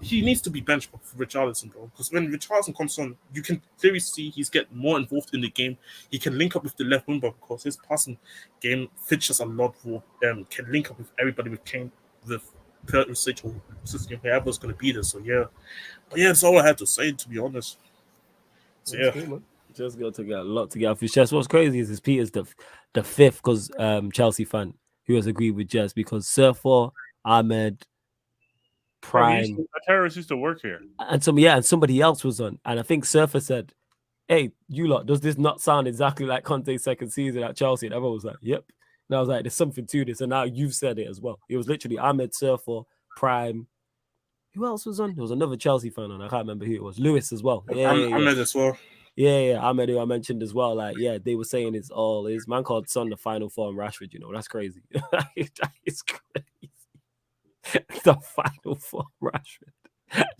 he needs to be benched for Richarlison, bro. Because when Richarlison comes on, you can clearly see he's getting more involved in the game. He can link up with the left wing back because his passing game features a lot more. Can link up with everybody, with Kane, with Perisic, or whoever's going to be there. So yeah, but yeah, that's all I had to say, to be honest. So yeah, cool, just got to get a lot to get off his chest. What's crazy is Peter's the fifth because Chelsea fan who has agreed with Jess because Surfer, Ahmed, Prime, a terrorist used to work here, and somebody else was on, and I think Surfer said, "Hey, you lot, does this not sound exactly like Conte's second season at Chelsea?" And everyone was like, "Yep." And I was like, "There's something to this," and now you've said it as well. It was literally Ahmed, Surfer, Prime. Who else was on? There was another Chelsea fan on. I can't remember who it was. Lewis as well. Yeah, Ahmed as well. Yeah, Ahmed, who I mentioned as well. Like, yeah, they were saying it's all his man called Son the final form Rashford. You know, that's crazy. It's crazy. The final form Rashford.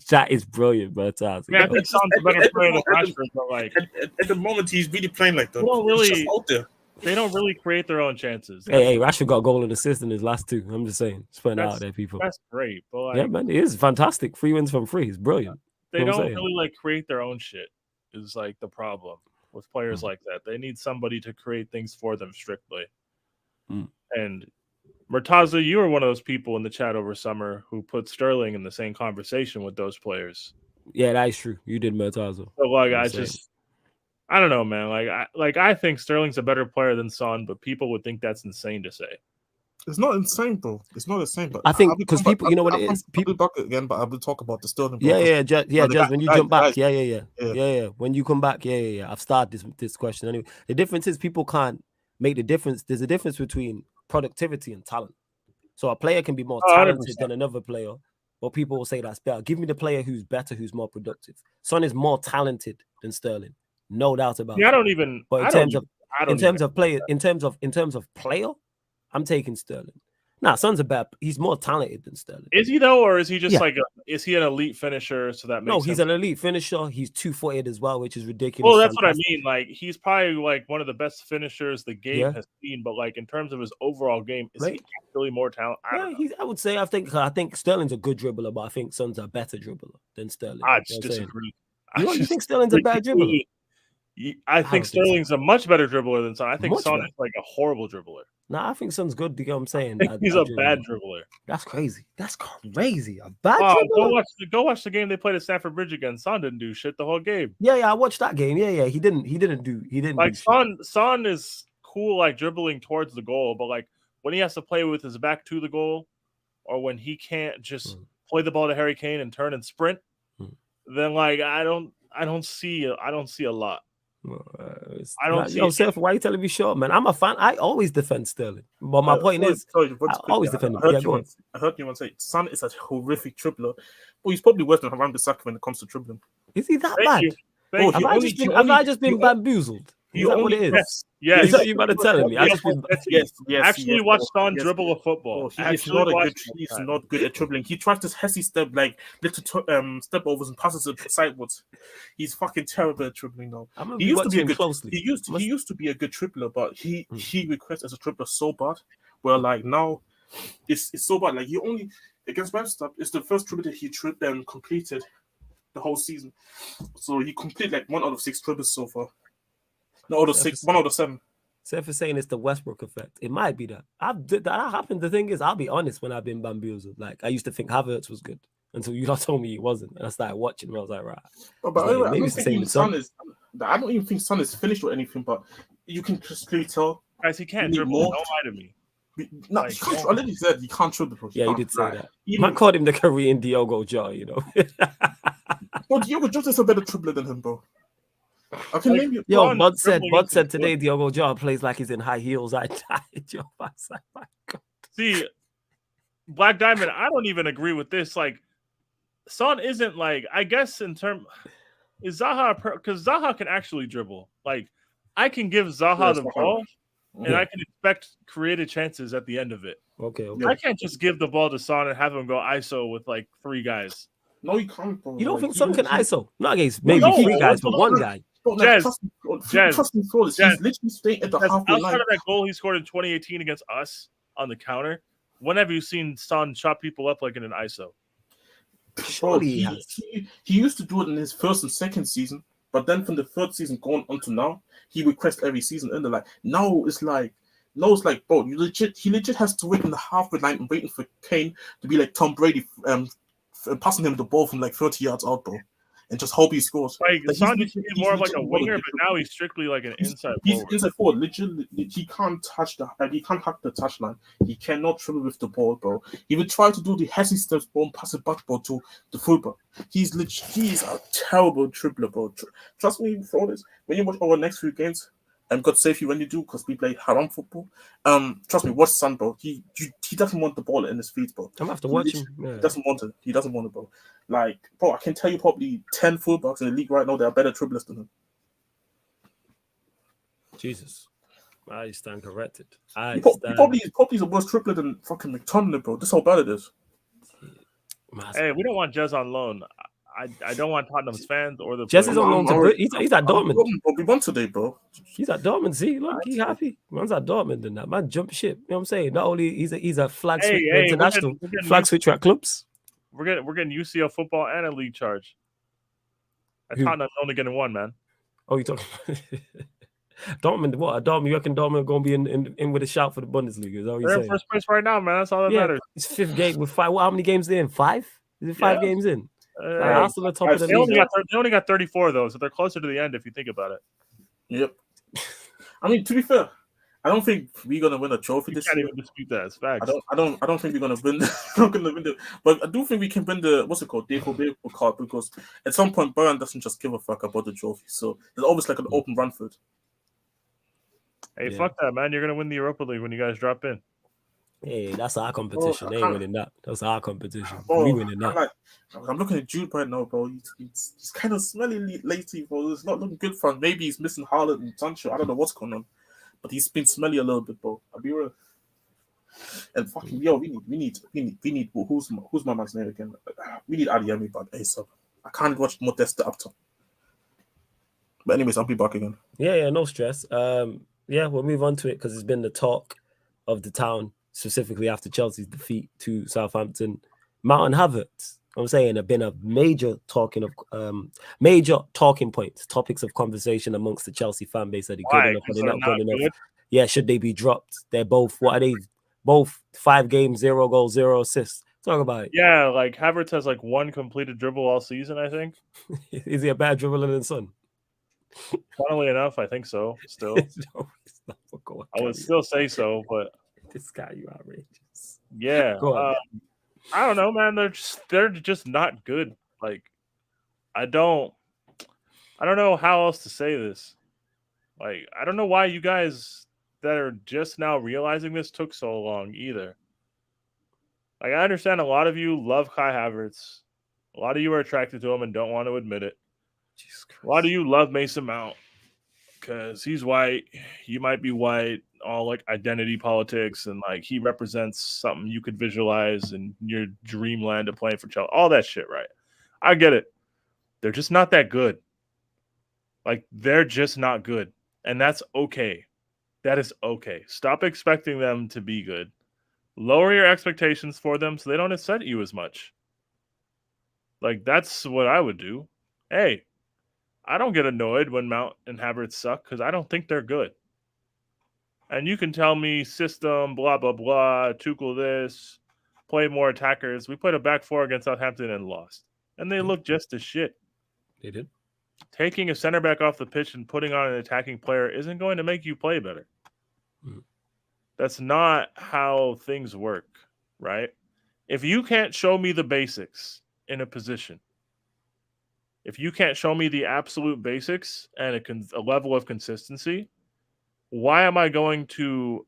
That is brilliant, but yeah, I think Son's a better player than Rashford. But like at the moment, he's really playing like that. Really, he's just out there. They don't really create their own chances. Hey, Rashford got a goal and assist in his last two. I'm just saying, just putting out there, people. That's great, but like, yeah, man, it is fantastic. 3 wins from 3. It's brilliant. They don't really like create their own shit. Is like the problem with players like that. They need somebody to create things for them strictly. And Murtaza, you were one of those people in the chat over summer who put Sterling in the same conversation with those players. Yeah, that is true. You did, Murtaza. So like, I don't know, man. I think Sterling's a better player than Son, but people would think that's insane to say. It's not insane, bro. It's not insane, but I think because people, you know what it is. People back again, but I will talk about the Sterling. Just when you jump back, when you come back, I've started this question anyway. The difference is people can't make the difference. There's a difference between productivity and talent. So a player can be more talented than another player, but people will say that's better. Give me the player who's better, who's more productive. Son is more talented than Sterling, no doubt about it. I don't even. But in terms of player. I'm taking Sterling. Nah, Son's he's more talented than Sterling. Is he though, or is he just is he an elite finisher? So that makes he's sense? An elite finisher. He's 2-footed as well, which is ridiculous. Well, that's fantastic. What I mean. Like he's probably like one of the best finishers the game has seen. But like in terms of his overall game, is he actually more talented? I would say I think Sterling's a good dribbler, but I think Son's a better dribbler than Sterling. I just disagree. You think Sterling's a better dribbler? I think Sterling's a much better dribbler than Son. I think Son is like a horrible dribbler. Nah, I think Son's good. You know what I'm saying? He's a bad dribbler. That's crazy. That's crazy. A bad dribbler. Go watch the game they played at Stamford Bridge again. Son didn't do shit the whole game. Yeah, I watched that game. Yeah, he didn't do like Son is cool, like dribbling towards the goal, but like when he has to play with his back to the goal, or when he can't just play the ball to Harry Kane and turn and sprint, then like I don't see a lot. I don't see. Seth, why are you telling me short, man? I'm a fan. I always defend Sterling, but my point is, I always defend him. I heard you once say Son is a horrific dribbler. Well, he's probably worse than Wan-Bissaka when it comes to dribbling. Is he that bad? Have I just been bamboozled? Is that what it is? Yes. Is that you better telling me? Yes. Actually, watch Son dribble a football. He's not good at dribbling. He tries this hessy step, like little step overs and passes it sideways. He's fucking terrible at dribbling now. He used to be a good. Closely. He used to be a good dribbler, but he regressed as a dribbler so bad. Well, like now, it's so bad. Like he only against Webster, it's the first dribble that he completed the whole season. So he completed like 1 out of 6 dribbles so far. No, 1 out of 7. Seth is saying it's the Westbrook effect. It might be that. That happened. The thing is, I'll be honest, when I've been bamboozled, like I used to think Havertz was good until you told me he wasn't. And I started watching and I was like, right. Maybe it's the same with Son. I don't even think Son is finished or anything, but you can just clearly tell. Guys, he can't dribble. Don't lie to me. No, I literally said you can't dribble. Yeah, you did say that. Man called him the Korean Diogo Jota, you know. But Diogo Jota is a better dribbler than him, bro. I can name you. Yo, Bud said today Diogo Jota plays like he's in high heels. I died. Yo, I was like, my God. See, Black Diamond, I don't even agree with this. Like, Son isn't like, I guess in terms, is Zaha, because Zaha can actually dribble. Like, I can give Zaha the ball, and I can expect creative chances at the end of it. Okay. I can't just give the ball to Son and have him go ISO with like 3 guys. No, you can't, bro. You don't Like, think Son can ISO? Not against maybe No, 3 guys, but 1 guy. Bro, like, Jez, trust me, Flawless. He's literally staying at the halfway line. Outside of that goal he scored in 2018 against us on the counter, when have you seen Son shot people up like in an ISO? Bro, he used to do it in his first and second season, but then from the third season going on to now, he requests every season. And they're like, no, it's like, bro, he legit has to wait in the halfway line and waiting for Kane to be like Tom Brady, passing him the ball from like 30 yards out, bro, and just hope he scores. Like Son used to be more of like a winger, but now he's strictly like an inside forward. He's inside forward. Legit, he can't touch he can't hack the touchline. He cannot dribble with the ball, bro. He would try to do the hezzy steps, bro, and pass it back, bro, to the fullback. He is a terrible dribbler, bro. Trust me, for this. When you watch our next few games, God save you when you do, because we play haram football. Trust me, watch Son, bro. He doesn't want the ball in his feet, bro. I'm gonna have to watch him. Yeah. He doesn't want it. He doesn't want it, bro. Like, bro, I can tell you probably 10 fullbacks in the league right now that are better dribblers than him. Jesus. I stand corrected. He probably is the worst dribbler than fucking McTominay, bro. That's how bad it is. Hey, we don't want Jez on loan. I don't want Tottenham's fans or the Jez is on loan to he's at Dortmund. We won today, bro. He's at Dortmund. See, look, he's happy. Man's at Dortmund and that man jump ship. You know what I'm saying? Not only he's a flag switch international flag switch at clubs. We're getting UCL football and a league charge. Tottenham's only getting 1, man. Oh, you talking Dortmund? What? Dortmund? You reckon Dortmund going to be in with a shout for the Bundesliga? Is that what you're saying? They're in first place right now, man. That's all that matters. It's 5th game with 5. How many games they in? 5? Is it 5 games in? Arsenal top of the league. They only got 34 though, so they're closer to the end if you think about it. Yep. I mean, to be fair, I don't think we're gonna win a trophy this year. You can't even dispute that. It's facts. I don't think we're gonna win. We're gonna win but I do think we can win the Deco card, because at some point Bayern doesn't just give a fuck about the trophy. So there's always like an open run for it. Hey, fuck that, man! You're gonna win the Europa League when you guys drop in. Hey, that's our competition. They ain't winning that. That's our competition. Bro, we winning that. I'm looking at Jude right now, bro. He's kind of smelly lately, bro. It's not looking good for him. Maybe he's missing Haaland and Sancho. I don't know what's going on, but he's been smelly a little bit, bro. I'll be real. And fucking we need who's my man's name again? We need Adeyemi back ASAP. I can't watch Modeste up top. But anyways, I'll be back again. Yeah, no stress. We'll move on to it because it's been the talk of the town, specifically after Chelsea's defeat to Southampton. Mount and Havertz, I'm saying, have been a major talking points, topics of conversation amongst the Chelsea fan base. Are they good enough? Are they not good enough? Yeah, should they be dropped? They're both, what are they? Both 5 games, 0 goals, 0 assists. Talk about it. Yeah, like Havertz has like 1 completed dribble all season, I think. Is he a bad dribbler than Son? Funnily enough, I think so. Still, I would still say so, but this guy, you outrageous. Yeah, I don't know, man. They're just not good. Like, I don't know how else to say this. Like, I don't know why you guys that are just now realizing this took so long either. Like, I understand a lot of you love Kai Havertz. A lot of you are attracted to him and don't want to admit it. A lot of you love Mason Mount because he's white. You might be white. All like identity politics, and like he represents something you could visualize in your dreamland of playing for Chelsea. All that shit, right? I get it. They're just not that good. Like, they're just not good. And that's okay. That is okay. Stop expecting them to be good. Lower your expectations for them so they don't upset you as much. Like, that's what I would do. Hey, I don't get annoyed when Mount and Havertz suck because I don't think they're good. And you can tell me system, blah, blah, blah, Tuchel this, play more attackers. We played a back 4 against Southampton and lost. And they looked just as shit. They did. Taking a center back off the pitch and putting on an attacking player isn't going to make you play better. That's not how things work, right? If you can't show me the basics in a position, if you can't show me the absolute basics and a level of consistency, why am I going to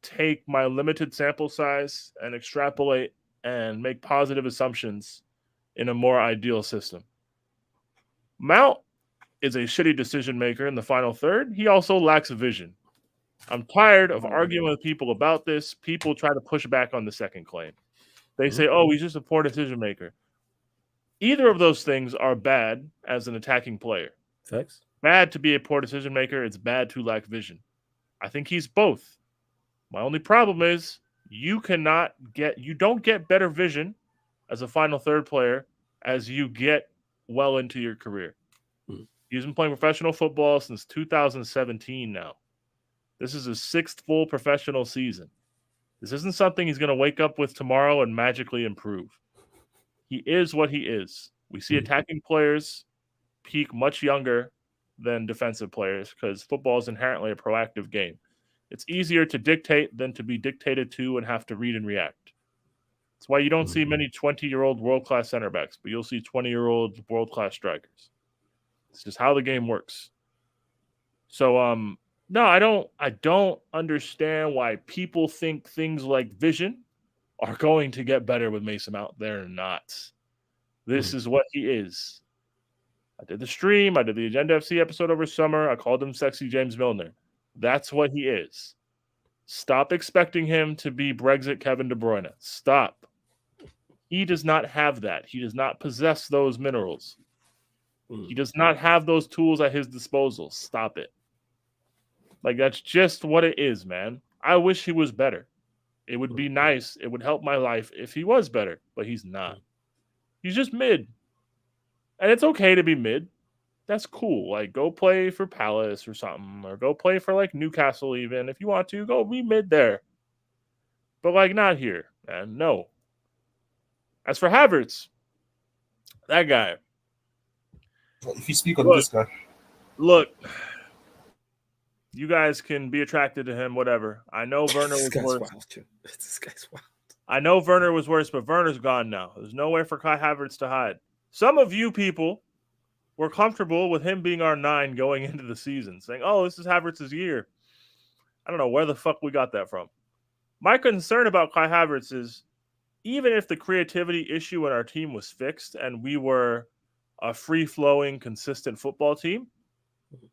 take my limited sample size and extrapolate and make positive assumptions in a more ideal system? Mount is a shitty decision maker in the final third. He also lacks vision. I'm tired of arguing with people about this. People try to push back on the second claim. They say, oh, he's just a poor decision maker. Either of those things are bad as an attacking player. Thanks. Bad to be a poor decision maker. It's bad to lack vision. I think he's both. My only problem is you don't get better vision as a final third player as you get well into your career. He's been playing professional football since 2017 now. This is his 6th full professional season. This isn't something he's going to wake up with tomorrow and magically improve. He is what he is. We see attacking players peak much younger than defensive players because football is inherently a proactive game. It's easier to dictate than to be dictated to and have to read and react. That's why you don't see many 20-year-old world-class center backs, but you'll see 20-year-old world-class strikers. It's just how the game works. So, no, I don't understand why people think things like vision are going to get better with Mason Mount. They're not. This is what he is. I did the stream. I did the Agenda FC episode over summer. I called him Sexy James Milner. That's what he is. Stop expecting him to be Brexit Kevin De Bruyne. Stop. He does not have that. He does not possess those minerals. He does not have those tools at his disposal. Stop it. Like, that's just what it is, man. I wish he was better. It would be nice. It would help my life if he was better, but he's not. He's just mid. And it's okay to be mid. That's cool. Like, go play for Palace or something, or go play for, like, Newcastle even. If you want to, go be mid there. But, like, not here, man. No. As for Havertz, that guy. If you speak on this guy. Look, you guys can be attracted to him, whatever. I know Werner was worse. This guy's wild. I know Werner was worse, but Werner's gone now. There's nowhere for Kai Havertz to hide. Some of you people were comfortable with him being our 9 going into the season, saying, oh, this is Havertz's year. I don't know where the fuck we got that from. My concern about Kai Havertz is, even if the creativity issue in our team was fixed and we were a free-flowing, consistent football team,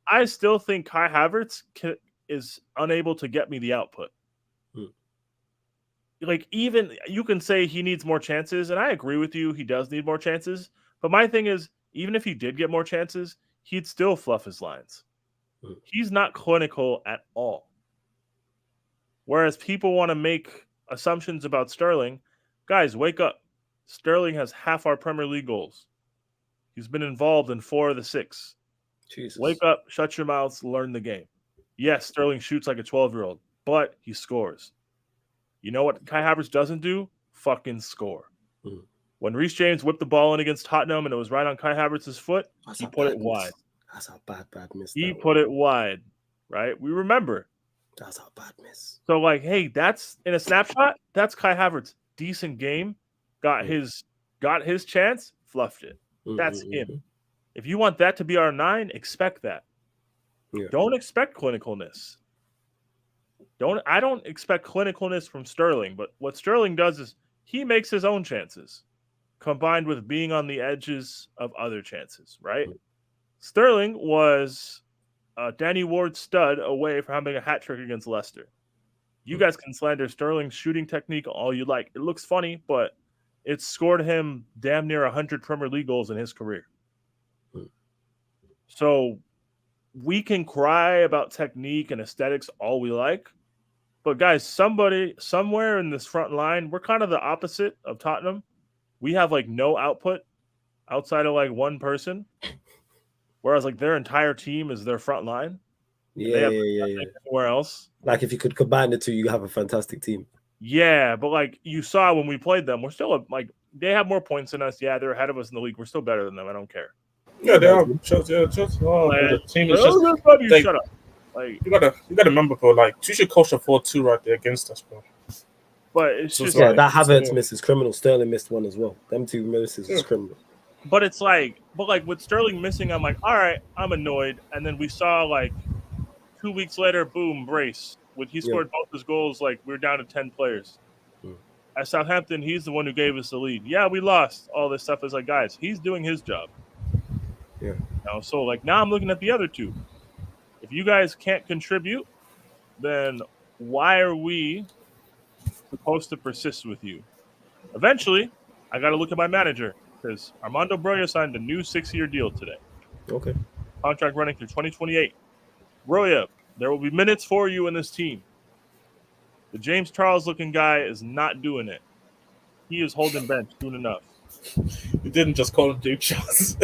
I still think Kai Havertz is unable to get me the output. Like, even you can say he needs more chances, and I agree with you, he does need more chances. But my thing is, even if he did get more chances, he'd still fluff his lines. He's not clinical at all. Whereas people want to make assumptions about Sterling. Guys, wake up. Sterling has half our Premier League goals. He's been involved in 4 of the 6. Jesus. Wake up, shut your mouths, learn the game. Yes, Sterling shoots like a 12-year-old, but he scores. You know what Kai Havertz doesn't do? Fucking score. When Reece James whipped the ball in against Tottenham and it was right on Kai Havertz's foot, he put it wide. That's a bad miss. He put it wide, right? We remember. That's a bad miss. So, like, hey, that's in a snapshot. That's Kai Havertz. Decent game. Got his chance. Fluffed it. That's him. If you want that to be our 9, expect that. Yeah. Don't expect clinicalness. I don't expect clinicalness from Sterling, but what Sterling does is he makes his own chances, combined with being on the edges of other chances, right? Sterling was Danny Ward stud away from having a hat trick against Leicester. You guys can slander Sterling's shooting technique all you like. It looks funny, but it scored him damn near 100 Premier League goals in his career. So we can cry about technique and aesthetics all we like, but guys, somebody somewhere in this front line, we're kind of the opposite of Tottenham. We have like no output outside of like one person, whereas like their entire team is their front line. Yeah. Anywhere else, like if you could combine the two, you have a fantastic team. Yeah, but like you saw when we played them, we're still like they have more points than us. Yeah, they're ahead of us in the league. We're still better than them. I don't care. Yeah, they are. The team is just. Shut up. Like you gotta remember, bro. Like you should coach a 4-2 right there against us, bro. But it's just that Havertz misses criminal. Sterling missed one as well. Them 2 misses is criminal. But it's like, with Sterling missing, I'm like, all right, I'm annoyed. And then we saw like 2 weeks later, boom, brace. When he scored both his goals, like we're down to 10 players. At Southampton, he's the one who gave us the lead. Yeah, we lost. All this stuff is like, guys, he's doing his job. Yeah. So like now I'm looking at the other 2. If you guys can't contribute, then why are we supposed to persist with you? Eventually, I got to look at my manager because Armando Broya signed a new 6-year deal today. Okay. Contract running through 2028. Broya, there will be minutes for you in this team. The James Charles looking guy is not doing it. He is holding bench soon enough. You didn't just call him Duke Charles.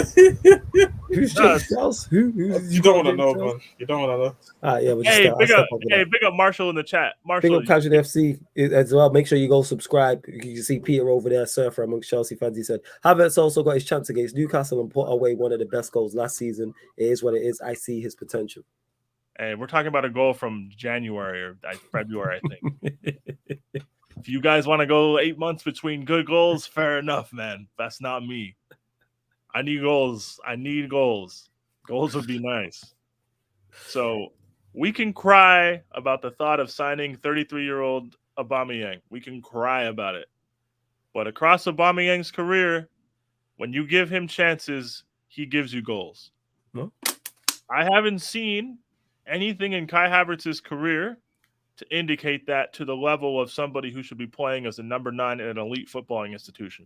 Who's James Charles? You don't want to know, man. You don't want to know. Yeah, we'll Hey, big up Marshall in the chat. Marshall, big up Casual FC as well. Make sure you go subscribe. You can see Peter over there, surfer amongst Chelsea fans. He said Havertz also got his chance against Newcastle and put away one of the best goals last season. It is what it is. I see his potential. And we're talking about a goal from January or February, I think. If you guys want to go 8 months between good goals, fair enough, man. That's not me. I need goals. Goals would be nice. So we can cry about the thought of signing 33-year-old Aubameyang. We can cry about it. But across Aubameyang's career, when you give him chances, he gives you goals. No? I haven't seen anything in Kai Havertz's career to indicate that to the level of somebody who should be playing as a number 9 in an elite footballing institution.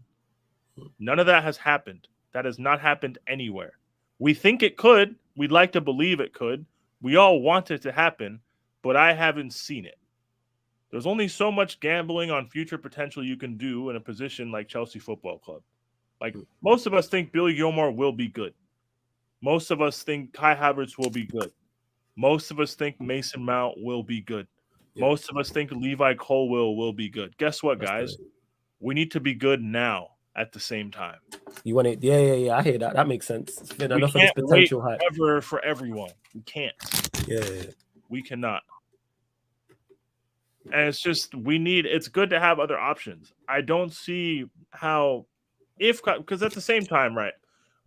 None of that has happened. That has not happened anywhere. We think it could. We'd like to believe it could. We all want it to happen, but I haven't seen it. There's only so much gambling on future potential you can do in a position like Chelsea Football Club. Like, most of us think Billy Gilmore will be good. Most of us think Kai Havertz will be good. Most of us think Mason Mount will be good. Yeah. Most of us think Levi Colwill will be good. Guess what, guys? We need to be good now at the same time. You want it? Yeah. I hear that. That makes sense. It's been enough of this potential hype. Ever for everyone. We can't. Yeah. We cannot. And it's just, it's good to have other options. I don't see how, because at the same time, right,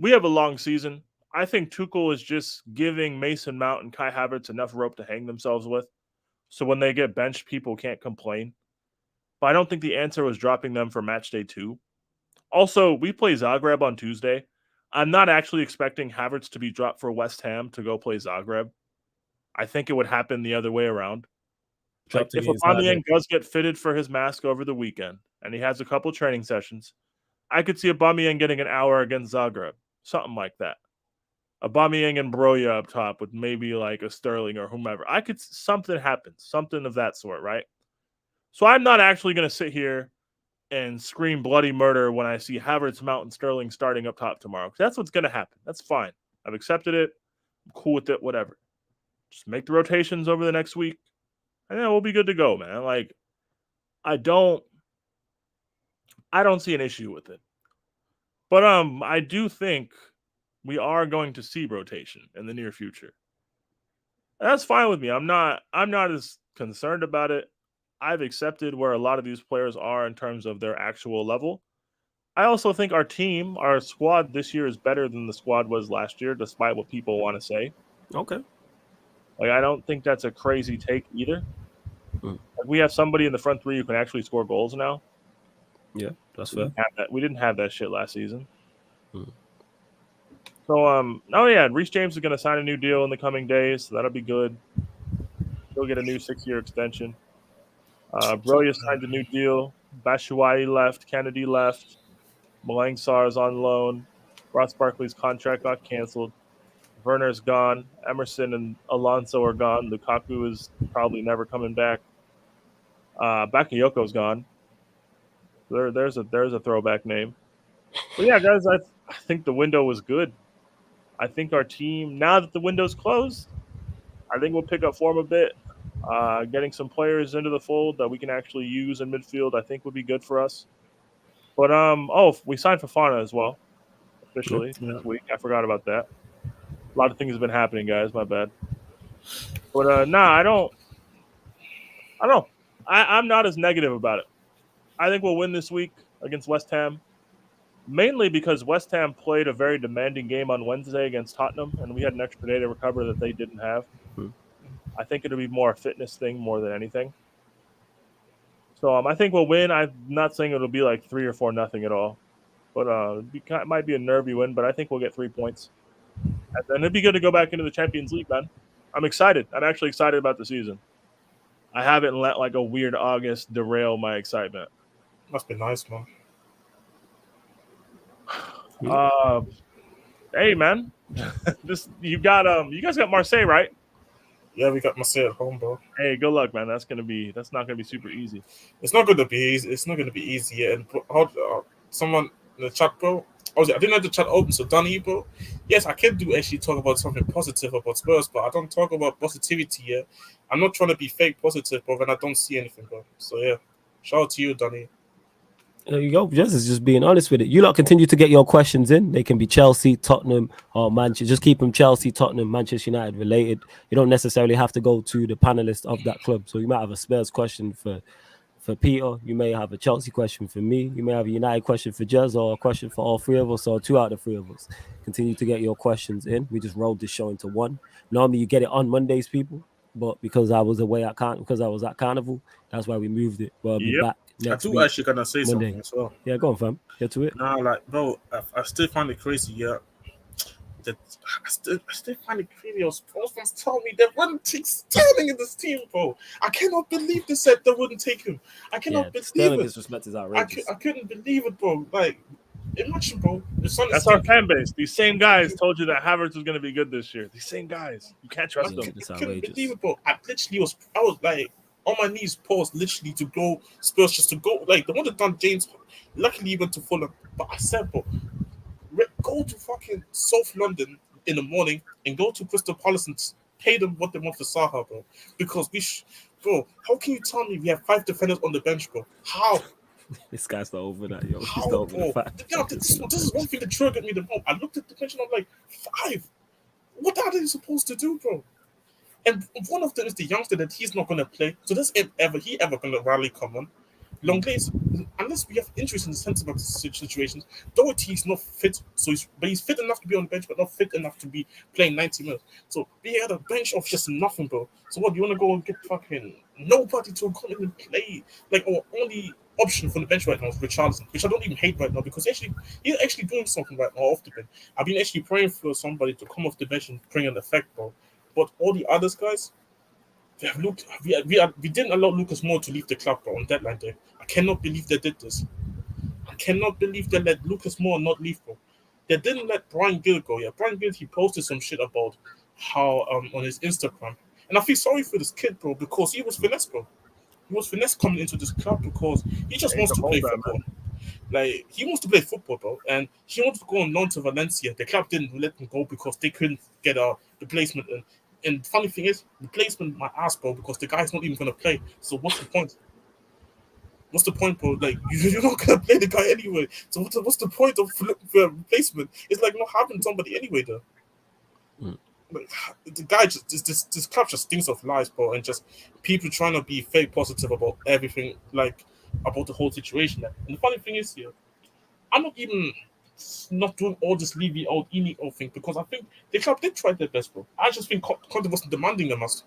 we have a long season. I think Tuchel is just giving Mason Mount and Kai Havertz enough rope to hang themselves with. So when they get benched, people can't complain. But I don't think the answer was dropping them for match day 2. Also, we play Zagreb on Tuesday. I'm not actually expecting Havertz to be dropped for West Ham to go play Zagreb. I think it would happen the other way around. Like, if Aubameyang does get fitted for his mask over the weekend and he has a couple training sessions, I could see Aubameyang getting an hour against Zagreb. Something like that. Aubameyang and Broya up top with maybe like a Sterling or whomever. Something happens. Something of that sort, right? So I'm not actually going to sit here and scream bloody murder when I see Havertz, Mount, and Sterling starting up top tomorrow. That's what's going to happen. That's fine. I've accepted it. I'm cool with it, whatever. Just make the rotations over the next week, and then we'll be good to go, man. Like, I don't see an issue with it. But I do think we are going to see rotation in the near future. That's fine with me. I'm not as concerned about it. I've accepted where a lot of these players are in terms of their actual level. I also think our squad this year is better than the squad was last year, despite what people want to say. Okay. Like, I don't think that's a crazy take either. Like, we have somebody in the front three who can actually score goals now. Yeah, that's fair. We didn't have that shit last season. So, Reece James is going to sign a new deal in the coming days, so that'll be good. He'll get a new 6-year extension. Broya signed a new deal. Batshuayi left. Kennedy left. Malang Sarr is on loan. Ross Barkley's contract got canceled. Werner's gone. Emerson and Alonso are gone. Lukaku is probably never coming back. Bakayoko's gone. There's a throwback name. But yeah, guys, I think the window was good. I think our team, now that the window's closed, I think we'll pick up form a bit. Getting some players into the fold that we can actually use in midfield, I think would be good for us. But we signed Fofana as well, officially this week. I forgot about that. A lot of things have been happening, guys. My bad. But I don't know. I'm not as negative about it. I think we'll win this week against West Ham, mainly because West Ham played a very demanding game on Wednesday against Tottenham, and we had an extra day to recover that they didn't have. I think it'll be more a fitness thing more than anything. So I think we'll win. I'm not saying it'll be like 3 or 4-0 at all, but it might be a nervy win. But I think we'll get 3 points, and then it'd be good to go back into the Champions League, man. I'm excited. I'm actually excited about the season. I haven't let like a weird August derail my excitement. Must be nice, man. Hey man, you guys got Marseille, right? Yeah, we got Marseille at home, bro. Hey, good luck, man. That's not gonna be super easy. It's not gonna be easy. It's not gonna be easy. Yeah. And someone in the chat, bro. Obviously, I didn't have the chat open, so Donny, bro. Yes, I can actually talk about something positive about Spurs, but I don't talk about positivity. Yeah, I'm not trying to be fake positive, bro. When I don't see anything, bro. So yeah, shout out to you, Donny. There you go. Just being honest with it. You lot continue to get your questions in. They can be Chelsea, Tottenham, or Manchester. Just keep them Chelsea, Tottenham, Manchester United related. You don't necessarily have to go to the panelist of that club. So you might have a Spurs question for Peter. You may have a Chelsea question for me. You may have a United question for Jez, or a question for all three of us, or two out of the three of us. Continue to get your questions in. We just rolled this show into one. Normally you get it on Mondays, people. But because I was away because I was at Carnival, that's why we moved it. But I'll be back next week. Actually gonna say Monday. something as well. Yeah, go on, fam. Get to it. Nah, like, bro, I still find it crazy. Yeah, that I still find it crazy. Sports fans tell me they wouldn't take Sterling in this team, bro. I cannot believe they said they wouldn't take him. I cannot believe Sterling it. disrespect is outrageous. I couldn't believe it, bro. Like, imagine, bro. That's our fan base. These same guys told you that Havertz was going to be good this year. These same guys. You can't trust them. I couldn't believe it, bro. I was like on my knees, paused, literally to go Spurs, just to go. Like, they would have done James. Luckily, he went to Fulham. But I said, bro, go to fucking South London in the morning and go to Crystal Palace and pay them what they want for Saha, bro. Because bro, how can you tell me we have 5 defenders on the bench, bro? How? This guy's not over that, yo. How, He's not over the fact. Yeah, this is one thing that triggered me the most. I looked at the bench and I'm like, 5? What are they supposed to do, bro? And one of them is the youngster that he's not going to play. So does he ever going to rally come on? Longley's, unless we have injuries in the centre back situations, Doherty's not fit. But he's fit enough to be on the bench, but not fit enough to be playing 90 minutes. So we had a bench of just nothing, bro. So what, you want to go and get fucking nobody to come in and play? Like, our only option from the bench right now is Richarlison, which I don't even hate right now because he's actually doing something right now off the bench. I've been actually praying for somebody to come off the bench and bring an effect, bro. But all the others guys, we didn't allow Lucas Moore to leave the club, bro, on deadline day. I cannot believe they did this. I cannot believe they let Lucas Moore not leave, bro. They didn't let Brian Gill go. Yeah, Brian Gill, he posted some shit about how on his Instagram, and I feel sorry for this kid, bro, because he was finesse, bro. He was finesse coming into this club because he just wants to play football. Like, he wants to play football, bro, and he wanted to go on loan to Valencia. The club didn't let him go because they couldn't get a replacement. And the funny thing is, replacement my ass, bro, because the guy's not even going to play. So what's the point? What's the point, bro? Like, you're not going to play the guy anyway. So what's the point of replacement? It's like not having somebody anyway, though. Like, the guy just this club just stinks of lies, bro, and just people trying to be fake positive about everything, like about the whole situation. And the funny thing is, here, I'm not even not doing all this Levy out, Eni out thing because I think the club did try their best, bro. I just think Conte wasn't demanding enough.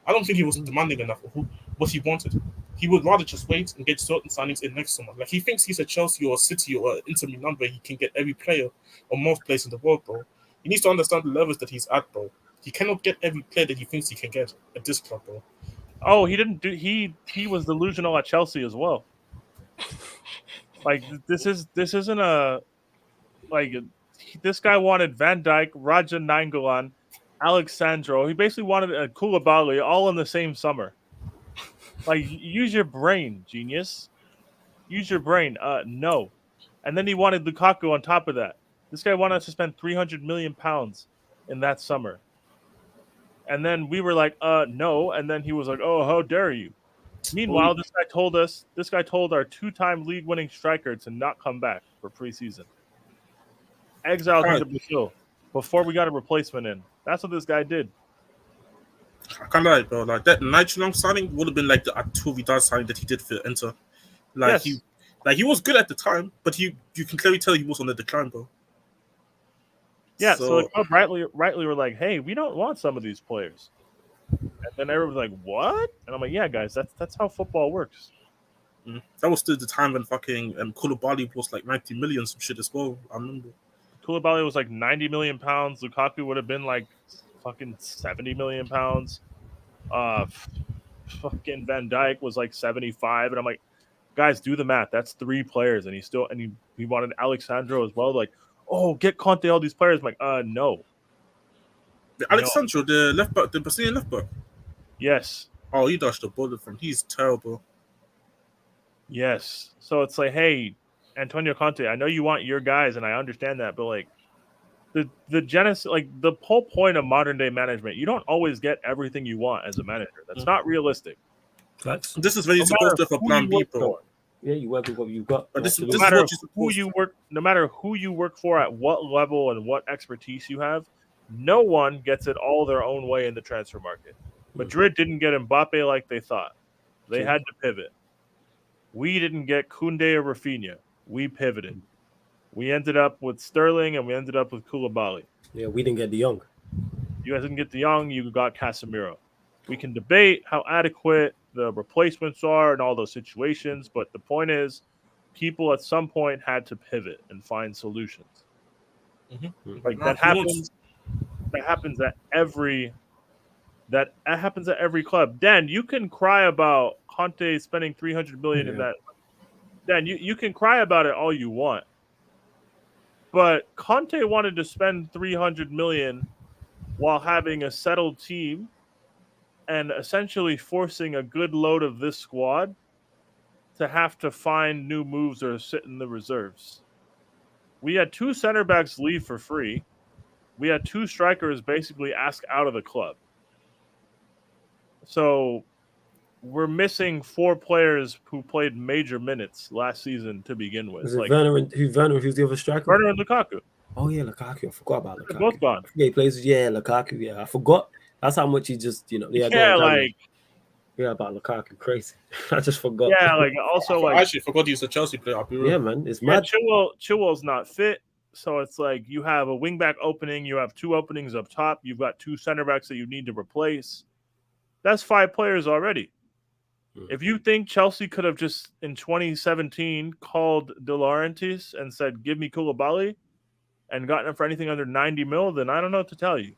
I don't think he wasn't demanding enough of what he wanted. He would rather just wait and get certain signings in next summer. Like, he thinks he's a Chelsea or a City or Inter Milan where he can get every player or most players in the world, bro. He needs to understand the levels that he's at, bro. He cannot get every player that he thinks he can get at this club, bro. Oh, he didn't do. He was delusional at Chelsea as well. Like, this isn't a like. This guy wanted Van Dijk, Raja Nainggolan, Alexandro. He basically wanted a Koulibaly all in the same summer. Like, use your brain, genius. Use your brain. No. And then he wanted Lukaku on top of that. This guy wanted to spend £300 million in that summer. And then we were like, no. And then he was like, oh, how dare you? Meanwhile, this guy told our 2-time league-winning striker to not come back for preseason. Exiled him to Brazil before we got a replacement in. That's what this guy did. I can't lie, bro. Like, that Night-long signing would have been like the Arturo Vidal signing that he did for Inter. Like, yes. He was good at the time, but you can clearly tell he was on the decline, bro. Yeah, so the club rightly were like, hey, we don't want some of these players. And then everyone's like, what? And I'm like, yeah, guys, that's how football works. That was still the time when fucking Koulibaly was like 90 million, some shit as well. I remember. Koulibaly was like 90 million pounds. Lukaku would have been like fucking 70 million pounds. fucking Van Dijk was like 75, and I'm like, guys, do the math. That's 3 players, and he wanted Alexandro as well. Like, oh, get Conte all these players. I'm like, no. Alexandro, the left back, the Brazilian left back. Yes. Oh, he dodged the bullet from. He's terrible. Yes. So it's like, hey, Antonio Conte, I know you want your guys, and I understand that, but like the genesis, like the whole point of modern day management, you don't always get everything you want as a manager. That's not realistic. This is where you're supposed to have a plan B, bro. Yeah, you work with what you've got. But this no is matter what you're who you work, no matter who you work for, at what level and what expertise you have, no one gets it all their own way in the transfer market. Madrid didn't get Mbappe like they thought. They had to pivot. We didn't get Koundé or Rafinha. We pivoted. We ended up with Sterling and we ended up with Koulibaly. Yeah, we didn't get De Jong. You guys didn't get De Jong. You got Casemiro. We can debate how adequate the replacements are in all those situations, but the point is, people at some point had to pivot and find solutions. Like that happens. That happens at every. That happens at every club. Dan, you can cry about Conte spending $300 million in that. Dan, you can cry about it all you want, but Conte wanted to spend $300 million while having a settled team and essentially forcing a good load of this squad to have to find new moves or sit in the reserves. We had 2 center backs leave for free. We had 2 strikers basically ask out of the club. So we're missing 4 players who played major minutes last season to begin with. Is it Werner and who's the other striker? Werner and Lukaku. Oh yeah, Lukaku. I forgot about Lukaku. They're both gone. Yeah, he plays. Yeah, Lukaku. Yeah, I forgot. That's how much he just, about Lukaku. Crazy. I just forgot. Yeah, like also I actually forgot he's a Chelsea player. Yeah, man, it's mad. Chilwell's not fit, so it's like you have a wingback opening, you have 2 openings up top, you've got 2 center backs that you need to replace. That's 5 players already. If you think Chelsea could have just in 2017 called De Laurentiis and said, "Give me Koulibaly," and gotten him for anything under 90 mil, then I don't know what to tell you.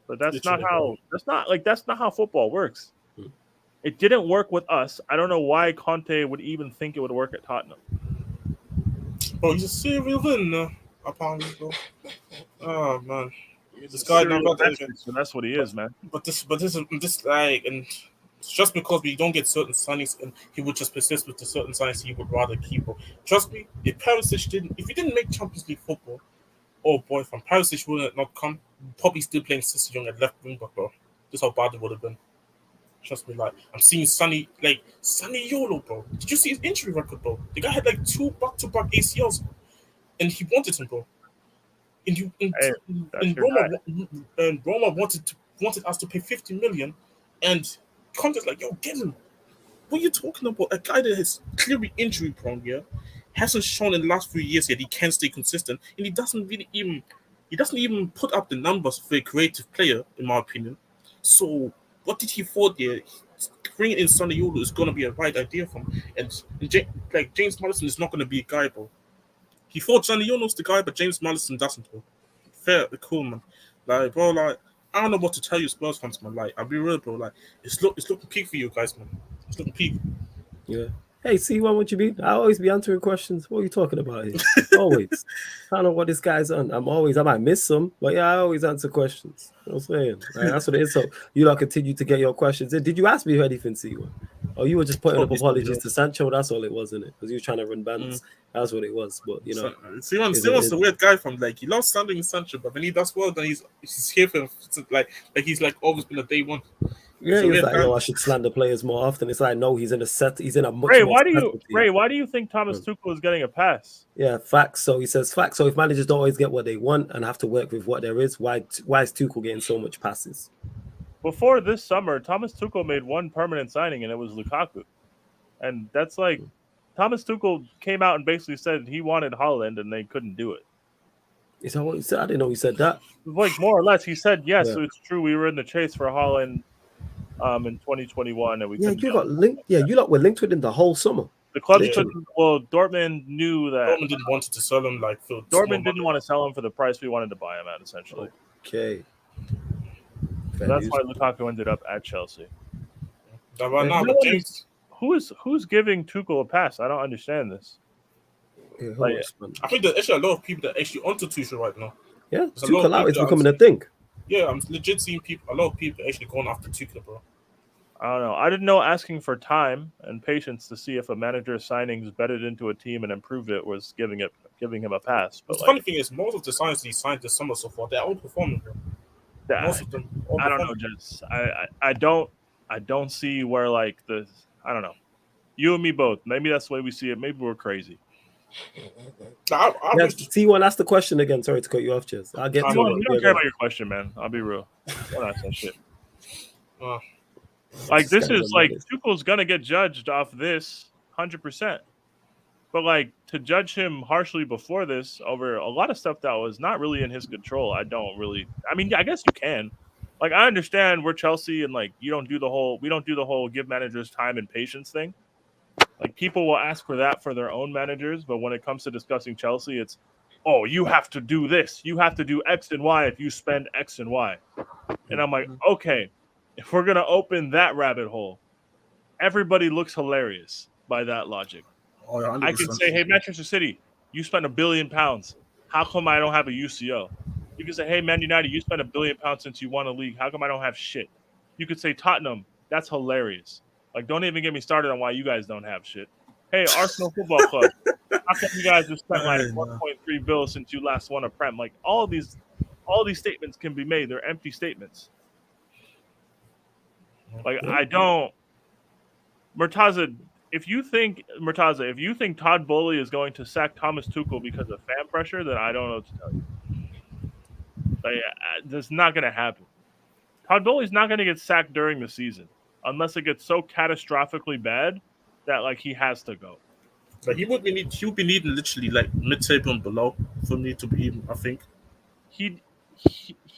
But that's not how football works. It didn't work with us. I don't know why Conte would even think it would work at Tottenham. Oh, he's a serial villain, apparently, bro. Oh man, this guy never. So that's what he is, man. But this like, and just because we don't get certain signings, and he would just persist with the certain signings he would rather keep. Bro. Trust me, if he didn't make Champions League football, oh boy, from Perisic would not come, probably still playing Cissy Young at left wing back, bro. This is how bad it would have been. Trust me, like I'm seeing Sonny Yolo, bro. Did you see his injury record, bro? The guy had like 2 back-to-back ACLs, and he wanted him, bro. And Roma wanted us to pay 50 million, and Conte's like, yo, get him. What are you talking about? A guy that is clearly injury prone, yeah, hasn't shown in the last few years yet he can stay consistent, and he doesn't even put up the numbers for a creative player, in my opinion. So what did he thought there? Bringing in Sonny Yolo is going to be a right idea for him, and James Maddison is not going to be a guy, bro. He thought Sonny Yolo's the guy, but James Maddison doesn't, bro. Fair, cool, man. Like, bro, like I don't know what to tell you, Spurs fans, man. Like, I'll be real, bro. Like, it's looking peak for you guys, man. It's looking peak. Yeah. Hey, C1, what you be? I always be answering questions. What are you talking about here? Always. I don't know what this guy's on. I might miss some, but yeah, I always answer questions. You know what I'm saying? Like, that's what it is. So you lot continue to get your questions in. Did you ask me anything, C1? Or you were just putting up apologies to Sancho? That's all it was, isn't it? Because you were trying to run bands. That's what it was. But you know, C1's a weird guy from like he loves standing in Sancho, but when he does well, then he's here for like he's like always been a day one. Yeah, he's like, I should slander players more often. It's like, no, he's in a much Ray, why do you think Thomas Tuchel is getting a pass? Yeah, facts. So he says facts. So if managers don't always get what they want and have to work with what there is, why is Tuchel getting so much passes? Before this summer, Thomas Tuchel made one permanent signing, and it was Lukaku. And that's like, Thomas Tuchel came out and basically said he wanted Haaland, and they couldn't do it. Is that what he said? I didn't know he said that. Like, more or less, he said, yes, it's true. We were in the chase for Haaland in 2021, and we you got linked. Yeah, you lot were linked with him the whole summer. The clubs couldn't. Well, Dortmund knew that Dortmund didn't want to sell him. Like Dortmund didn't want to sell him for the price we wanted to buy him at, essentially. Okay, so that's why Lukaku ended up at Chelsea. Right now, but James, who's giving Tuchel a pass? I don't understand this. Like, I think there's actually a lot of people that are actually onto Tuchel right now. Yeah, Tuchel out is becoming a thing. Yeah, I'm legit seeing a lot of people actually going after Tuchel, bro. I don't know. I didn't know asking for time and patience to see if a manager's signings bedded into a team and improved it was giving him a pass. But the funny thing is, most of the signings he signed this summer so far, they're all performing, bro. Most of them. I don't know, Jess. I don't see where I don't know. You and me both. Maybe that's the way we see it. Maybe we're crazy. T1, ask the question again. Sorry to cut you off, Jess. I'll get to it. You don't care about your question, man. I'll be real. Don't ask that shit. This is Tuchel's gonna get judged off this 100%. But to judge him harshly before this over a lot of stuff that was not really in his control, I guess you can. I understand we're Chelsea and we don't do the whole give managers time and patience thing. People will ask for that for their own managers, but when it comes to discussing Chelsea, it's, oh, you have to do this. You have to do X and Y if you spend X and Y. And I'm like, okay, if we're going to open that rabbit hole, everybody looks hilarious by that logic. Oh, yeah, I can say, hey, Manchester City, you spent £1 billion. How come I don't have a UCL? You can say, hey, Man United, you spent £1 billion since you won a league. How come I don't have shit? You could say Tottenham, that's hilarious. Don't even get me started on why you guys don't have shit. Hey, Arsenal Football Club, how come you guys have spent 1.3 billion since you last won a Prem? All these statements can be made. They're empty statements. I don't. Murtaza, if you think Todd Bowley is going to sack Thomas Tuchel because of fan pressure, then I don't know what to tell you. That's not going to happen. Todd Bowley's not going to get sacked during the season unless it gets so catastrophically bad that he has to go. He would be needing literally mid-table and below for me to be even, I think. He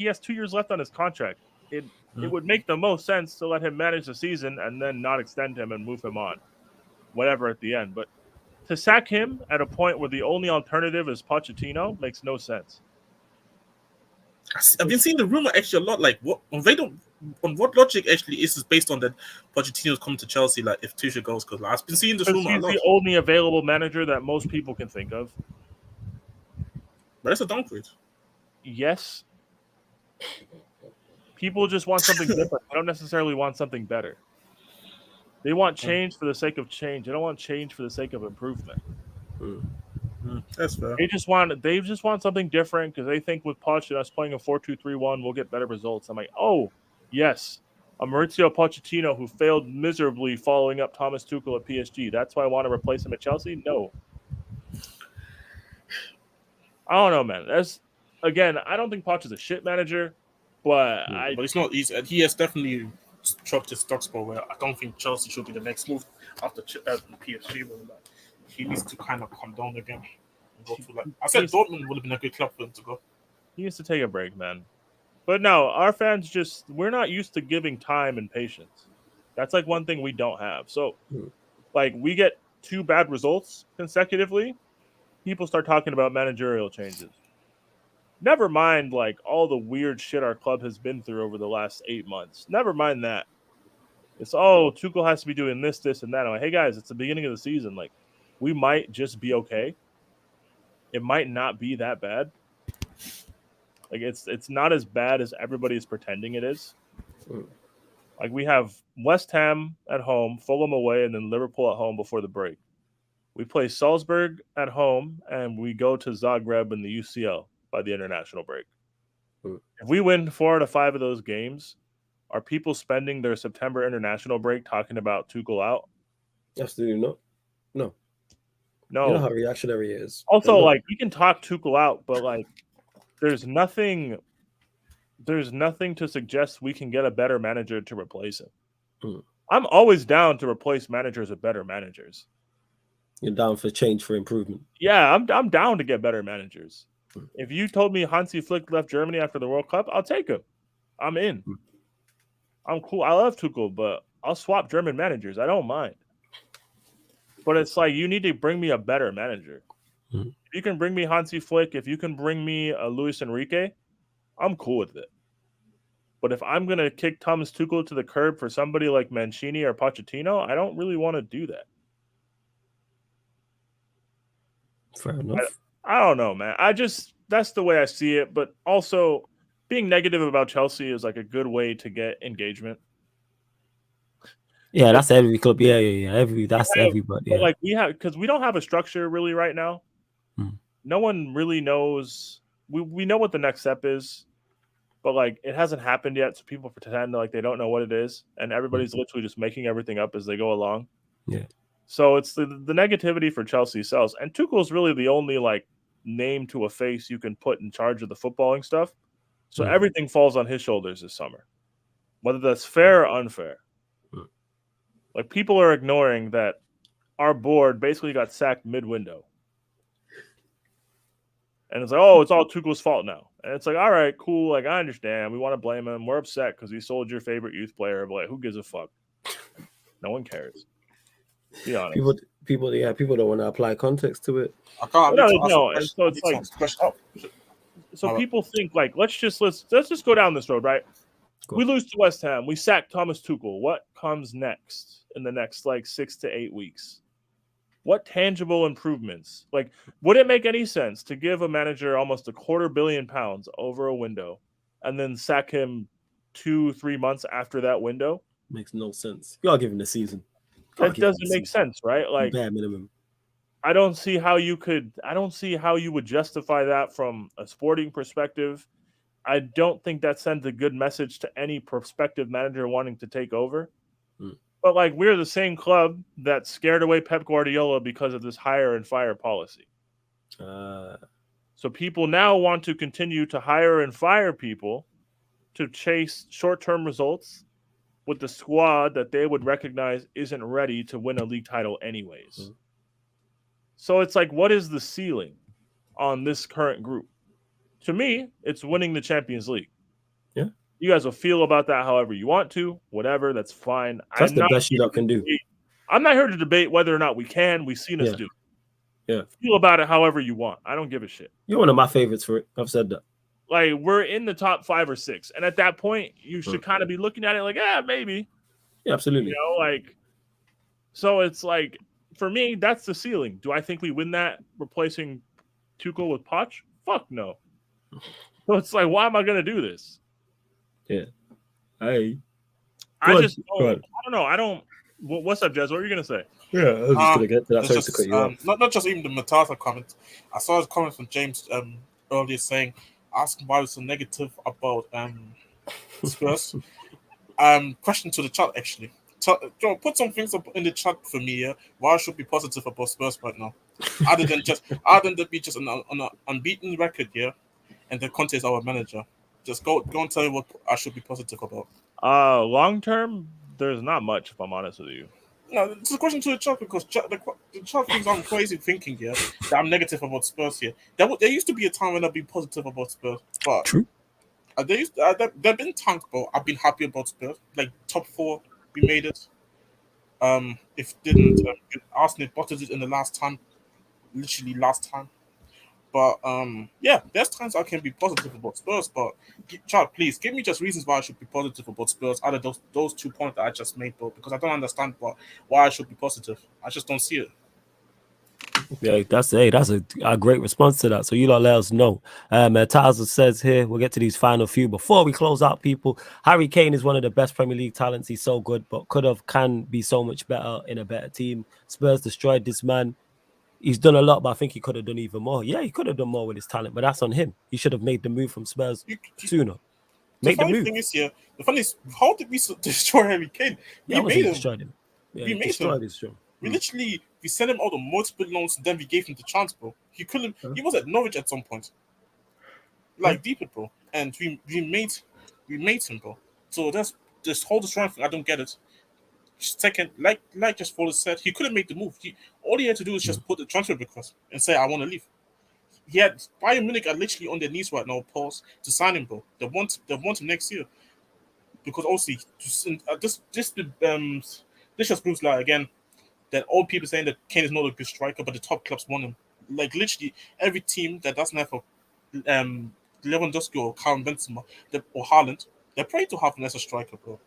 has 2 years left on his contract. It would make the most sense to let him manage the season and then not extend him and move him on. Whatever at the end. But to sack him at a point where the only alternative is Pochettino makes no sense. I've been seeing the rumor actually a lot. On what logic actually is this based on that Pochettino's coming to Chelsea? If Tuchel goes, because I've been seeing this rumor a lot. He's the only available manager that most people can think of. But that's a downgrade. Yes. People just want something different. They don't necessarily want something better. They want change for the sake of change. They don't want change for the sake of improvement. That's fair. They just want something different because they think with Poch and us playing a 4-2-3-1, we'll get better results. I'm like, oh, yes. A Maurizio Pochettino who failed miserably following up Thomas Tuchel at PSG. That's why I want to replace him at Chelsea? No. I don't know, man. I don't think Poch is a shit manager, but but it's not easy. He has definitely struck his stock spot where I don't think Chelsea should be the next move after PSG. He needs to kind of come down again. And go to I said Dortmund would have been a good club for him to go. He needs to take a break, man. But no, our fans we're not used to giving time and patience. That's one thing we don't have. So, we get 2 bad results consecutively, people start talking about managerial changes. Never mind, all the weird shit our club has been through over the last 8 months. Never mind that. It's, Tuchel has to be doing this, and that. I'm like, hey, guys, it's the beginning of the season. We might just be okay. It might not be that bad. It's not as bad as everybody is pretending it is. We have West Ham at home, Fulham away, and then Liverpool at home before the break. We play Salzburg at home, and we go to Zagreb in the UCL by the international break. If we win 4 out of 5 of those games, are people spending their September international break talking about Tuchel out? Absolutely not. No. No. You know how reactionary it is. Also, we can talk Tuchel out, but there's nothing to suggest we can get a better manager to replace him. I'm always down to replace managers with better managers. You're down for change, for improvement. Yeah, I'm down to get better managers. If you told me Hansi Flick left Germany after the World Cup, I'll take him. I'm in. I'm cool. I love Tuchel, but I'll swap German managers. I don't mind. But it's you need to bring me a better manager. If you can bring me Hansi Flick, if you can bring me Luis Enrique, I'm cool with it. But if I'm going to kick Thomas Tuchel to the curb for somebody like Mancini or Pochettino, I don't really want to do that. Fair enough. I don't know, man. That's the way I see it. But also, being negative about Chelsea is like a good way to get engagement. Yeah, that's every club. Yeah. Everybody. But Yeah. like because we don't have a structure really right now. No one really knows. We know what the next step is, but like it hasn't happened yet. So people pretend like they don't know what it is, and everybody's literally just making everything up as they go along. Yeah. So it's the negativity for Chelsea sells, and Tuchel's really the only like name to a face you can put in charge of the footballing stuff. So everything falls on his shoulders this summer, whether that's fair or unfair. Like people are ignoring that our board basically got sacked mid-window. And it's like, oh, it's all Tuchel's fault now. And it's like, all right, cool. Like, I understand. We want to blame him. We're upset because he sold your favorite youth player. But like, who gives a fuck? No one cares. Be honest. People don't want to apply context to it. I can't. No. And so it's like, so people think like, let's just go down this road, right? Cool. We lose to West Ham. We sack Thomas Tuchel. What comes next in the next like 6 to 8 weeks? What tangible improvements? Like, would it make any sense to give a manager almost £250 million over a window and then sack him 2-3 months after that window? Makes no sense. You gotta give him the season. It doesn't make sense, right? Like, bare minimum. I don't see how you would justify that from a sporting perspective. I don't think that sends a good message to any prospective manager wanting to take over. But like we're the same club that scared away Pep Guardiola because of this hire and fire policy. So people now want to continue to hire and fire people to chase short-term results with the squad that they would recognize isn't ready to win a league title anyways. So it's like, what is the ceiling on this current group? To me, it's winning the Champions League. Yeah. You guys will feel about that however you want to, whatever, that's fine. That's the best you can do. I'm not here to debate whether or not we can. We've seen us do it. Yeah. Feel about it however you want. I don't give a shit. You're one of my favorites for it. I've said that. Like, we're in the top 5 or 6. And at that point, you should kind of be looking at it like, maybe. Yeah, absolutely. You know, like, so it's like, for me, that's the ceiling. Do I think we win that replacing Tuchel with Poch? Fuck no. So it's like, why am I going to do this? Yeah. I don't know. What's up, Jez? What are you going to say? Yeah, I was just going to get to that. Sorry to cut you off. Not just even the Matata comment. I saw a comment from James earlier saying, asking why we're so negative about Spurs. Question to the chat, actually. Joe, put some things up in the chat for me here. Why I should be positive about Spurs right now? Other than be just on an unbeaten record here, and the Conte is our manager. Just go and tell me what I should be positive about. Long term, there's not much, if I'm honest with you. No, it's a question to the chat because the chat thinks I'm crazy thinking here that I'm negative about Spurs here. There used to be a time when I'd be positive about Spurs, but true. There've been times, but I've been happy about Spurs. Like top 4, we made it. If didn't, Arsenal bottled it in the last time. But there's times I can be positive about Spurs. But Chad, please give me just reasons why I should be positive about Spurs. Out of those 2 points that I just made, bro, because I don't understand why I should be positive. I just don't see it. Yeah, that's a great response to that. So you lot let us know. Taza says here, we'll get to these final few before we close out. People, Harry Kane is one of the best Premier League talents. He's so good, but can be so much better in a better team. Spurs destroyed this man. He's done a lot, but I think he could have done even more. Yeah, he could have done more with his talent, but that's on him. He should have made the move from Spurs sooner. The funny thing is here, how did we destroy Harry Kane? We made him. Destroyed him. Yeah, we made him. We literally sent him out on multiple loans, and then we gave him the chance, bro. He couldn't. He was at Norwich at some point, like deeper, bro. And we made him, bro. So that's this whole destroying thing. I don't get it. Second, like just Fuller said, he couldn't make the move. All he had to do is just put the transfer request and say, I want to leave. He had Bayern Munich are literally on their knees right now, pause, to sign him, bro. They want him next year. Because obviously, this just proves like again that all people saying that Kane is not a good striker, but the top clubs want him. Like literally every team that doesn't have Lewandowski or Karim Benzema or Haaland, They're praying to have Leicester striker, bro.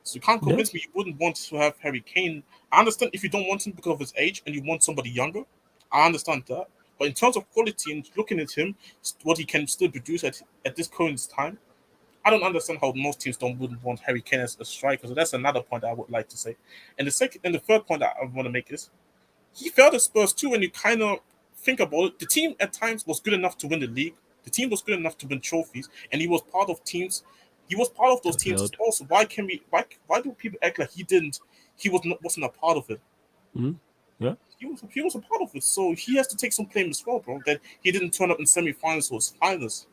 So you can't convince me you wouldn't want to have Harry Kane. I understand if you don't want him because of his age and you want somebody younger. I understand that. But in terms of quality and looking at him, what he can still produce at this current time, I don't understand how most teams wouldn't want Harry Kane as a striker. So that's another point I would like to say. And the third point that I want to make is he failed at Spurs too. When you kind of think about it, the team at times was good enough to win the league. The team was good enough to win trophies, and he was part of teams. He was part of those teams also. Why do people act like he didn't? He wasn't a part of it. Mm-hmm. Yeah, he was a part of it. So he has to take some blame as well, bro. That he didn't turn up in semi-finals or finals.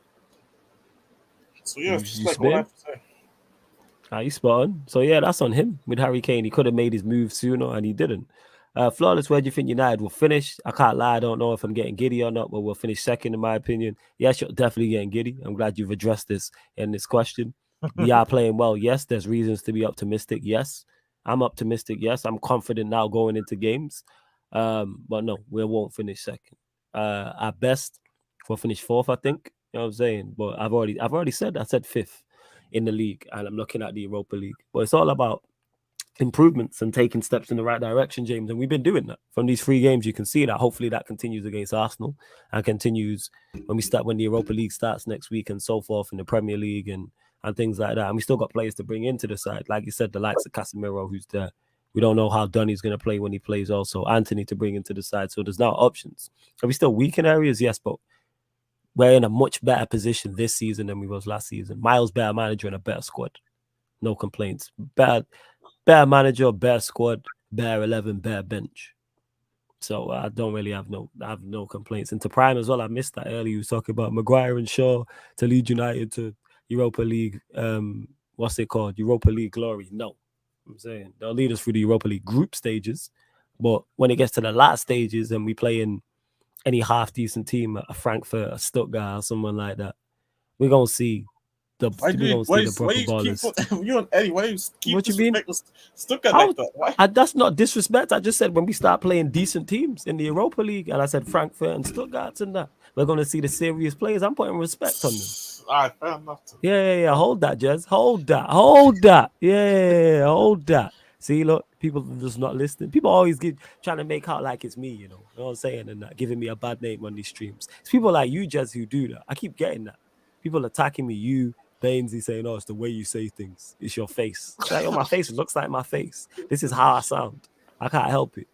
So yeah, it's just like what I have to say. He's spot on. So yeah, that's on him with Harry Kane. He could have made his move sooner, and he didn't. Flawless, where do you think United will finish? I can't lie, I don't know if I'm getting giddy or not, but we'll finish second in my opinion. Yes, you're definitely getting giddy. I'm glad you've addressed this in this question. We are playing well. Yes, there's reasons to be optimistic. Yes, I'm optimistic. Yes, I'm confident now going into games. But no, we won't finish second. At best, we'll finish fourth, I think. You know what I'm saying? But I've already said I said fifth in the league, and I'm looking at the Europa League. But it's all about improvements and taking steps in the right direction, James. And we've been doing that from these 3 games. You can see that. Hopefully that continues against Arsenal and continues when the Europa League starts next week and so forth in the Premier League and things like that. And we still got players to bring into the side. Like you said, the likes of Casemiro, who's there. We don't know how Donny's going to play when he plays also. Anthony to bring into the side. So there's now options. Are we still weak in areas? Yes, but we're in a much better position this season than we was last season. Miles, better manager and a better squad. No complaints. Better manager, better squad, better 11, better bench. So I don't really have no complaints. And to Prime as well, I missed that earlier. You was talking about Maguire and Shaw to lead United to Europa League. What's it called? Europa League glory. No, I'm saying they'll lead us through the Europa League group stages, but when it gets to the last stages and we play in any half decent team, a Frankfurt, a Stuttgart, or someone like that, we're gonna see the proper ballers. You and Eddie, why you keep what you mean? Stuttgart like that? Why? That's not disrespect. I just said when we start playing decent teams in the Europa League, and I said Frankfurt and Stuttgart and that, we're gonna see the serious players. I'm putting respect on them. All right, fair enough. Yeah. Hold that, Jez. Hold that. Yeah, hold that. See, look, people just not listening. People always trying to make out like it's me, you know what I'm saying, and giving me a bad name on these streams. It's people like you, Jez, who do that. I keep getting that. People attacking me, you, Bainsy, saying, oh, it's the way you say things. It's your face. It's like, oh, my face looks like my face. This is how I sound. I can't help it.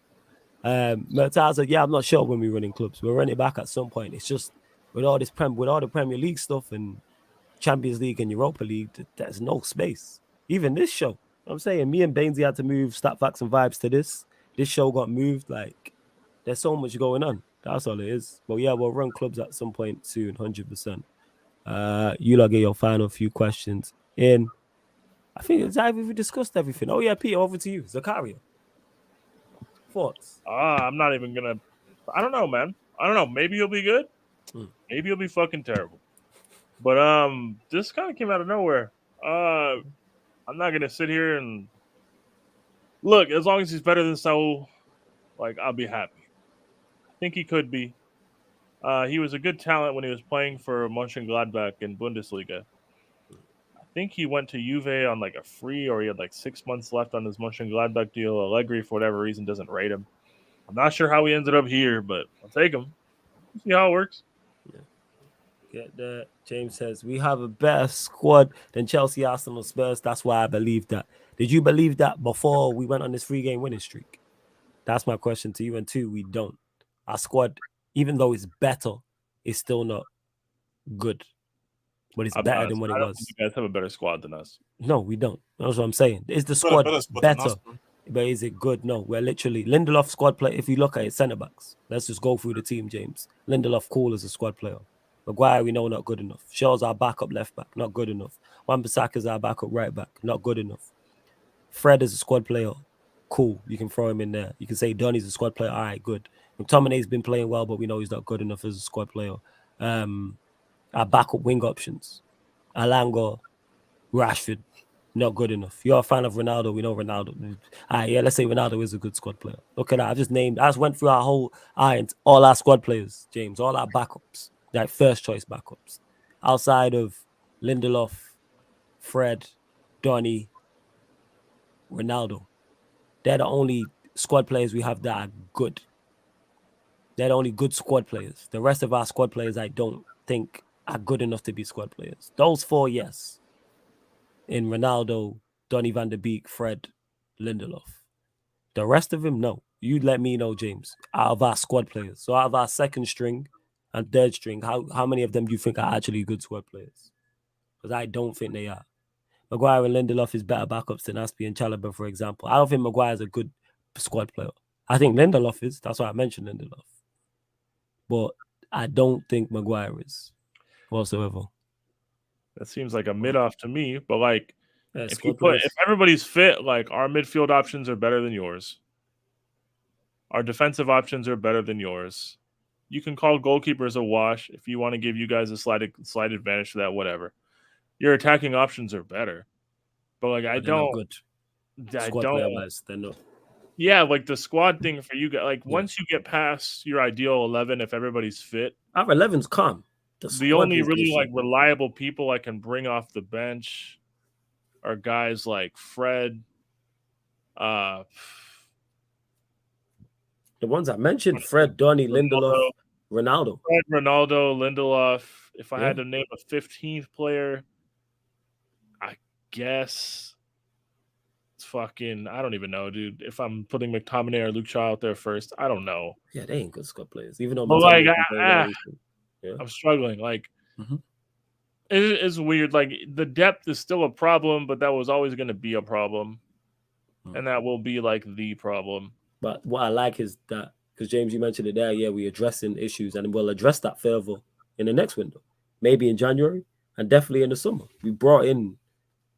Murtaza, yeah, I'm not sure when we're running clubs. We'll run it back at some point. It's just with all the Premier League stuff and Champions League and Europa League, there's no space. Even this show, I'm saying, me and Bainsy had to move Stat Facts and Vibes to this. This show got moved. Like, there's so much going on. That's all it is. But yeah, we'll run clubs at some point soon, 100%. You lot get your final few questions in. I think we discussed everything. Oh yeah, Peter, over to you. Zakaria. Thoughts? I'm not even gonna. I don't know, man. I don't know. Maybe you'll be good. Maybe you'll be fucking terrible. But this kind of came out of nowhere. I'm not gonna sit here and look. As long as he's better than Saul, like, I'll be happy. I think he could be. He was a good talent when he was playing for Mönchengladbach in Bundesliga. I think he went to Juve on like a free, or he had like 6 months left on his Mönchengladbach deal. Allegri, for whatever reason, doesn't rate him. I'm not sure how he ended up here, but I'll take him. See how it works. Get that. James says, we have a better squad than Chelsea, Arsenal, Spurs. That's why I believe that. Did you believe that before we went on this 3-game winning streak? That's my question to you. And 2, we don't. Our squad, even though it's better, is still not good. But it's better than what it was. You guys have a better squad than us. No, we don't. That's what I'm saying. Is the squad better? But is it good? No, we're literally Lindelof squad player. If you look at it, centre backs. Let's just go through the team, James. Lindelof, cool as a squad player. Maguire, we know, not good enough. Shaw's our backup left back, not good enough. Wan-Bissaka's our backup right back, not good enough. Fred is a squad player, cool. You can throw him in there. You can say Donny's a squad player, all right, good. McTominay's been playing well, but we know he's not good enough as a squad player. Our backup wing options, Alanga, Rashford, not good enough. You're a fan of Ronaldo, we know Ronaldo. All right, yeah, let's say Ronaldo is a good squad player. Look at that, I just went through all our squad players, James, all our backups. Like first choice backups, outside of Lindelof, Fred, Donny, Ronaldo. They're the only squad players we have that are good. They're the only good squad players. The rest of our squad players, I don't think are good enough to be squad players. Those four, yes. In Ronaldo, Donny van der Beek, Fred, Lindelof. The rest of them, no. You let me know, James, out of our squad players. So out of our second string and third string, how many of them do you think are actually good squad players? Because I don't think they are. Maguire and Lindelof is better backups than Aspie and Chalobah, for example. I don't think Maguire's a good squad player. I think Lindelof is. That's why I mentioned Lindelof. But I don't think Maguire is whatsoever. That seems like a mid-off to me, but like Yeah, if everybody's fit, like our midfield options are better than yours. Our defensive options are better than yours. You can call goalkeepers a wash if you want to give you guys a slight advantage to that, whatever. Your attacking options are better. But like they're not good. Squad player-wise, they're not. Yeah, like the squad thing for you guys, like once you get past your ideal 11, if everybody's fit. Our 11's calm. The only really like reliable people I can bring off the bench are guys like Fred. The ones I mentioned, Fred, Donny, Lindelof, Ronaldo. Fred, Ronaldo, Lindelof. If I had to name a 15th player, I guess it's fucking, I don't even know, dude. If I'm putting McTominay or Luke Shaw out there first, I don't know. Yeah, they ain't good squad players. Even though like, I'm struggling. Like, it's weird. Like, the depth is still a problem, but that was always going to be a problem. And that will be, like, the problem. But what I like is that, because James, you mentioned it there, we're addressing issues, and we'll address that further in the next window. Maybe in January, and definitely in the summer. We brought in,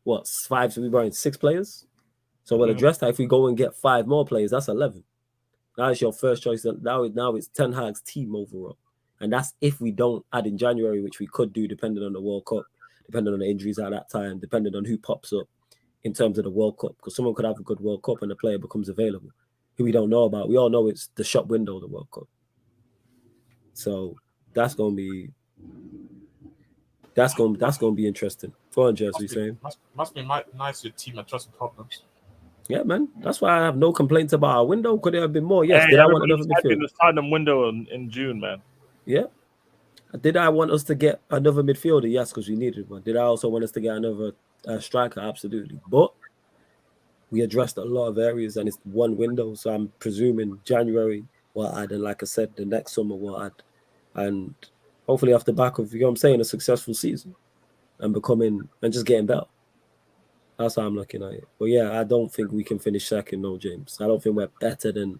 we brought in 6 players. So we'll address that. If we go and get 5 more players, that's 11. Now it's your first choice. Now it's Ten Hag's team overall. And that's if we don't add in January, which we could do depending on the World Cup, depending on the injuries at that time, depending on who pops up in terms of the World Cup. Because someone could have a good World Cup and the player becomes available, who we don't know about. We all know it's the shop window of the World Cup. So that's gonna be interesting. Go on, Jess, saying. Must be nice your team addressing problems. Yeah, man. That's why I have no complaints about our window. Could there have been more? Yes. Did I want another midfielder? The Tottenham window in June, man. Yeah. Did I want us to get another midfielder? Yes, because we needed one. Did I also want us to get another striker? Absolutely. But we addressed a lot of areas, and it's one window. So I'm presuming January we'll add, and like I said, the next summer we'll add, and hopefully off the back of, a successful season and just getting better. That's how I'm looking at it. But yeah, I don't think we can finish second, no, James. I don't think we're better than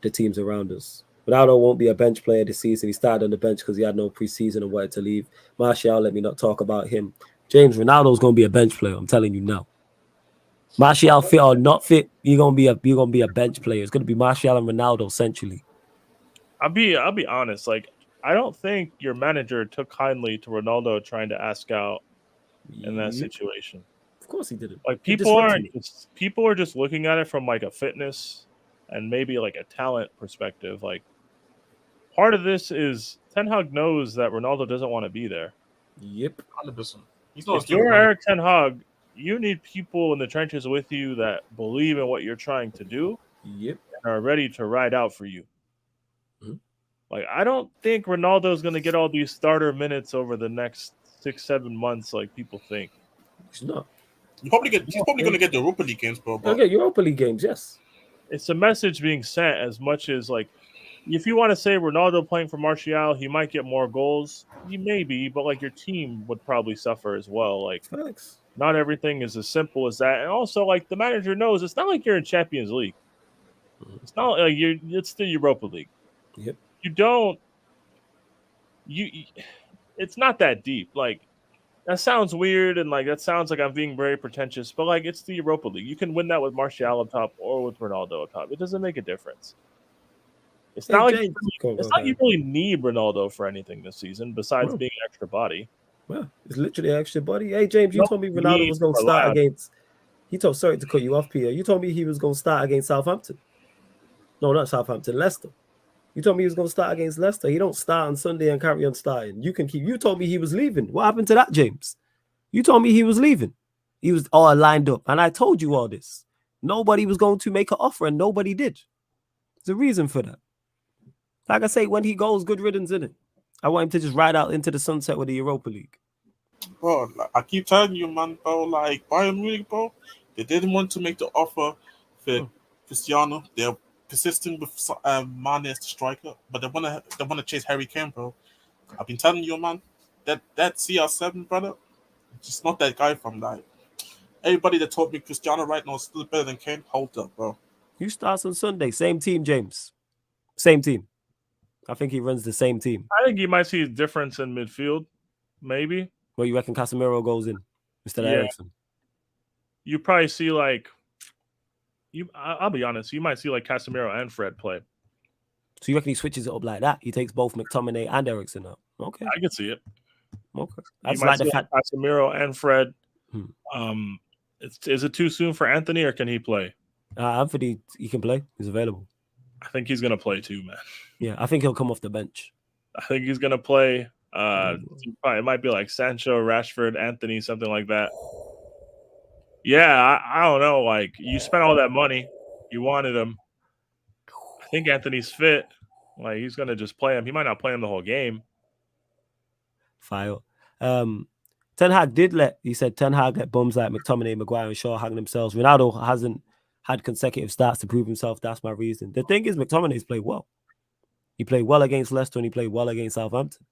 the teams around us. Ronaldo won't be a bench player this season. He started on the bench because he had no preseason and wanted to leave. Martial, let me not talk about him. James, Ronaldo's going to be a bench player. I'm telling you now. Martial, fit or not fit, you're going to be a bench player. It's going to be Martial and Ronaldo essentially. I'll be honest. Like, I don't think your manager took kindly to Ronaldo trying to ask out in that situation. Of course he didn't. Like, people are just looking at it from like a fitness and maybe like a talent perspective. Like, part of this is Ten Hag knows that Ronaldo doesn't want to be there. Yep. 100%. If you're Eric Ten Hag, you need people in the trenches with you that believe in what you're trying to do. Yep. And are ready to ride out for you. Like, I don't think Ronaldo's going to get all these starter minutes over the next 6-7 months like people think. He's not. He's probably going to get the Europa League games, bro. Okay, Europa League games, yes. It's a message being sent as much as, like, if you want to say Ronaldo playing for Martial, he might get more goals. He may be, but, like, your team would probably suffer as well. Like, Thanks. Not everything is as simple as that. And also, like, the manager knows it's not like you're in Champions League. It's not like it's the Europa League. Yep. It's not that deep. Like, that sounds weird, and like that sounds like I'm being very pretentious, but like it's the Europa League. You can win that with Martial up top or with Ronaldo up top. It doesn't make a difference. It's not like you really need Ronaldo for anything this season besides being an extra body. Well, it's literally an extra body. Hey James, you told me Ronaldo was going to start against. Sorry to cut you off, Peter. You told me he was going to start against Southampton. No, not Southampton, Leicester. You told me he was going to start against Leicester. He don't start on Sunday and carry on starting. You told me he was leaving. What happened to that, James? You told me he was leaving. He was all lined up. And I told you all this. Nobody was going to make an offer and nobody did. There's a reason for that. Like I say, when he goes, good riddance, in it. I want him to just ride out into the sunset with the Europa League. Bro, like, I keep telling you, man, bro, like Bayern Munich, bro, they didn't want to make the offer for Cristiano. They're persistent with Mane as the striker, but they wanna chase Harry Kane, bro. I've been telling you, man, that CR7 brother, just not that guy from like everybody that told me Cristiano right now is still better than Kane. Hold up, bro. Who starts on Sunday? Same team, James. Same team. I think he runs the same team. I think you might see a difference in midfield, maybe. Where you reckon Casemiro goes in instead of Eriksen? You probably see like I'll be honest, you might see like Casemiro and Fred play. So you reckon he switches it up like that? He takes both McTominay and Eriksen up. Okay, I can see it. Okay, you might see Casemiro and Fred. Is it too soon for Anthony, or can he play? Anthony, he can play. He's available. I think he's gonna play too, man. Yeah, I think he'll come off the bench. I think he's gonna play. It might be like Sancho, Rashford, Anthony, something like that. Yeah, I don't know. Like, you spent all that money, you wanted him. I think Anthony's fit. Like, he's gonna just play him. He might not play him the whole game. Fire. Ten Hag Ten Hag let bums like McTominay, Maguire, and Shaw hang themselves. Ronaldo hasn't had consecutive starts to prove himself. That's my reason. The thing is, McTominay's played well. He played well against Leicester and he played well against Southampton.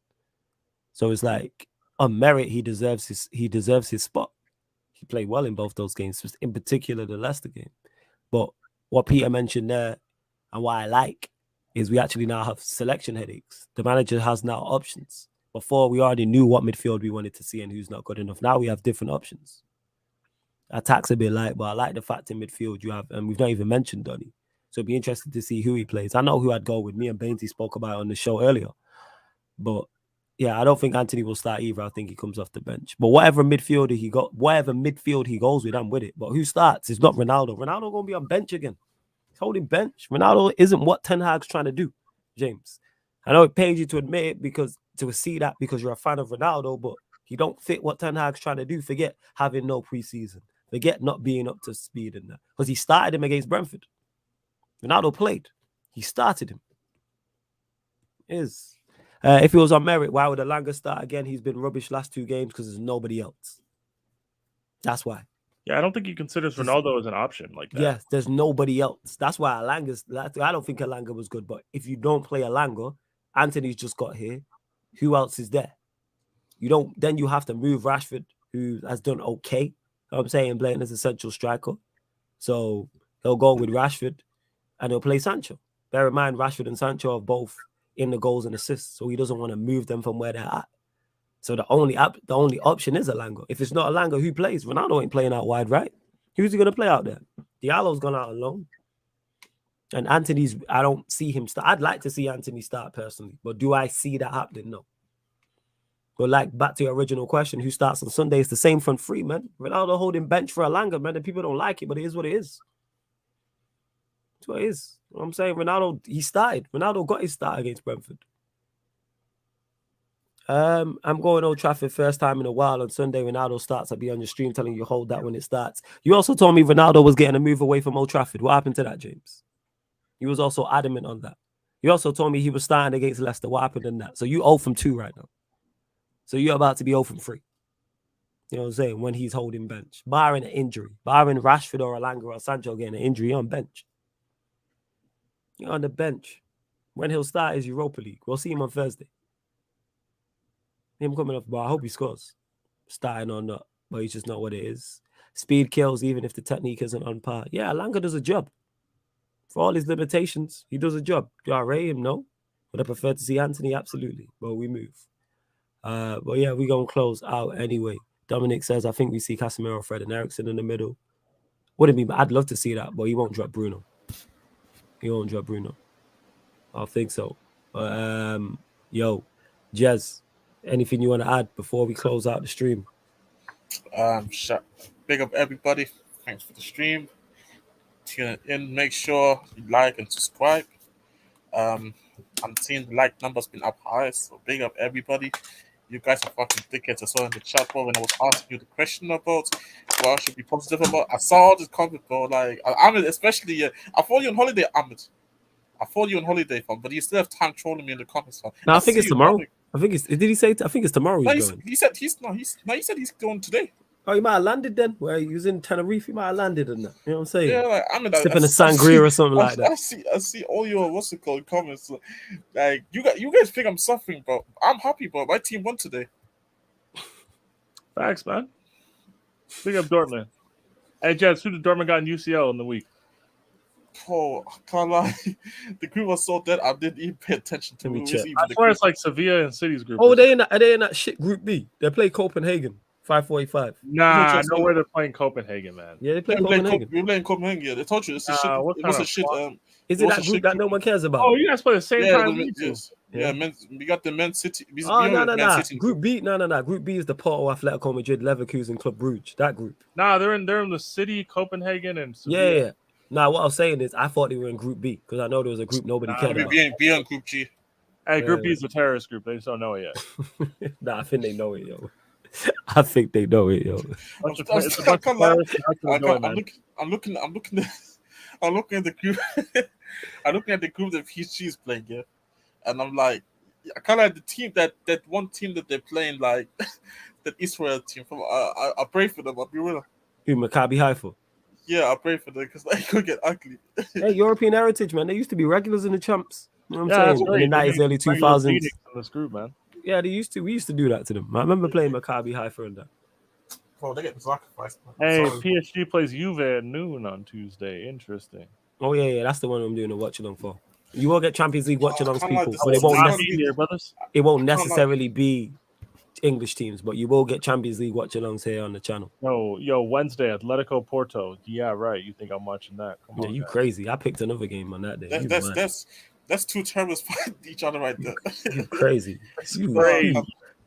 So it's like, on merit, he deserves his spot. He played well in both those games, in particular the Leicester game. But what Peter mentioned there, and what I like, is we actually now have selection headaches. The manager has now options. Before, we already knew what midfield we wanted to see and who's not good enough. Now we have different options. Attack's a bit light, but I like the fact in midfield you have, and we've not even mentioned Donny. So it'd be interesting to see who he plays. I know who I'd go with. Me and Bainsy spoke about it on the show earlier. But yeah, I don't think Anthony will start either. I think he comes off the bench. But whatever midfield he goes with, I'm with it. But who starts? It's not Ronaldo. Ronaldo gonna be on bench again. He's holding bench. Ronaldo isn't what Ten Hag's trying to do, James. I know it pains you to admit it to see that because you're a fan of Ronaldo, but he don't fit what Ten Hag's trying to do. Forget having no preseason. Forget not being up to speed in that. Because he started him against Brentford. Ronaldo played. He started him. If he was on merit, why would Elanga start again? He's been rubbish last 2 games because there's nobody else. That's why. Yeah, I don't think he considers Ronaldo as an option like that. Yes, there's nobody else. That's why I don't think Elanga was good. But if you don't play Elanga, Anthony's just got here. Who else is there? Then you have to move Rashford, who has done okay. You know what I'm saying, playing as a central striker. So he'll go with Rashford and he'll play Sancho. Bear in mind, Rashford and Sancho are both in the goals and assists, so he doesn't want to move them from where they're at. So the only option is Elanga. If it's not Elanga, who plays? Ronaldo ain't playing out wide, right? Who's he going to play out there? Diallo's gone out alone. And Anthony's, I don't see him start. I'd like to see Anthony start personally, but do I see that happening? No. But like, back to your original question, who starts on Sunday? It's the same front three, man. Ronaldo holding bench for Elanga, man, and people don't like it, but it is what it is. That's what it is. You know what I'm saying? Ronaldo, he started. Ronaldo got his start against Brentford. I'm going Old Trafford first time in a while. On Sunday, Ronaldo starts. I'll be on your stream telling you hold that when it starts. You also told me Ronaldo was getting a move away from Old Trafford. What happened to that, James? He was also adamant on that. You also told me he was starting against Leicester. What happened in that? So you 0 from 2 right now. So you're about to be 0 from 3. You know what I'm saying? When he's holding bench. Barring an injury. Barring Rashford or Elanga or Sancho getting an injury, you're on bench. You're on the bench. When he'll start is Europa League. We'll see him on Thursday. Him coming off the bar. I hope he scores. Starting or not. But he's just not what it is. Speed kills even if the technique isn't on par. Yeah, Elanga does a job. For all his limitations, he does a job. Do I rate him? No. Would I prefer to see Anthony? Absolutely. But we move. But yeah, we're going to close out anyway. Dominic says, I think we see Casemiro, Fred, and Eriksen in the middle. Wouldn't be, I'd love to see that, but he won't drop Bruno. He won't drop Bruno. I think so. Yo, Jez, anything you want to add before we close out the stream? Big up everybody. Thanks for the stream. Tune in. Make sure you like and subscribe. I'm seeing the like numbers been up high, so big up everybody. You guys are fucking dickheads. I saw in the chat, bro, when I was asking you the question about what I should be positive about. I saw all this comment, bro. Like, Ahmed, especially, I follow you on holiday, Ahmed. I follow you on holiday, fam, but you still have time trolling me in the comments, fam. No, I think it's tomorrow. I think it's. Did he say? I think it's tomorrow. No, He's going. he said he's going today. Oh, he might have landed then. Where he was in Tenerife, he might have landed in that. You know what I'm saying? Yeah, like, I mean, sipping a sangria or something like that. I see all your comments. Like you guys think I'm suffering, bro. I'm happy, bro. My team won today. Facts, man. Big up Dortmund. Hey, Jets, who did Dortmund got in UCL in the week? Oh, I can't lie. The group was so dead. I didn't even pay attention to it. I swear it's like Sevilla and City's group. Oh, are they in that shit Group B? They play Copenhagen. 5:45. Nah, I know where they're playing Copenhagen, man. Yeah, they play Copenhagen. We're playing Copenhagen. Yeah, they told you it's a shit. It was a shit. Is it that group that no one cares about? Oh, you guys play the same time. Yes. Yeah, we got the Man City. Oh, no. Group B, no. Group B is the Porto, Atletico Madrid, Leverkusen, Club Brugge. That group. Nah, they're in the City, Copenhagen, and Sevilla. Yeah. Nah, what I was saying is I thought they were in Group B because I know there was a group nobody cared about. Be on Group G. Hey, Group B is a terrorist group. They just don't know it yet. Nah, I think they know it, yo. I think they know it, yo. I'm looking at the group. I'm looking at the group that PSG is playing, yeah, and I'm like, I kind of like the team that one team that they're playing, like that Israel team. From I pray for them. I'll be real. Who, Maccabi Haifa? Yeah, I pray for them because they could get ugly. Hey, European heritage, man. They used to be regulars in the champs. You know what I'm saying? In the 90s, early 2000s. In this group, man. Yeah, they used to. We used to do that to them. I remember playing Maccabi Haifa and that. Oh, they get sacrificed. Hey, PSG plays Juve at noon on Tuesday. Interesting. Oh yeah, that's the one I'm doing a watch along for. You will get Champions League watch alongs, people, like but it won't necessarily be English teams, but you will get Champions League watch alongs here on the channel. Yo, Wednesday, Atletico Porto. Yeah, right. You think I'm watching that? Come on, you crazy? I picked another game on that day. That's two terrorists fighting each other right there. You crazy? You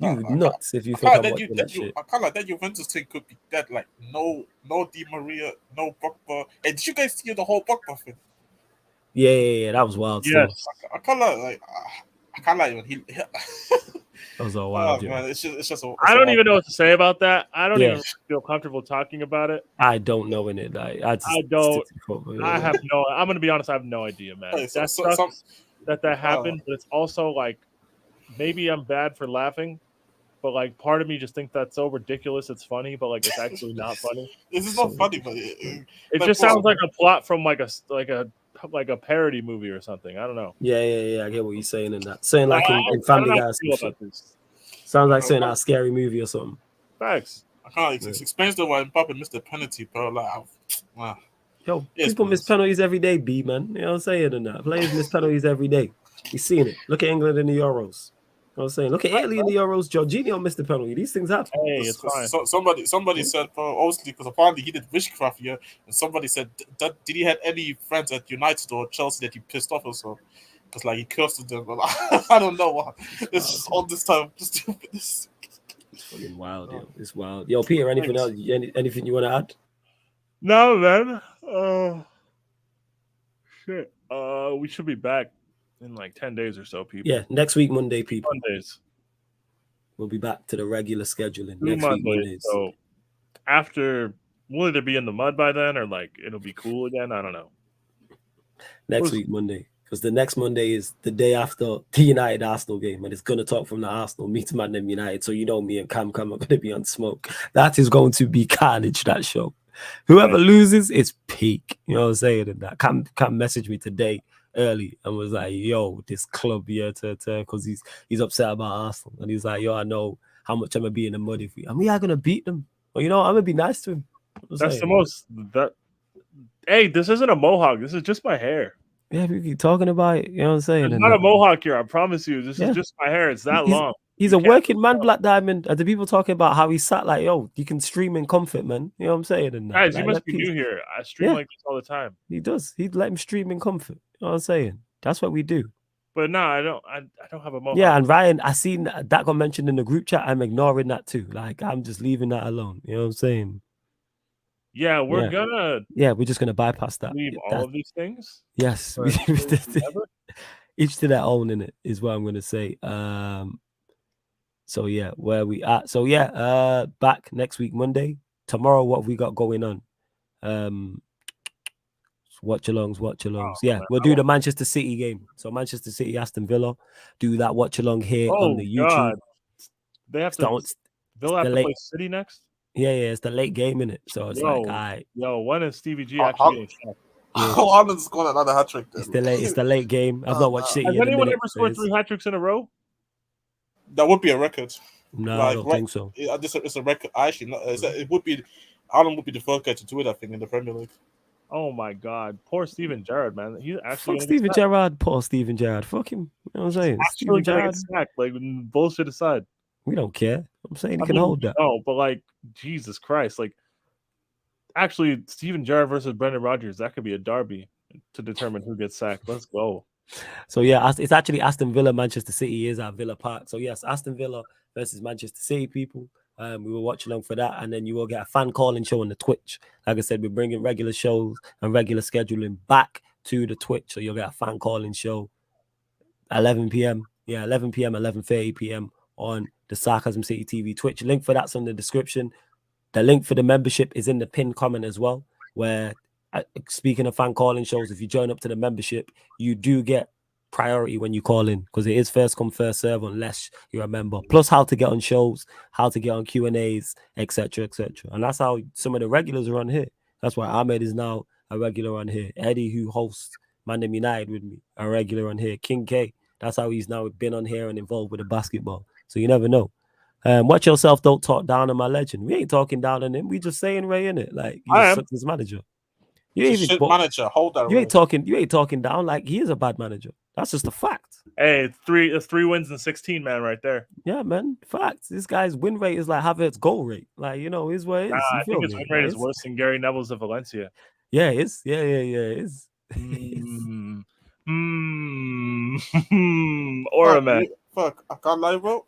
nuts if you think I'm watching that shit. I can't like that Juventus thing could be that like no Di Maria, no Pogba. Hey, did you guys see the whole Pogba thing? Yeah, that was wild. Yes, I can't like when he. That was all wild. Man, it's just. I don't even know what to say about that. I don't even feel comfortable talking about it. I don't know in it. I don't. I have no. I'm gonna be honest. I have no idea, man. That sucks that happened, but it's also like maybe I'm bad for laughing. But like, part of me just thinks that's so ridiculous. It's funny, but like, it's actually not funny. This is not funny, but it just sounds like a plot from like a parody movie or something. I don't know. Yeah. I get what you're saying in that. Saying like in Family Guy. Sounds like saying a scary movie or something. Facts. I can't. It explains the why Mbappe missed the penalty, bro. Like, wow. Yo, people miss penalties every day, B man. You know what I'm saying? In that players miss penalties every day. You seen it? Look at England in the Euros. You know what I'm saying? Look at Italy in the Euros. Jorginho missed the penalty. These things happen. Hey, it's fine. Somebody said, obviously, because apparently he did witchcraft here, and somebody said, did he have any friends at United or Chelsea that he pissed off or so? Because like he cursed them. But I don't know why. It's just all this time. Just stupidness. It's fucking wild, yo. It's wild. Yo, Peter, anything else? Anything you want to add? No, man. Shit. We should be back in like 10 days or so, people. Yeah, next week, Monday, people. Mondays. We'll be back to the regular scheduling. Next week, Mondays. So after, will it be in the mud by then or like it'll be cool again? I don't know. Next week, Monday. Because the next Monday is the day after the United Arsenal game, and it's gonna talk from the Arsenal meet Man United. So you know me and Cam are gonna be on smoke. That is going to be carnage. That show. Whoever loses, it's peak. You know what I'm saying? And that Cam messaged me today early and was like, "Yo, this club here, because he's upset about Arsenal, and he's like, yo, I know how much I'm gonna be in the mud if we are gonna beat them. Well, you know, I'm gonna be nice to him." That's the most. Hey, this isn't a mohawk. This is just my hair. Yeah, we keep talking about it. You know what I'm saying? It's not a mohawk here. I promise you. This is just my hair. It's that long. He's a working man, Black Diamond. And the people talking about how he sat like, yo, you can stream in comfort, man. You know what I'm saying? And guys, you must be new here. I stream like this all the time. He does. He'd let him stream in comfort. You know what I'm saying? That's what we do. But no, I don't have a mohawk. Yeah, and Ryan, I seen that got mentioned in the group chat. I'm ignoring that too. Like, I'm just leaving that alone. You know what I'm saying? Yeah, we're gonna. Yeah, we're just gonna bypass that. Leave all of these things. Yes, each to their own in it is what I'm gonna say. So yeah, where we at? So yeah, back next week Monday. Tomorrow, what have we got going on? Watch-alongs. Yeah, man, we'll do the Manchester City game. So Manchester City, Aston Villa. Do that watch-along here on the YouTube. God. They have to. They'll have to late, play City next. Yeah, it's the late game in it. So it's like, all right. When is Stevie G actually getting shot? Haaland's scored another hat trick. It's the late game. I've not watched City. Has in anyone a minute, ever scored 3 hat tricks in a row? That would be a record. No, I don't think so. It's a record. Actually, it would be. Haaland would be the first guy to do it, I think, in the Premier League. Oh my God, poor Steven Gerrard, man. He's actually Fuck Steven Gerrard. Poor Steven Gerrard. Fuck him. You know what I'm saying? Steven Gerrard sacked. Like, bullshit aside, we don't care. I'm saying he can hold that. No, but like, Jesus Christ, like, actually, Steven Gerrard versus Brendan Rodgers, that could be a derby to determine who gets sacked. Let's go. So yeah, it's actually Aston Villa. Manchester City is at Villa Park. So yes, Aston Villa versus Manchester City, people. We will watch along for that, and then you will get a fan calling show on the Twitch. Like I said, we're bringing regular shows and regular scheduling back to the Twitch, so you'll get a fan calling show 11 p.m. Yeah, 11 p.m., 11:30 p.m. on the Sarcasm City TV Twitch. Link for that's in the description. The link for the membership is in the pinned comment as well, where, speaking of fan calling shows, if you join up to the membership, you do get priority when you call in, because it is first come first serve unless you're a member. Plus how to get on shows, how to get on Q&As, etc. And that's how some of the regulars are on here. That's why Ahmed is now a regular on here. Eddie, who hosts Man United with me, a regular on here. King K, that's how he's now been on here and involved with the basketball. So you never know. Watch yourself, don't talk down on my legend. We ain't talking down on him. We just saying Ray in it. Like, he's a success manager. You ain't shit manager. Hold that. You ain't talking down. Like, he is a bad manager. That's just a fact. Hey, it's 3 wins and 16, man, right there. Yeah, man. Facts. This guy's win rate is like Havertz's goal rate. Like, you know, is what it is. I think his win rate is worse than Gary Neville's of Valencia. Yeah, it is. Yeah, it is. Or man. Fuck, I can't lie, bro.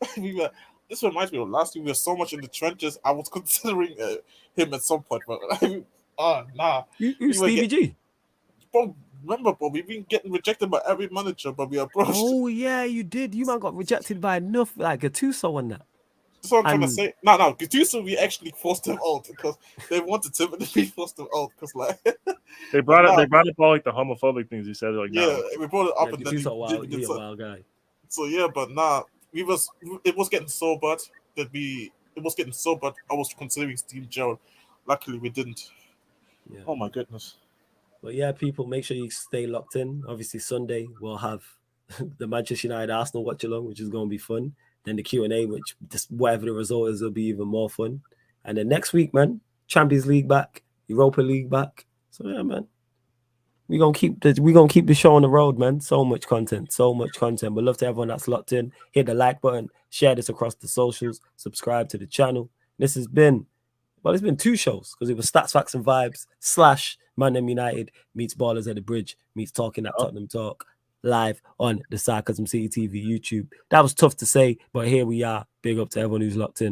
This reminds me of last year. We were so much in the trenches. I was considering him at some point, but nah. You Stevie G? Bro, remember, bro, we've been getting rejected by every manager, but we approached. Oh yeah, you did. You man got rejected by enough, like Gattuso and that. That's what I'm trying to say. No, Gattuso, we actually forced him out because they wanted to, but we forced him out because like they brought up all like the homophobic things he said. Like, we brought it up, and then he's a wild guy. So yeah, but it was getting so bad that I was considering Steve Gerrard. Luckily, we didn't. Yeah. Oh my goodness. But yeah, people, make sure you stay locked in. Obviously, Sunday we'll have the Manchester United Arsenal watch along, which is going to be fun. Then the Q&A, which just whatever the result is, will be even more fun. And then next week, man, Champions League back, Europa League back. So yeah, man, we're gonna keep the show on the road, man. So much content. But love to everyone that's locked in. Hit the like button, share this across the socials, subscribe to the channel. This has been, well, it's been 2 shows because it was Stats, Facts, and Vibes / Man United meets Ballers at the Bridge meets Talking at Tottenham Talk live on the Sarcasm City TV YouTube. That was tough to say, but here we are. Big up to everyone who's locked in.